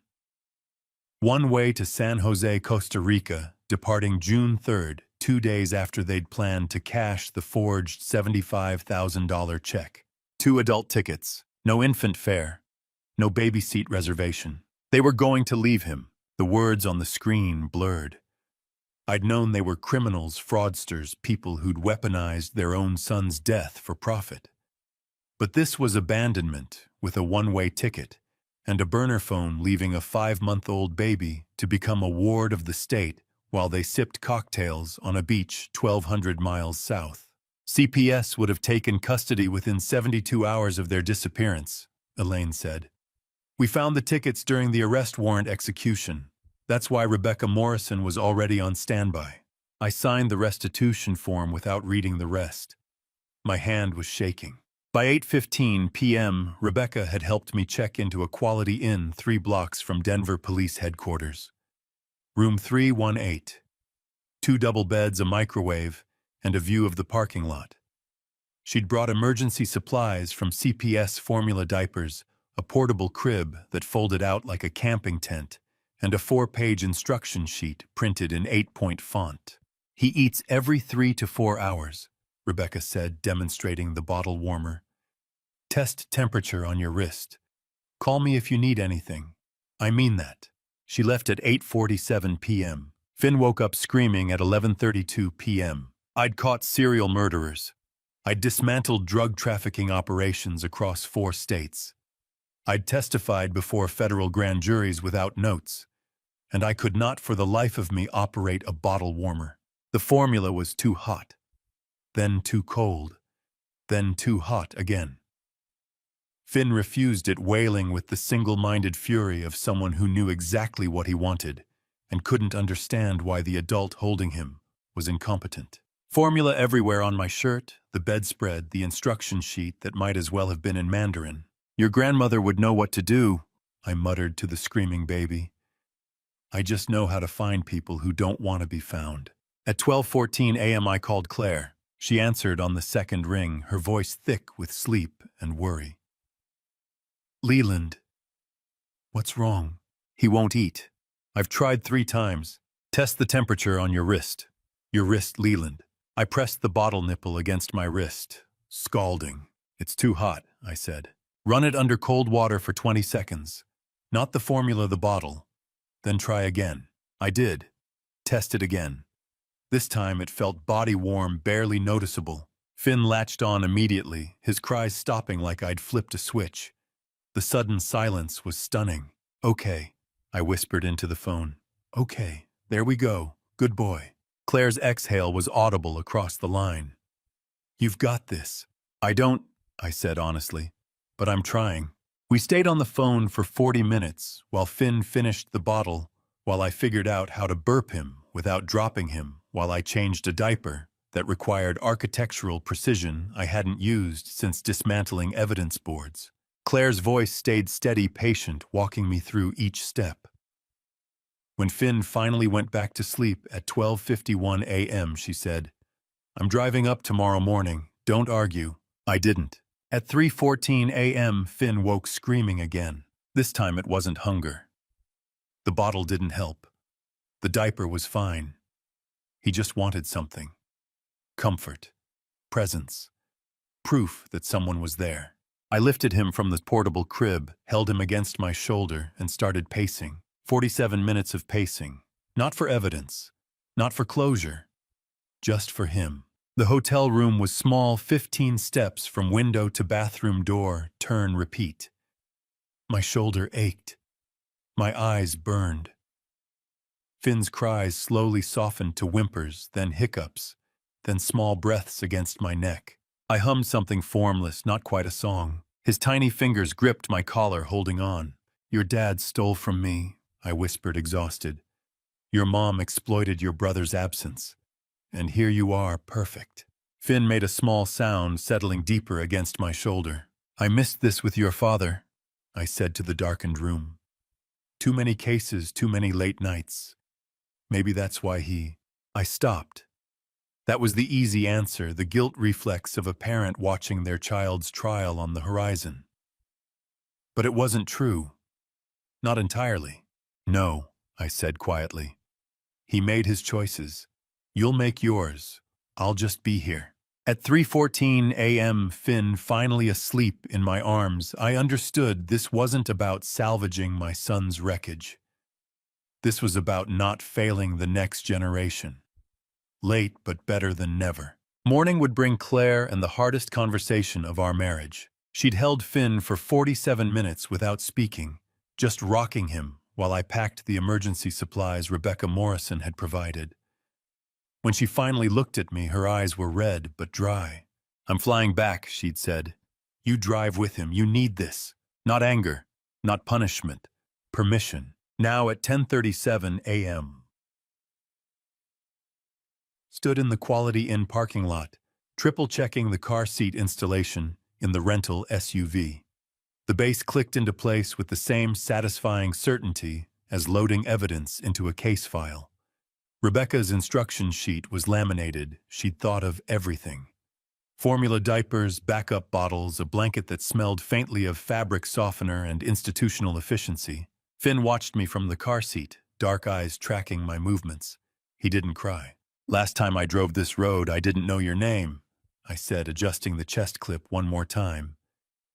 One way to San Jose, Costa Rica, departing June 3rd, 2 days after they'd planned to cash the forged $75,000 check. 2 adult tickets. No infant fare. No baby seat reservation. They were going to leave him. The words on the screen blurred. I'd known they were criminals, fraudsters, people who'd weaponized their own son's death for profit. But this was abandonment with a one-way ticket and a burner phone leaving a 5-month-old baby to become a ward of the state while they sipped cocktails on a beach 1,200 miles south. CPS would have taken custody within 72 hours of their disappearance, Elaine said. We found the tickets during the arrest warrant execution. That's why Rebecca Morrison was already on standby. I signed the restitution form without reading the rest. My hand was shaking. By 8:15 p.m., Rebecca had helped me check into a Quality Inn 3 blocks from Denver Police Headquarters. Room 318. 2 double beds, a microwave, and a view of the parking lot. She'd brought emergency supplies from CPS formula diapers, a portable crib that folded out like a camping tent, and a 4-page instruction sheet printed in 8-point font. He eats every 3 to 4 hours, Rebecca said, demonstrating the bottle warmer. Test temperature on your wrist. Call me if you need anything. I mean that. She left at 8:47 p.m. Finn woke up screaming at 11:32 p.m. I'd caught serial murderers. I'd dismantled drug trafficking operations across 4 states. I'd testified before federal grand juries without notes, and I could not for the life of me operate a bottle warmer. The formula was too hot, then too cold, then too hot again. Finn refused it, wailing with the single-minded fury of someone who knew exactly what he wanted and couldn't understand why the adult holding him was incompetent. Formula everywhere on my shirt, the bedspread, the instruction sheet that might as well have been in Mandarin. Your grandmother would know what to do, I muttered to the screaming baby. I just know how to find people who don't want to be found. At 12:14 a.m. I called Claire. She answered on the second ring, her voice thick with sleep and worry. Leland. What's wrong? He won't eat. I've tried 3 times. Test the temperature on your wrist. Your wrist, Leland. I pressed the bottle nipple against my wrist, scalding. It's too hot, I said. Run it under cold water for 20 seconds. Not the formula, the bottle. Then try again. I did. Test it again. This time it felt body warm, barely noticeable. Finn latched on immediately, his cries stopping like I'd flipped a switch. The sudden silence was stunning. Okay, I whispered into the phone. Okay, there we go. Good boy. Claire's exhale was audible across the line. You've got this. I don't, I said honestly, but I'm trying. We stayed on the phone for 40 minutes while Finn finished the bottle, while I figured out how to burp him without dropping him, while I changed a diaper that required architectural precision I hadn't used since dismantling evidence boards. Claire's voice stayed steady, patient, walking me through each step. When Finn finally went back to sleep at 12:51 a.m., she said, I'm driving up tomorrow morning. Don't argue. I didn't. At 3:14 a.m., Finn woke screaming again. This time it wasn't hunger. The bottle didn't help. The diaper was fine. He just wanted something. Comfort. Presence. Proof that someone was there. I lifted him from the portable crib, held him against my shoulder, and started pacing. 47 minutes of pacing. Not for evidence. Not for closure. Just for him. The hotel room was small, 15 steps from window to bathroom door, turn, repeat. My shoulder ached. My eyes burned. Finn's cries slowly softened to whimpers, then hiccups, then small breaths against my neck. I hummed something formless, not quite a song. His tiny fingers gripped my collar, holding on. Your dad stole from me, I whispered, exhausted. Your mom exploited your brother's absence. And here you are, perfect. Finn made a small sound, settling deeper against my shoulder. I missed this with your father, I said to the darkened room. Too many cases, too many late nights. Maybe that's why I stopped. That was the easy answer, the guilt reflex of a parent watching their child's trial on the horizon. But it wasn't true. Not entirely. No, I said quietly. He made his choices. You'll make yours. I'll just be here. At 3:14 a.m., Finn finally asleep in my arms, I understood this wasn't about salvaging my son's wreckage. This was about not failing the next generation. Late, but better than never. Morning would bring Claire and the hardest conversation of our marriage. She'd held Finn for 47 minutes without speaking, just rocking him while I packed the emergency supplies Rebecca Morrison had provided. When she finally looked at me, her eyes were red but dry. I'm flying back, she'd said. You drive with him. You need this. Not anger, not punishment. Permission. Now at 10:37 a.m. Stood in the Quality Inn parking lot, triple-checking the car seat installation in the rental SUV. The base clicked into place with the same satisfying certainty as loading evidence into a case file. Rebecca's instruction sheet was laminated. She'd thought of everything. Formula diapers, backup bottles, a blanket that smelled faintly of fabric softener and institutional efficiency. Finn watched me from the car seat, dark eyes tracking my movements. He didn't cry. Last time I drove this road, I didn't know your name, I said, adjusting the chest clip one more time.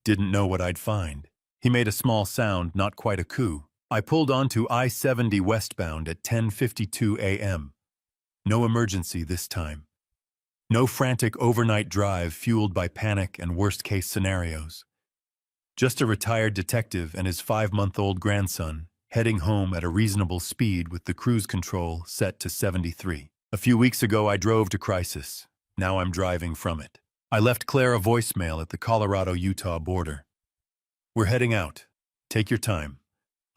Didn't know what I'd find. He made a small sound, not quite a coo. I pulled onto I-70 westbound at 10:52 a.m. No emergency this time. No frantic overnight drive fueled by panic and worst-case scenarios. Just a retired detective and his 5-month-old grandson heading home at a reasonable speed with the cruise control set to 73. A few weeks ago, I drove to crisis. Now I'm driving from it. I left Claire a voicemail at the Colorado-Utah border. We're heading out. Take your time.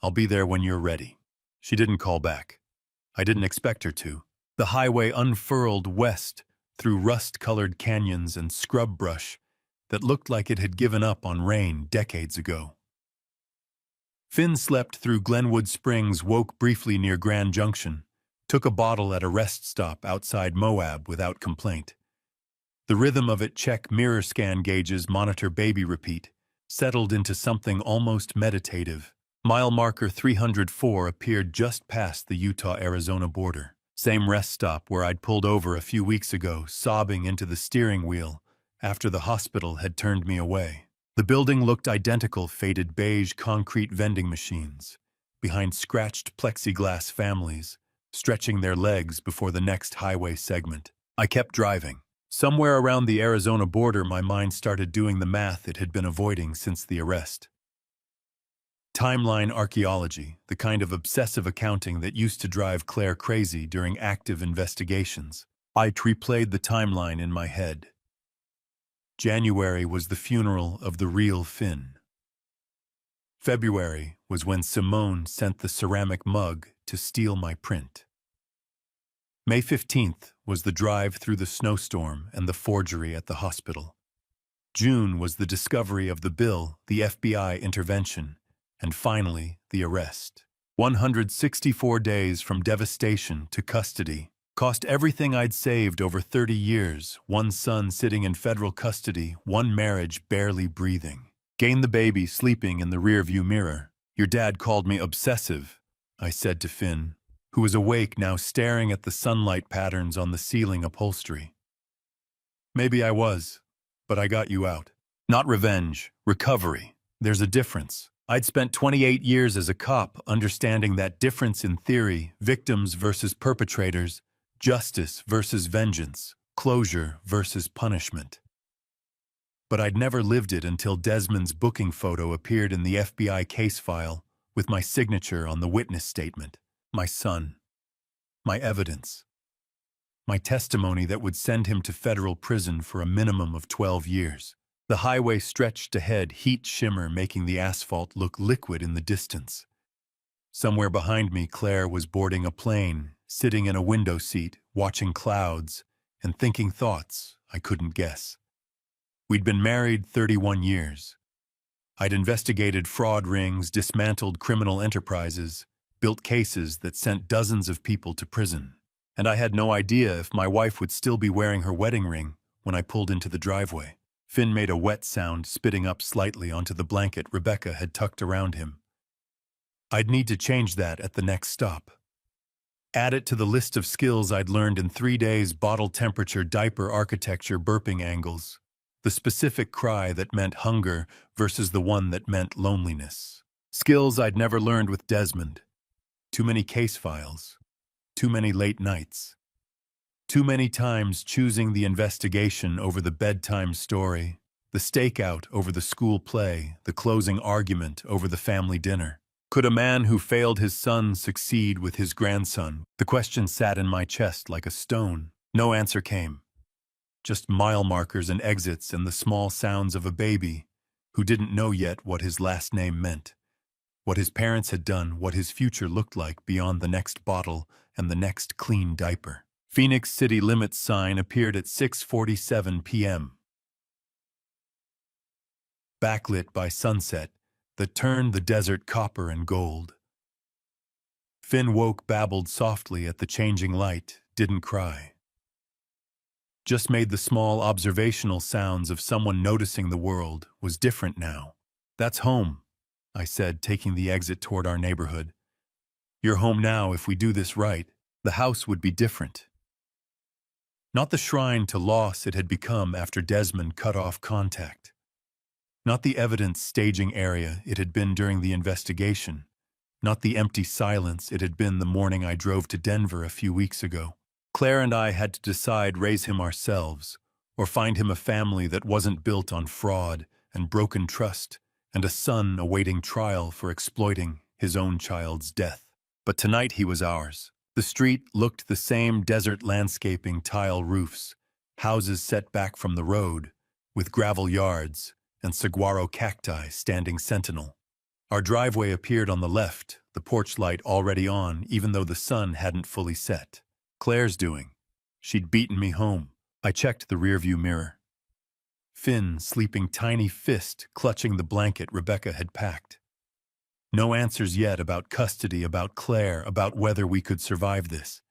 I'll be there when you're ready. She didn't call back. I didn't expect her to. The highway unfurled west through rust-colored canyons and scrub brush that looked like it had given up on rain decades ago. Finn slept through Glenwood Springs, woke briefly near Grand Junction, took a bottle at a rest stop outside Moab without complaint. The rhythm of it, check mirror scan gauges, monitor baby repeat, settled into something almost meditative. Mile marker 304 appeared just past the Utah-Arizona border. Same rest stop where I'd pulled over a few weeks ago, sobbing into the steering wheel after the hospital had turned me away. The building looked identical, faded beige concrete vending machines, behind scratched plexiglass families, stretching their legs before the next highway segment. I kept driving. Somewhere around the Arizona border, my mind started doing the math it had been avoiding since the arrest. Timeline archaeology, the kind of obsessive accounting that used to drive Claire crazy during active investigations. I replayed the timeline in my head. January was the funeral of the real Finn. February was when Simone sent the ceramic mug to steal my print. May 15th was the drive through the snowstorm and the forgery at the hospital. June was the discovery of the bill, the FBI intervention, and finally the arrest. 164 days from devastation to custody. Cost everything I'd saved over 30 years, one son sitting in federal custody, one marriage barely breathing. Gained the baby sleeping in the rearview mirror. Your dad called me obsessive, I said to Finn, who was awake now staring at the sunlight patterns on the ceiling upholstery. Maybe I was, but I got you out. Not revenge, recovery. There's a difference. I'd spent 28 years as a cop understanding that difference in theory, victims versus perpetrators, justice versus vengeance, closure versus punishment. But I'd never lived it until Desmond's booking photo appeared in the FBI case file with my signature on the witness statement. My son. My evidence. My testimony that would send him to federal prison for a minimum of 12 years. The highway stretched ahead, heat shimmer making the asphalt look liquid in the distance. Somewhere behind me, Claire was boarding a plane, sitting in a window seat, watching clouds, and thinking thoughts I couldn't guess. We'd been married 31 years. I'd investigated fraud rings, dismantled criminal enterprises, built cases that sent dozens of people to prison. And I had no idea if my wife would still be wearing her wedding ring when I pulled into the driveway. Finn made a wet sound, spitting up slightly onto the blanket Rebecca had tucked around him. I'd need to change that at the next stop. Add it to the list of skills I'd learned in 3 days: bottle temperature, diaper architecture, burping angles. The specific cry that meant hunger versus the one that meant loneliness. Skills I'd never learned with Desmond. Too many case files. Too many late nights. Too many times choosing the investigation over the bedtime story, the stakeout over the school play, the closing argument over the family dinner. Could a man who failed his son succeed with his grandson? The question sat in my chest like a stone. No answer came. Just mile markers and exits and the small sounds of a baby who didn't know yet what his last name meant, what his parents had done, what his future looked like beyond the next bottle and the next clean diaper. Phoenix City Limits sign appeared at 6:47 p.m. Backlit by sunset that turned the desert copper and gold. Finn woke, babbled softly at the changing light, didn't cry. Just made the small observational sounds of someone noticing the world was different now. That's home, I said, taking the exit toward our neighborhood. You're home now. If we do this right, the house would be different. Not the shrine to loss it had become after Desmond cut off contact. Not the evidence staging area it had been during the investigation. Not the empty silence it had been the morning I drove to Denver a few weeks ago. Claire and I had to decide: raise him ourselves, or find him a family that wasn't built on fraud and broken trust, and a son awaiting trial for exploiting his own child's death. But tonight he was ours. The street looked the same: desert landscaping, tile roofs, houses set back from the road, with gravel yards and saguaro cacti standing sentinel. Our driveway appeared on the left, the porch light already on, even though the sun hadn't fully set. Claire's doing. She'd beaten me home. I checked the rearview mirror. Finn sleeping, tiny fist clutching the blanket Rebecca had packed. No answers yet about custody, about Claire, about whether we could survive this.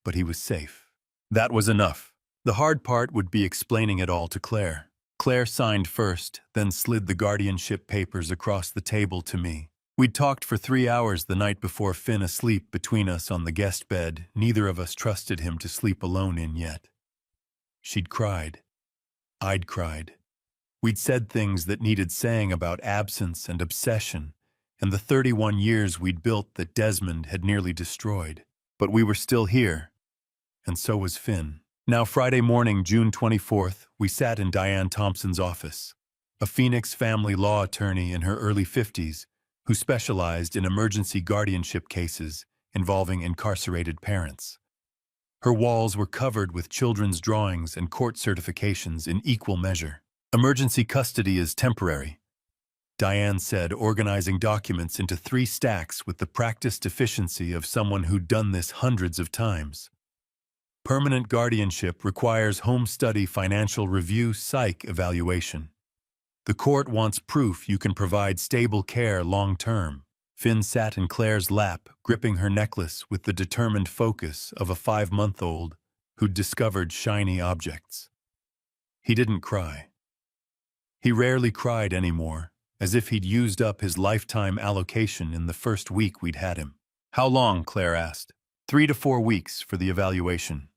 But he was safe. That was enough. The hard part would be explaining it all to Claire. Claire signed first, then slid the guardianship papers across the table to me. We'd talked for 3 hours the night before, Finn asleep between us on the guest bed. Neither of us trusted him to sleep alone in yet. She'd cried. I'd cried. We'd said things that needed saying about absence and obsession, and the 31 years we'd built that Desmond had nearly destroyed. But we were still here, and so was Finn. Now Friday morning, June 24th, we sat in Diane Thompson's office, a Phoenix family law attorney in her early 50s who specialized in emergency guardianship cases involving incarcerated parents. Her walls were covered with children's drawings and court certifications in equal measure. Emergency custody is temporary, Diane said, organizing documents into 3 stacks with the practiced efficiency of someone who'd done this hundreds of times. Permanent guardianship requires home study, financial review, psych evaluation. The court wants proof you can provide stable care long-term. Finn sat in Claire's lap, gripping her necklace with the determined focus of a 5-month-old who'd discovered shiny objects. He didn't cry. He rarely cried anymore, as if he'd used up his lifetime allocation in the first week we'd had him. How long? Claire asked. 3 to 4 weeks for the evaluation.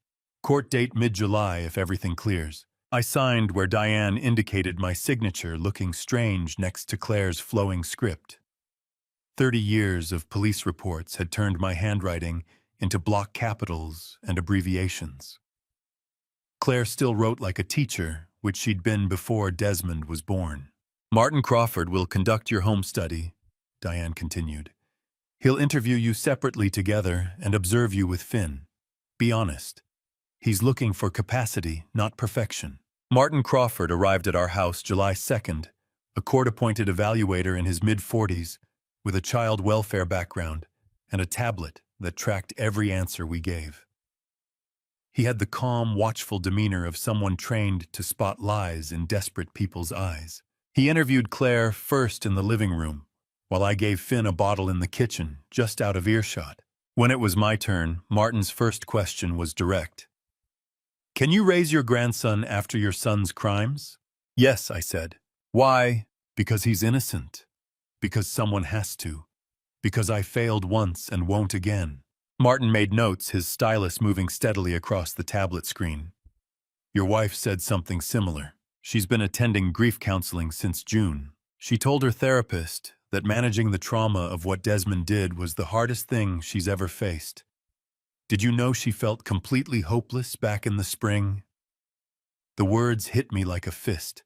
Court date mid-July if everything clears. I signed where Diane indicated my signature, looking strange next to Claire's flowing script. 30 years of police reports had turned my handwriting into block capitals and abbreviations. Claire still wrote like a teacher, which she'd been before Desmond was born. Martin Crawford will conduct your home study, Diane continued. He'll interview you separately together and observe you with Finn. Be honest. He's looking for capacity, not perfection. Martin Crawford arrived at our house July 2nd, a court-appointed evaluator in his mid-40s, with a child welfare background and a tablet that tracked every answer we gave. He had the calm, watchful demeanor of someone trained to spot lies in desperate people's eyes. He interviewed Claire first in the living room, while I gave Finn a bottle in the kitchen, just out of earshot. When it was my turn, Martin's first question was direct. "Can you raise your grandson after your son's crimes?" "Yes," I said. "Why?" "Because he's innocent. Because someone has to. Because I failed once and won't again." Martin made notes, his stylus moving steadily across the tablet screen. "Your wife said something similar. She's been attending grief counseling since June. She told her therapist that managing the trauma of what Desmond did was the hardest thing she's ever faced. Did you know she felt completely hopeless back in the spring?" The words hit me like a fist.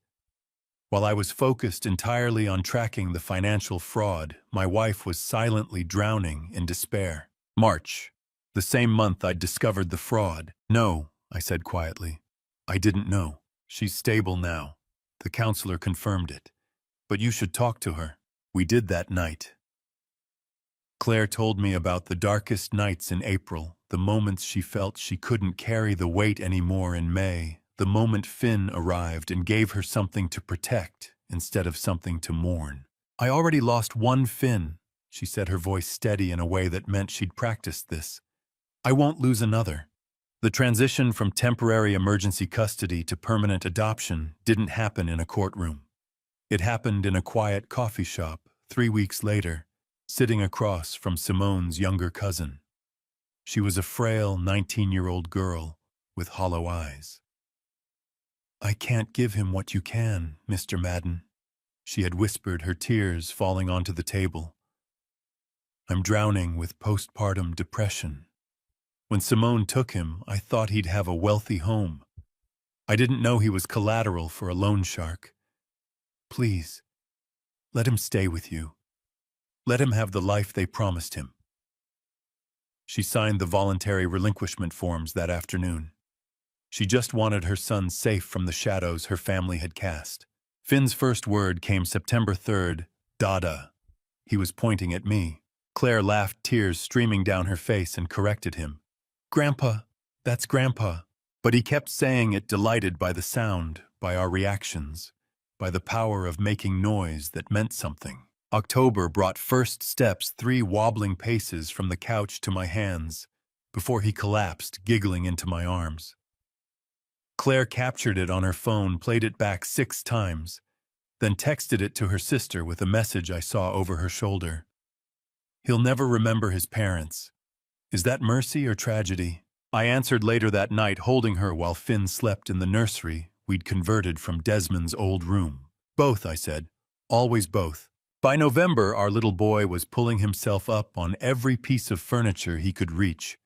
While I was focused entirely on tracking the financial fraud, my wife was silently drowning in despair. March, the same month I'd discovered the fraud. "No," I said quietly. "I didn't know. She's stable now." The counselor confirmed it. "But you should talk to her." We did that night. Claire told me about the darkest nights in April, the moments she felt she couldn't carry the weight anymore in May, the moment Finn arrived and gave her something to protect instead of something to mourn. "I already lost one Finn," she said, her voice steady in a way that meant she'd practiced this. "I won't lose another." The transition from temporary emergency custody to permanent adoption didn't happen in a courtroom. It happened in a quiet coffee shop 3 weeks later, sitting across from Simone's younger cousin. She was a frail 19-year-old girl with hollow eyes. "I can't give him what you can, Mr. Madden," she had whispered, her tears falling onto the table. "I'm drowning with postpartum depression. When Simone took him, I thought he'd have a wealthy home. I didn't know he was collateral for a loan shark. Please, let him stay with you. Let him have the life they promised him." She signed the voluntary relinquishment forms that afternoon. She just wanted her son safe from the shadows her family had cast. Finn's first word came September 3rd, "Dada." He was pointing at me. Claire laughed, tears streaming down her face, and corrected him. "Grandpa, that's Grandpa." But he kept saying it, delighted by the sound, by our reactions, by the power of making noise that meant something. October brought first steps 3 wobbling paces from the couch to my hands, before he collapsed, giggling into my arms. Claire captured it on her phone, played it back 6 times, then texted it to her sister with a message I saw over her shoulder. "He'll never remember his parents. Is that mercy or tragedy?" I answered later that night, holding her while Finn slept in the nursery we'd converted from Desmond's old room. "Both," I said. "Always both." By November, our little boy was pulling himself up on every piece of furniture he could reach,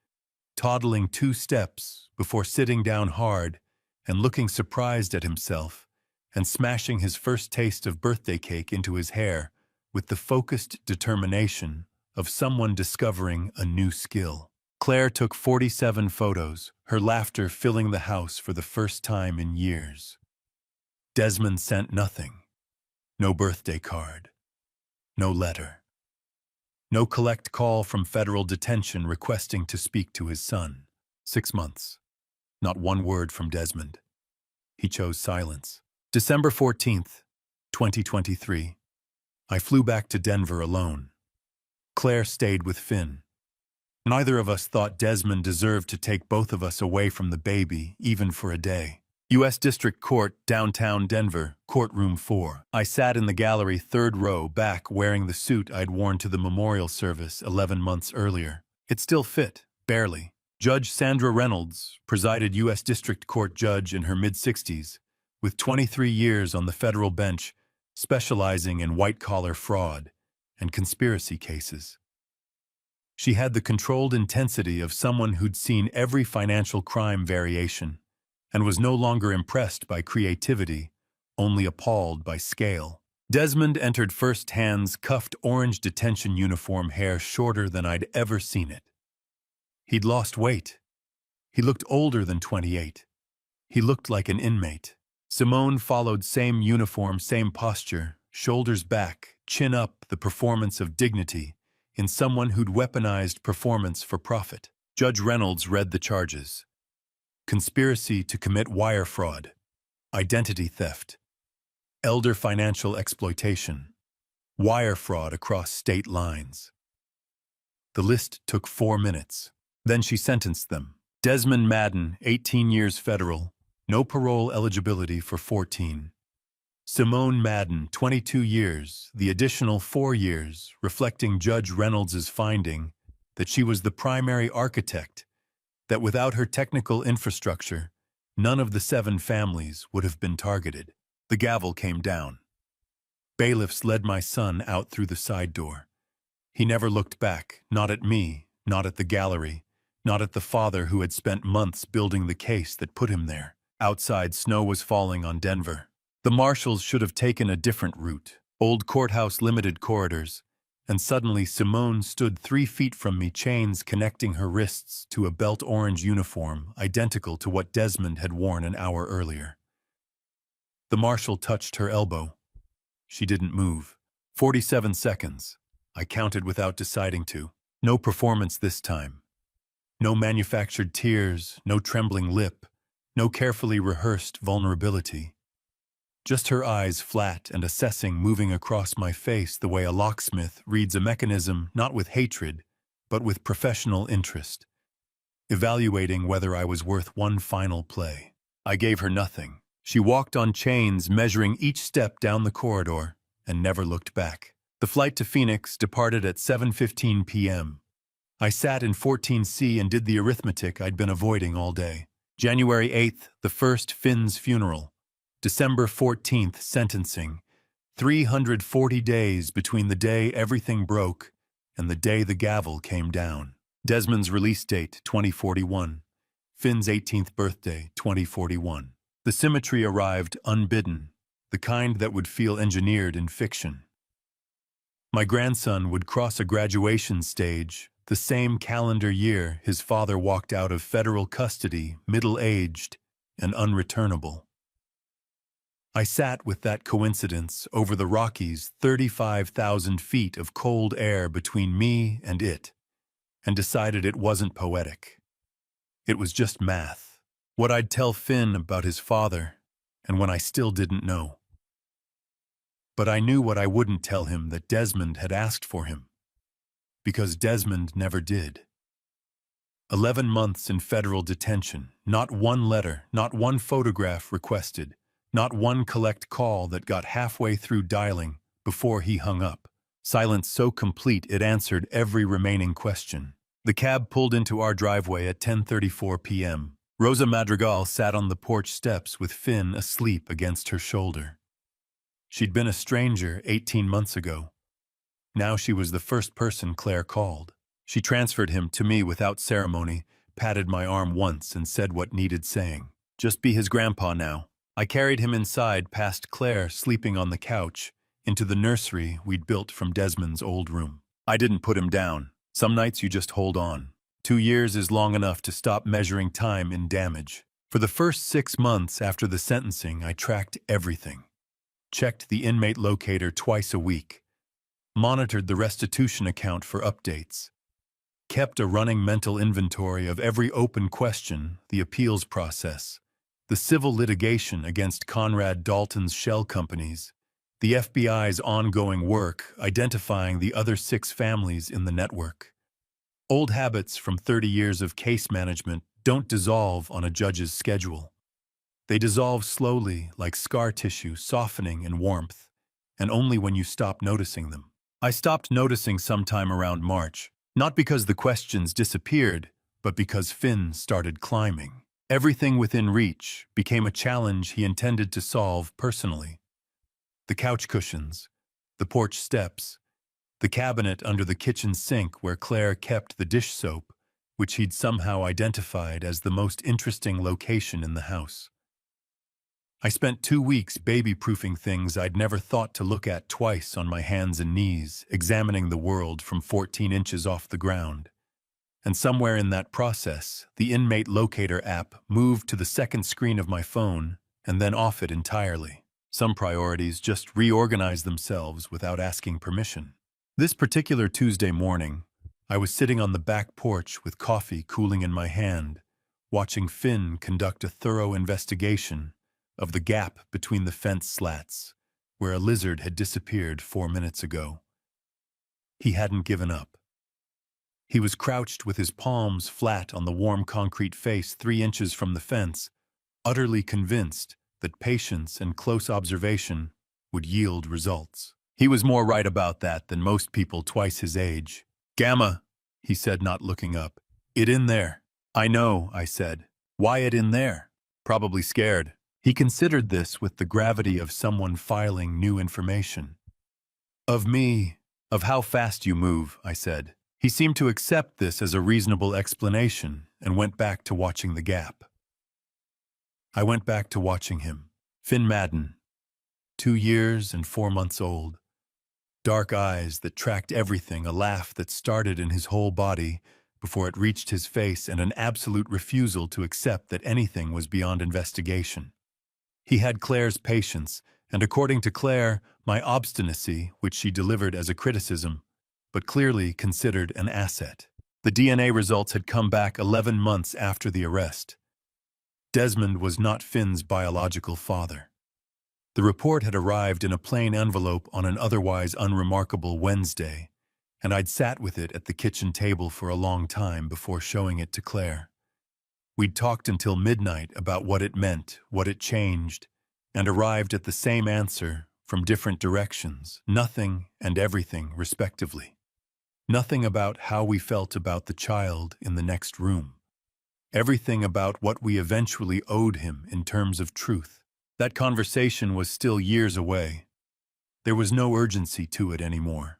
toddling 2 steps before sitting down hard and looking surprised at himself, and smashing his first taste of birthday cake into his hair with the focused determination of someone discovering a new skill. Claire took 47 photos, her laughter filling the house for the first time in years. Desmond sent nothing. No birthday card. No letter. No collect call from federal detention requesting to speak to his son. 6 months. Not one word from Desmond. He chose silence. December 14th, 2023. I flew back to Denver alone. Claire stayed with Finn. Neither of us thought Desmond deserved to take both of us away from the baby, even for a day. U.S. District Court, downtown Denver, courtroom 4. I sat in the gallery 3rd row back, wearing the suit I'd worn to the memorial service 11 months earlier. It still fit, barely. Judge Sandra Reynolds presided, U.S. District Court judge in her mid-60s, with 23 years on the federal bench, specializing in white-collar fraud and conspiracy cases. She had the controlled intensity of someone who'd seen every financial crime variation and was no longer impressed by creativity, only appalled by scale. Desmond entered first, hands cuffed, orange detention uniform, hair shorter than I'd ever seen it. He'd lost weight. He looked older than 28. He looked like an inmate. Simone followed, same uniform, same posture. shoulders back, chin up, the performance of dignity in someone who'd weaponized performance for profit. Judge Reynolds read the charges: conspiracy to commit wire fraud, identity theft, elder financial exploitation, wire fraud across state lines. The list took 4 minutes. Then she sentenced them. Desmond Madden, 18 years federal, no parole eligibility for 14. Simone Madden, 22 years, the additional 4 years, reflecting Judge Reynolds's finding that she was the primary architect, that without her technical infrastructure, none of the 7 families would have been targeted. The gavel came down. Bailiffs led my son out through the side door. He never looked back, not at me, not at the gallery, not at the father who had spent months building the case that put him there. Outside, snow was falling on Denver. The marshals should have taken a different route. Old courthouse limited corridors, and suddenly Simone stood 3 feet from me, chains connecting her wrists to a belt-orange uniform identical to what Desmond had worn an hour earlier. The marshal touched her elbow. She didn't move. 47 seconds. I counted without deciding to. No performance this time. No manufactured tears, no trembling lip, no carefully rehearsed vulnerability. Just her eyes flat and assessing, moving across my face the way a locksmith reads a mechanism not with hatred, but with professional interest, evaluating whether I was worth one final play. I gave her nothing. She walked on chains, measuring each step down the corridor, and never looked back. The flight to Phoenix departed at 7:15 p.m. I sat in 14C and did the arithmetic I'd been avoiding all day. January 8th, the first Finn's funeral. December 14th, sentencing. 340 days between the day everything broke and the day the gavel came down. Desmond's release date, 2041. Finn's 18th birthday, 2041. The symmetry arrived unbidden, the kind that would feel engineered in fiction. My grandson would cross a graduation stage the same calendar year his father walked out of federal custody, middle-aged and unreturnable. I sat with that coincidence over the Rockies, 35,000 feet of cold air between me and it, and decided it wasn't poetic. It was just math. What I'd tell Finn about his father, and when I still didn't know. But I knew what I wouldn't tell him, that Desmond had asked for him. Because Desmond never did. 11 months in federal detention, not one letter, not one photograph requested, not one collect call that got halfway through dialing before he hung up. Silence so complete it answered every remaining question. The cab pulled into our driveway at 10:34 p.m. Rosa Madrigal sat on the porch steps with Finn asleep against her shoulder. She'd been a stranger 18 months ago. Now she was the first person Claire called. She transferred him to me without ceremony, patted my arm once and said what needed saying. Just be his grandpa now. I carried him inside past Claire sleeping on the couch, into the nursery we'd built from Desmond's old room. I didn't put him down. Some nights you just hold on. 2 years is long enough to stop measuring time in damage. For the first 6 months after the sentencing, I tracked everything. Checked the inmate locator twice a week. Monitored the restitution account for updates. Kept a running mental inventory of every open question, the appeals process, the civil litigation against Conrad Dalton's shell companies, the FBI's ongoing work identifying the other 6 families in the network. Old habits from 30 years of case management don't dissolve on a judge's schedule. They dissolve slowly, like scar tissue, softening in warmth, and only when you stop noticing them. I stopped noticing sometime around March, not because the questions disappeared, but because Finn started climbing. Everything within reach became a challenge he intended to solve personally. The couch cushions, the porch steps, the cabinet under the kitchen sink where Claire kept the dish soap, which he'd somehow identified as the most interesting location in the house. I spent 2 weeks baby-proofing things I'd never thought to look at twice on my hands and knees, examining the world from 14 inches off the ground. And somewhere in that process, the inmate locator app moved to the second screen of my phone and then off it entirely. Some priorities just reorganize themselves without asking permission. This particular Tuesday morning, I was sitting on the back porch with coffee cooling in my hand, watching Finn conduct a thorough investigation of the gap between the fence slats, where a lizard had disappeared 4 minutes ago. He hadn't given up. He was crouched with his palms flat on the warm concrete face 3 inches from the fence, utterly convinced that patience and close observation would yield results. He was more right about that than most people twice his age. "Gamma," he said, not looking up. "It in there." "I know," I said. "Why it in there?" "Probably scared." He considered this with the gravity of someone filing new information. "Of me, of how fast you move," I said. He seemed to accept this as a reasonable explanation and went back to watching the gap. I went back to watching him. Finn Madden, 2 years and 4 months old. Dark eyes that tracked everything, a laugh that started in his whole body before it reached his face, and an absolute refusal to accept that anything was beyond investigation. He had Claire's patience, and according to Claire, my obstinacy, which she delivered as a criticism, but clearly considered an asset. The DNA results had come back 11 months after the arrest. Desmond was not Finn's biological father. The report had arrived in a plain envelope on an otherwise unremarkable Wednesday, and I'd sat with it at the kitchen table for a long time before showing it to Claire. We'd talked until midnight about what it meant, what it changed, and arrived at the same answer from different directions, nothing and everything, respectively. Nothing about how we felt about the child in the next room. Everything about what we eventually owed him in terms of truth. That conversation was still years away. There was no urgency to it anymore.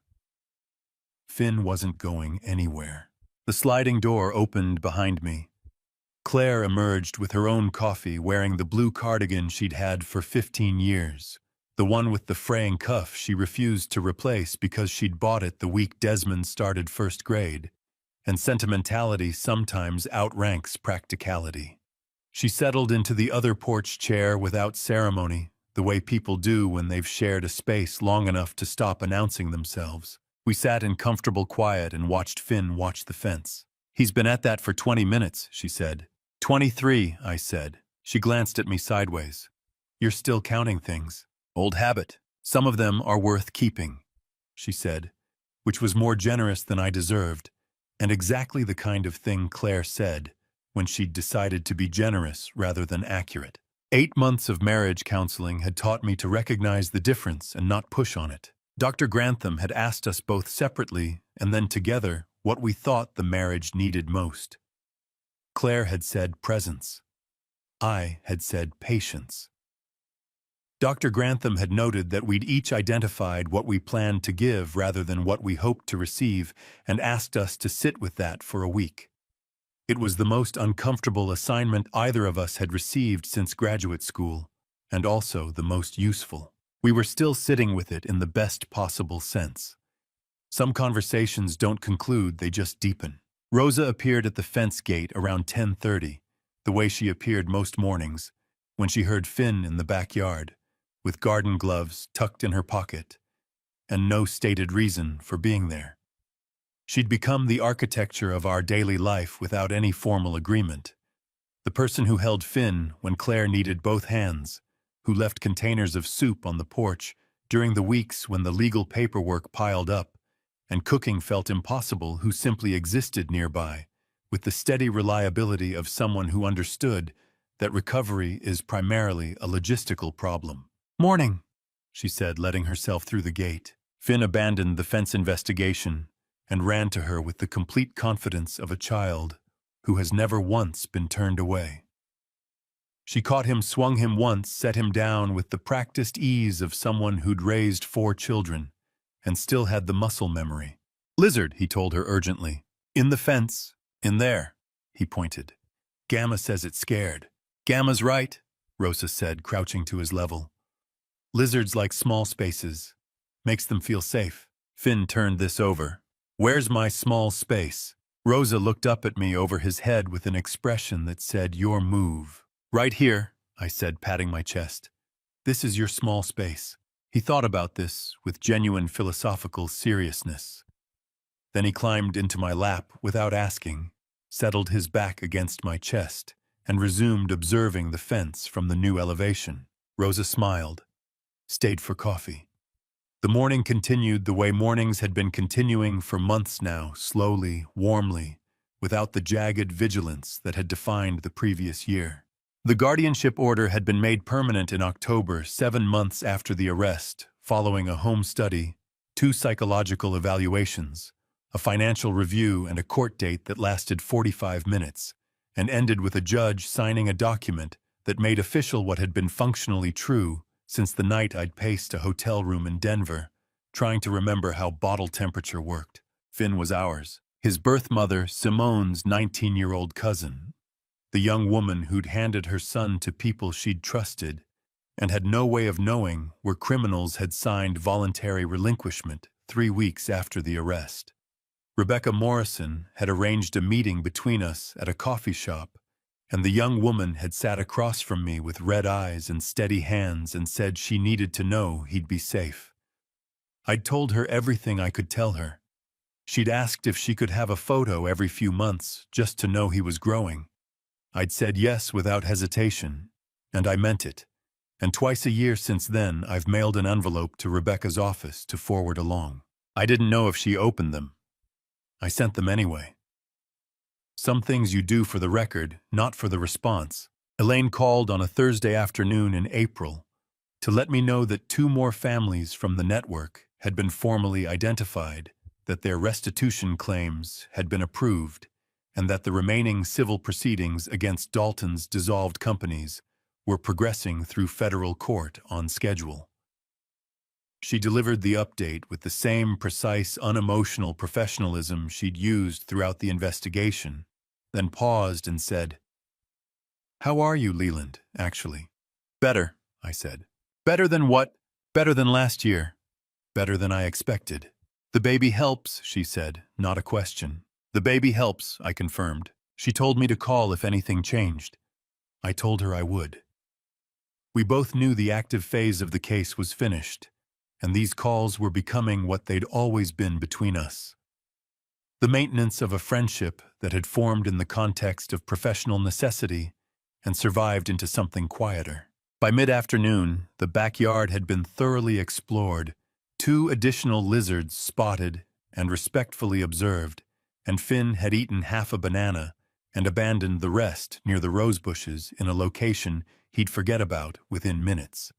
Finn wasn't going anywhere. The sliding door opened behind me. Claire emerged with her own coffee, wearing the blue cardigan she'd had for 15 years. The one with the fraying cuff she refused to replace because she'd bought it the week Desmond started first grade, and sentimentality sometimes outranks practicality. She settled into the other porch chair without ceremony, the way people do when they've shared a space long enough to stop announcing themselves. We sat in comfortable quiet and watched Finn watch the fence. "He's been at that for 20 minutes, she said. 23, I said. She glanced at me sideways. "You're still counting things." "Old habit. Some of them are worth keeping," she said, which was more generous than I deserved, and exactly the kind of thing Claire said when she'd decided to be generous rather than accurate. 8 months of marriage counseling had taught me to recognize the difference and not push on it. Dr. Grantham had asked us both separately and then together what we thought the marriage needed most. Claire had said presence. I had said patience. Dr. Grantham had noted that we'd each identified what we planned to give rather than what we hoped to receive, and asked us to sit with that for a week. It was the most uncomfortable assignment either of us had received since graduate school, and also the most useful. We were still sitting with it in the best possible sense. Some conversations don't conclude, they just deepen. Rosa appeared at the fence gate around 10:30, the way she appeared most mornings, when she heard Finn in the backyard, with garden gloves tucked in her pocket, and no stated reason for being there. She'd become the architecture of our daily life without any formal agreement. The person who held Finn when Claire needed both hands, who left containers of soup on the porch during the weeks when the legal paperwork piled up and cooking felt impossible, who simply existed nearby, with the steady reliability of someone who understood that recovery is primarily a logistical problem. "Morning," she said, letting herself through the gate. Finn abandoned the fence investigation and ran to her with the complete confidence of a child who has never once been turned away. She caught him, swung him once, set him down with the practiced ease of someone who'd raised 4 children and still had the muscle memory. "Lizard," he told her urgently. "In the fence. In there," he pointed. "Gamma says it's scared." "Gamma's right," Rosa said, crouching to his level. "Lizards like small spaces. Makes them feel safe." Finn turned this over. "Where's my small space?" Rosa looked up at me over his head with an expression that said, "Your move." "Right here," I said, patting my chest. This is your small space. He thought about this with genuine philosophical seriousness. Then he climbed into my lap without asking, settled his back against my chest, and resumed observing the fence from the new elevation. Rosa smiled, stayed for coffee. The morning continued the way mornings had been continuing for months now, slowly, warmly, without the jagged vigilance that had defined the previous year. The guardianship order had been made permanent in October, 7 months after the arrest, following a home study, 2 psychological evaluations, a financial review, and a court date that lasted 45 minutes, and ended with a judge signing a document that made official what had been functionally true since the night I'd paced a hotel room in Denver, trying to remember how bottle temperature worked. Finn was ours. His birth mother, Simone's 19-year-old cousin, the young woman who'd handed her son to people she'd trusted and had no way of knowing where criminals had signed voluntary relinquishment 3 weeks after the arrest. Rebecca Morrison had arranged a meeting between us at a coffee shop, and the young woman had sat across from me with red eyes and steady hands and said she needed to know he'd be safe. I'd told her everything I could tell her. She'd asked if she could have a photo every few months just to know he was growing. I'd said yes without hesitation, and I meant it. And twice a year since then, I've mailed an envelope to Rebecca's office to forward along. I didn't know if she opened them. I sent them anyway. Some things you do for the record, not for the response. Elaine called on a Thursday afternoon in April to let me know that 2 more families from the network had been formally identified, that their restitution claims had been approved, and that the remaining civil proceedings against Dalton's dissolved companies were progressing through federal court on schedule. She delivered the update with the same precise, unemotional professionalism she'd used throughout the investigation, then paused and said, "How are you, Leland, actually?" "Better," I said. "Better than what?" "Better than last year. Better than I expected." "The baby helps," she said, not a question. "The baby helps," I confirmed. She told me to call if anything changed. I told her I would. We both knew the active phase of the case was finished, and these calls were becoming what they'd always been between us. The maintenance of a friendship that had formed in the context of professional necessity and survived into something quieter. By mid-afternoon, the backyard had been thoroughly explored, 2 additional lizards spotted and respectfully observed, and Finn had eaten half a banana and abandoned the rest near the rose bushes in a location he'd forget about within minutes.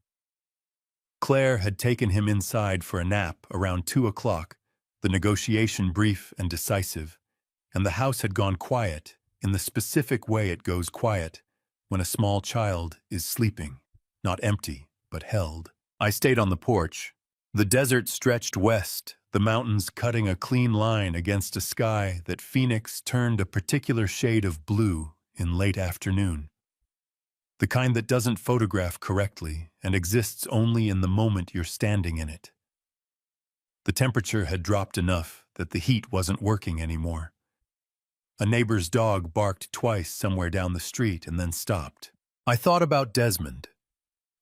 Claire had taken him inside for a nap around 2 o'clock, the negotiation brief and decisive, and the house had gone quiet in the specific way it goes quiet when a small child is sleeping, not empty, but held. I stayed on the porch. The desert stretched west, the mountains cutting a clean line against a sky that Phoenix turned a particular shade of blue in late afternoon. The kind that doesn't photograph correctly and exists only in the moment you're standing in it. The temperature had dropped enough that the heat wasn't working anymore. A neighbor's dog barked twice somewhere down the street and then stopped. I thought about Desmond.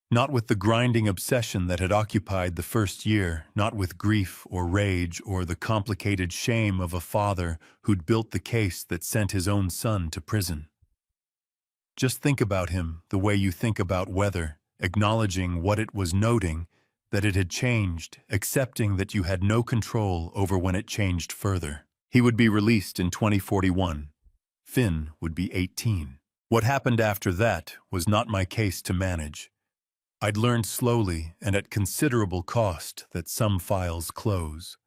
Not with the grinding obsession that had occupied the first year, not with grief or rage or the complicated shame of a father who'd built the case that sent his own son to prison. Just think about him the way you think about weather, acknowledging what it was, noting that it had changed, accepting that you had no control over when it changed further. He would be released in 2041. Finn would be 18. What happened after that was not my case to manage. I'd learned slowly and at considerable cost that some files close.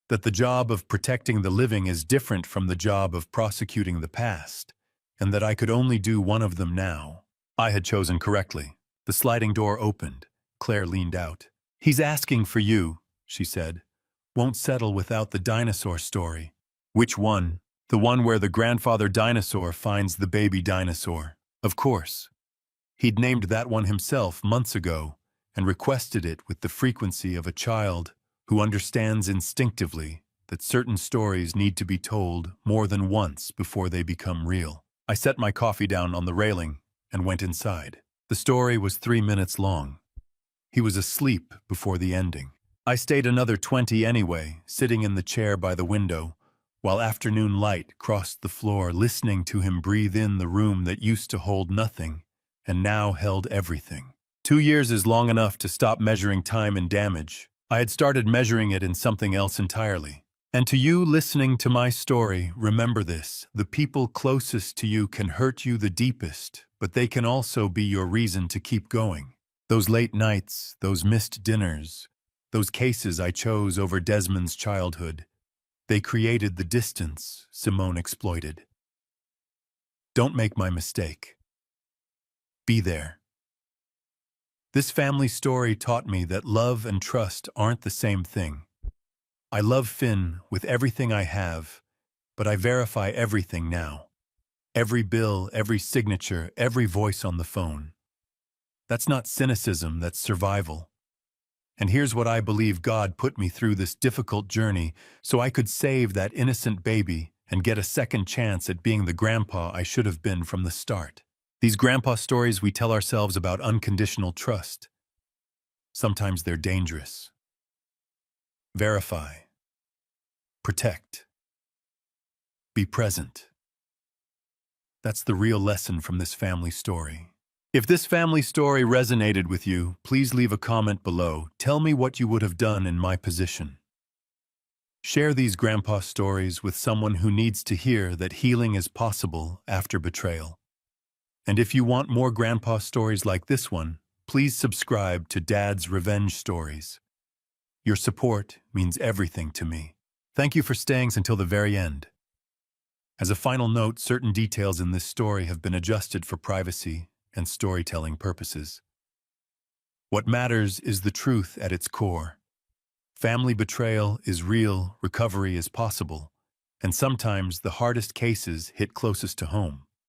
That the job of protecting the living is different from the job of prosecuting the past, and that I could only do one of them now. I had chosen correctly. The sliding door opened. Claire leaned out. "He's asking for you," she said. "Won't settle without the dinosaur story." "Which one?" "The one where the grandfather dinosaur finds the baby dinosaur." "Of course." He'd named that one himself months ago and requested it with the frequency of a child who understands instinctively that certain stories need to be told more than once before they become real. I set my coffee down on the railing and went inside. The story was 3 minutes long. He was asleep before the ending. I stayed another 20 anyway, sitting in the chair by the window, while afternoon light crossed the floor, listening to him breathe in the room that used to hold nothing and now held everything. 2 years is long enough to stop measuring time and damage. I had started measuring it in something else entirely. And to you listening to my story, remember this: the people closest to you can hurt you the deepest, but they can also be your reason to keep going. Those late nights, those missed dinners, those cases I chose over Desmond's childhood, they created the distance Simone exploited. Don't make my mistake. Be there. This family story taught me that love and trust aren't the same thing. I love Finn with everything I have, but I verify everything now. Every bill, every signature, every voice on the phone. That's not cynicism, that's survival. And here's what I believe: God put me through this difficult journey so I could save that innocent baby and get a second chance at being the grandpa I should have been from the start. These grandpa stories we tell ourselves about unconditional trust. Sometimes they're dangerous. Verify. Protect. Be present. That's the real lesson from this family story. If this family story resonated with you, please leave a comment below. Tell me what you would have done in my position. Share these grandpa stories with someone who needs to hear that healing is possible after betrayal. And if you want more grandpa stories like this one, please subscribe to Dad's Revenge Stories. Your support means everything to me. Thank you for staying until the very end. As a final note, certain details in this story have been adjusted for privacy and storytelling purposes. What matters is the truth at its core. Family betrayal is real, recovery is possible, and sometimes the hardest cases hit closest to home.